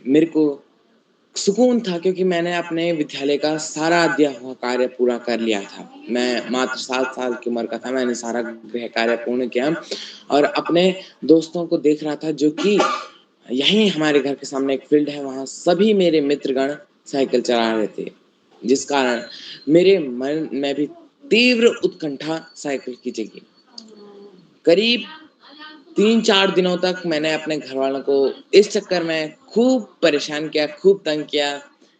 मेरे को सुकून था, क्योंकि मैंने अपने विद्यालय का सारा दिया हुआ कार्य पूरा कर लिया था। मैं मात्र 7 साल की उम्र का था, मैंने सारा गृह कार्य पूर्ण किया और अपने दोस्तों को देख रहा था, जो कि यहीं हमारे घर के सामने एक फील्ड है, वहाँ सभी मेरे मित्रगण साइकिल चला रहे थे, जिस कारण मेरे मन में भी तीव्र उत्कंठा साइकिल की जगी। करीब 3-4 दिनों तक मैंने अपने घर वालों को इस चक्कर में खूब परेशान किया, खूब तंग किया।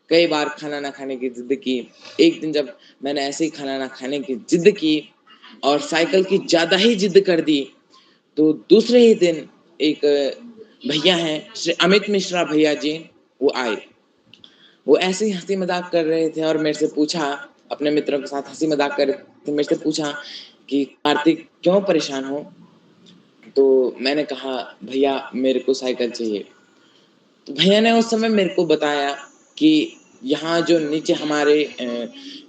कई बार खाना ना खाने की जिद की। एक दिन जब मैंने ऐसे ही खाना ना खाने की जिद की और साइकिल की ज़्यादा ही जिद कर दी, तो दूसरे ही दिन एक भैया हैं, श्री अमित मिश्रा भैया जी, वो आए। वो ऐसे ही हंसी मजाक कर रहे थे और मेरे से पूछा, अपने मित्रों के साथ हंसी मजाक कर रहे थे, मेरे से पूछा कि कार्तिक क्यों परेशान हो? तो मैंने कहा, भैया मेरे को साइकिल चाहिए। तो भैया ने उस समय मेरे को बताया कि यहाँ जो नीचे हमारे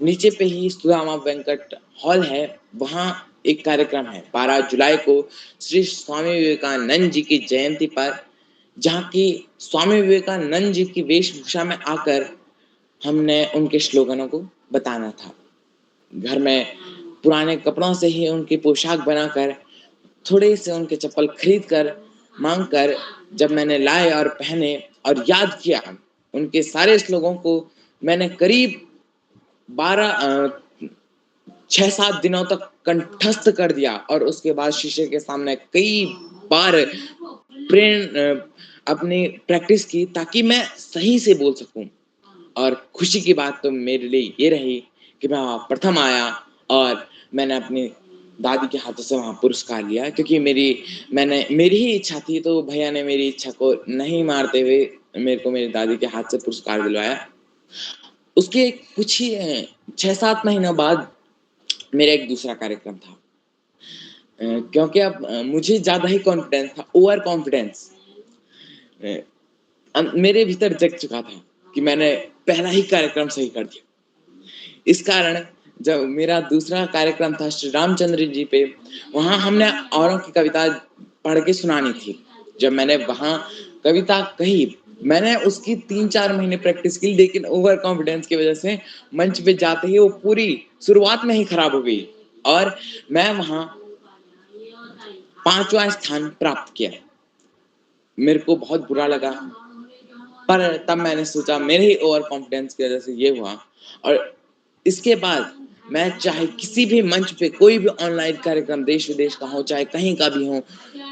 नीचे पे ही सुदामा वेंकट हॉल है, वहाँ एक कार्यक्रम है 12 जुलाई को, श्री स्वामी विवेकानंद जी की जयंती पर, जहाँ की स्वामी विवेकानंद जी की वेशभूषा में आकर हमने उनके स्लोगनों को बताना था। घर में पुराने कपड़ों से ही उनकी पोशाक बनाकर, थोड़े से उनके चप्पल खरीद कर, मांग कर, जब मैंने लाए और पहने और याद किया उनके सारे श्लोगों को, मैंने करीब 6-7 दिनों तक कंठस्थ कर दिया और उसके बाद शीशे के सामने कई बार अपनी प्रैक्टिस की, ताकि मैं सही से बोल सकूं। और खुशी की बात तो मेरे लिए ये रही कि मैं वहाँ प्रथम आया और मैंने अपनी दादी के हाथों से वहाँ पुरस्कार लिया, क्योंकि मेरी ही इच्छा थी, तो भैया ने मेरी इच्छा को नहीं मारते हुए मेरे को मेरी दादी के हाथ से पुरस्कार दिलवाया। उसके कुछ ही 6-7 महीनों बाद मेरा एक दूसरा कार्यक्रम था, क्योंकि अब मुझे ज्यादा ही कॉन्फिडेंस था, ओवर कॉन्फिडेंस मेरे भीतर जग चुका था कि मैंने पहला ही कार्यक्रम सही कर दिया। इस कारण जब मेरा दूसरा कार्यक्रम था श्री रामचंद्र जी पे, वहाँ हमने औरों की कविता पढ़ के सुनानी थी। जब मैंने वहाँ कविता कही, मैंने उसकी 3-4 महीने प्रैक्टिस की, लेकिन ओवर कॉन्फिडेंस की वजह से मंच पे जाते ही वो पूरी शुरुआत में ही खराब हो गई और मैं वहाँ 5वां स्थान प्राप्त किया। मेरे को बहुत बुरा लगा, पर तब मैंने सोचा मेरे ही ओवर कॉन्फिडेंस की वजह से ये हुआ। और इसके बाद मैं चाहे किसी भी मंच पे कोई भी ऑनलाइन कार्यक्रम देश विदेश का हो, चाहे कहीं का भी हो,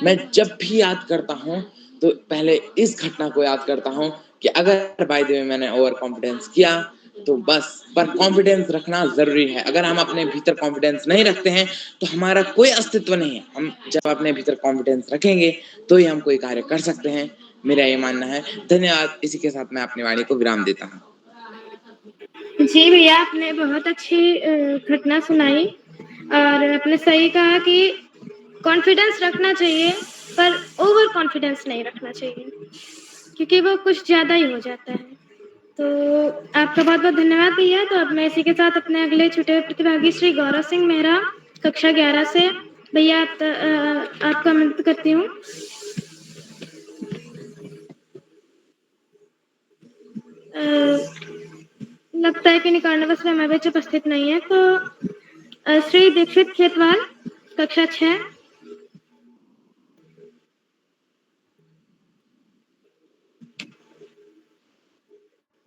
मैं जब भी याद करता हूँ तो पहले इस घटना को याद करता हूँ कि अगर बाय द वे मैंने ओवर कॉन्फिडेंस किया तो बस, पर कॉन्फिडेंस रखना जरूरी है। अगर हम अपने भीतर कॉन्फिडेंस नहीं रखते हैं तो हमारा कोई अस्तित्व नहीं है। हम जब अपने भीतर कॉन्फिडेंस रखेंगे तो ही हम कोई कार्य कर सकते हैं, मेरा ये मानना है। धन्यवाद। इसी के साथ मैं अपनी वाणी को विराम देता हूँ। जी भैया, आपने बहुत अच्छी घटना सुनाई और आपने सही कहा कि कॉन्फिडेंस रखना चाहिए, पर ओवर कॉन्फिडेंस नहीं रखना चाहिए, क्योंकि वो कुछ ज़्यादा ही हो जाता है। तो आपका बहुत बहुत धन्यवाद भैया। तो अब मैं इसी के साथ अपने अगले छुटे हुए प्रतिभागी श्री गौरव सिंह मेहरा, कक्षा 11 से, भैया आपका आमंत्रित करती हूँ। लगता है कि निकालने में बीच उपस्थित नहीं है, तो श्री दीक्षित खेतवाल, कक्षा 6।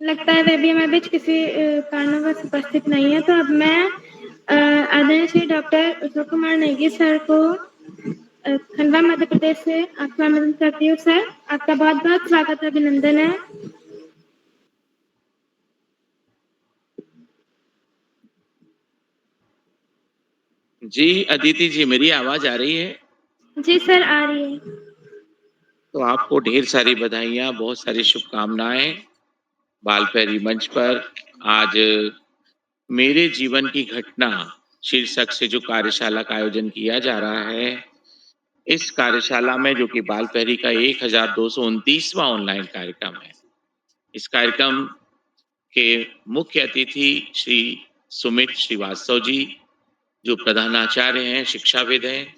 लगता है वे भी हमारे बीच किसी कारणवश उपस्थित नहीं है। तो अब मैं आदरणीय श्री डॉक्टर अशोक कुमार नेगी सर को खंडवा मध्य प्रदेश से आपका आमंत्रित करती हूँ। सर, आपका बहुत बहुत स्वागत है, अभिनंदन है। जी अदिति जी, मेरी आवाज आ रही है? जी सर, आ रही है। तो आपको ढेर सारी बधाइयाँ, बहुत सारी शुभकामनाएं। बाल पैरी मंच पर आज मेरे जीवन की घटना शीर्षक से जो कार्यशाला का आयोजन किया जा रहा है, इस कार्यशाला में जो कि बाल प्रहरी का 1229वां ऑनलाइन कार्यक्रम है, इस कार्यक्रम के मुख्य अतिथि श्री सुमित श्रीवास्तव जी, जो प्रधानाचार्य हैं, शिक्षाविद हैं,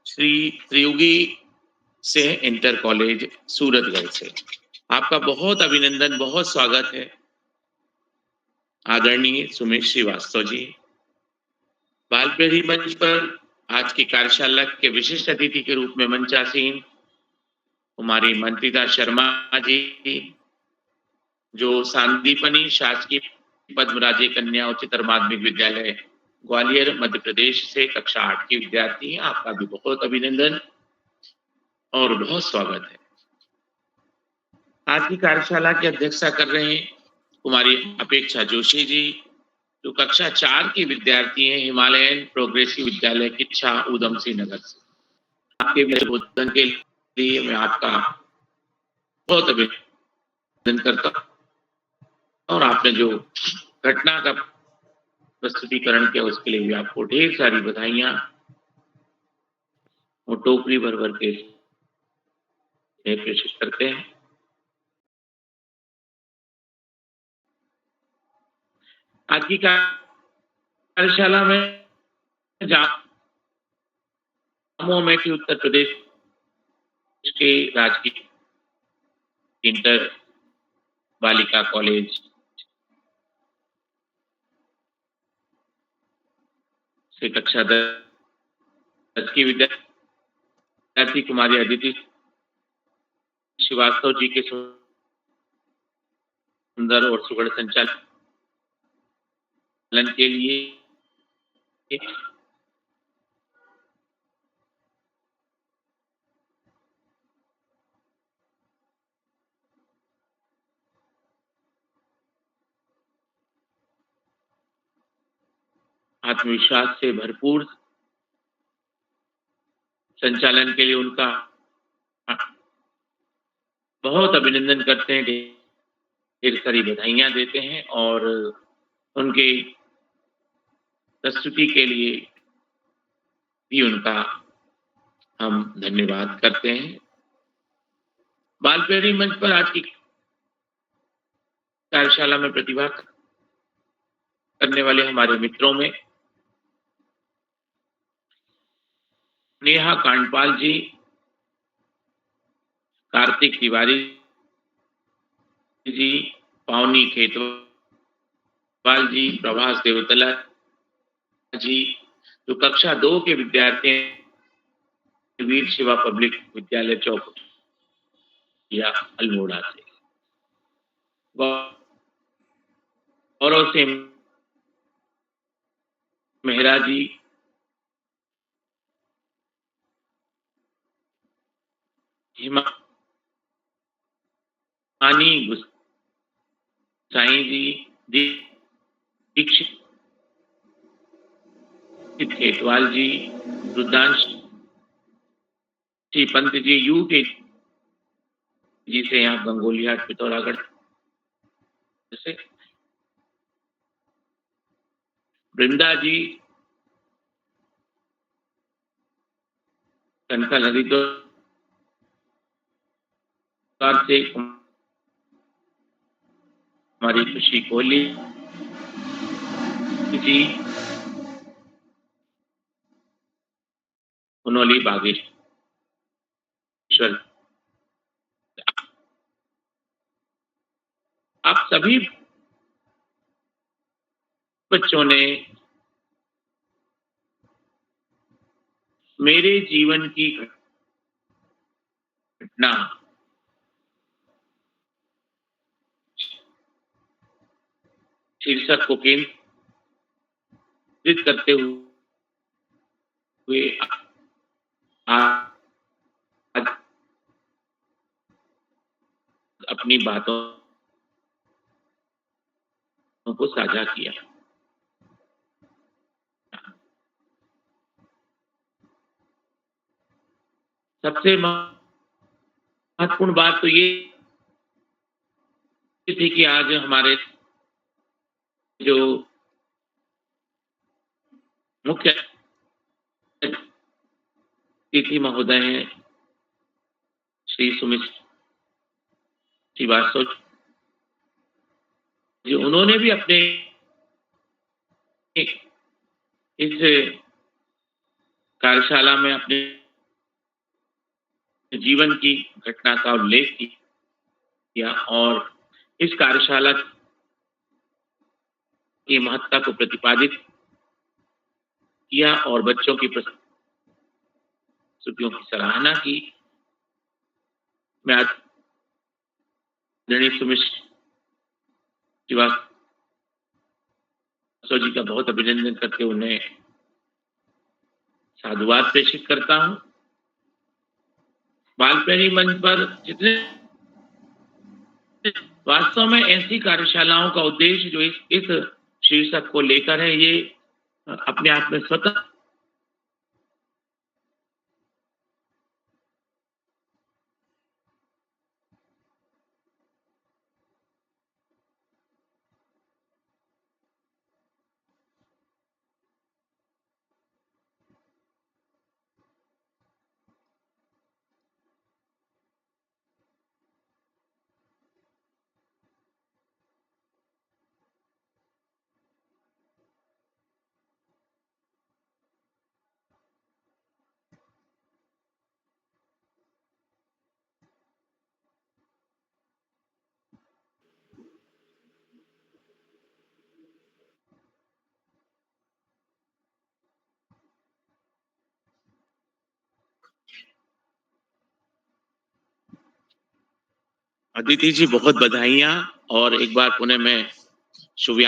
श्री त्रियुगी से इंटर कॉलेज सूरतगढ़ से। आपका बहुत अभिनंदन, बहुत स्वागत है आदरणीय सुमित श्रीवास्तव जी। बाल प्रहरी मंच पर आज की कार्यशाला के विशिष्ट अतिथि के रूप में मंचासीन कुमारी मंत्रिता शर्मा जी, जो सांदीपनी शासकीय पद्मराजे कन्या उच्चतर माध्यमिक विद्यालय ग्वालियर मध्य प्रदेश से कक्षा 8 की विद्यार्थी हैं। आपका भी बहुत अभिनंदन और बहुत स्वागत है। आज की कार्यशाला की अध्यक्षता कर रहे हैं कुमारी अपेक्षा जोशी जी, जो कक्षा 4 की विद्यार्थी हैं हिमालयन प्रोग्रेसिव विद्यालय किच्छा उधम सिंह नगर से। आपके उद्बोधन के लिए मैं आपका बहुत अभिनंदन करता हूँ और आपने जो घटना का प्रस्तुतिकरण किया उसके लिए भी आपको ढेर सारी बधाइयां और टोकरी भर भर के प्रेषित करते हैं। आज की कार्यशाला में जामू अमेठी उत्तर प्रदेश के राजकीय इंटर बालिका कॉलेज से कक्षा 10 की विद्यार्थी कुमारी अदिति श्रीवास्तव जी के सुंदर और सुगढ़ संचालन के लिए आत्मविश्वास से भरपूर संचालन के लिए उनका बहुत अभिनंदन करते हैं, ढेर सारी बधाइयां देते हैं और उनके प्रस्तुति के लिए भी उनका हम धन्यवाद करते हैं। बाल प्रहरी मंच पर आज की कार्यशाला में प्रतिभा करने वाले हमारे मित्रों में नेहा कांडपाल जी, कार्तिक तिवारी जी, पावनी खेतवाल जी, प्रभास देवतला जी, जो कक्षा 2 के विद्यार्थी हैं वीर शिवा पब्लिक विद्यालय चौक या अल्मोड़ा से। गौरव सिंह मेहरा जी, हिमानी गुसाई जी, दीक्षित खेतवाल जी, रुद्रांश पंत जी, यूके जी से यहाँ गंगोलीहाट पिथौरागढ़ से, वृंदा जी कनका नदी तो से, हमारी खुशी कोहली जी, उनोली बागेश्वर। आप सभी बच्चों ने मेरे जीवन की घटना शीर्षक को केंद्रित करते हुए आज अपनी बातों को साझा किया। सबसे महत्वपूर्ण बात तो ये थी कि आज हमारे जो मुख्य अतिथि महोदय हैं श्री सुमित श्रीवास्तव जी, उन्होंने भी अपने इस कार्यशाला में अपने जीवन की घटना का उल्लेख किया और इस कार्यशाला की महत्ता को प्रतिपादित किया और बच्चों की प्रस्तुतियों की सराहना की। मैं आदरणीय सुमित श्रीवास्तव जी का बहुत अभिनंदन करके उन्हें साधुवाद प्रेषित करता हूं। बाल प्रेमी मंच पर जितने वास्तव में ऐसी कार्यशालाओं का उद्देश्य जो इस शीर्षक को लेकर है, ये अपने आप में स्वतः अदिति जी बहुत बधाइयां और एक बार पुनः मैं शुभ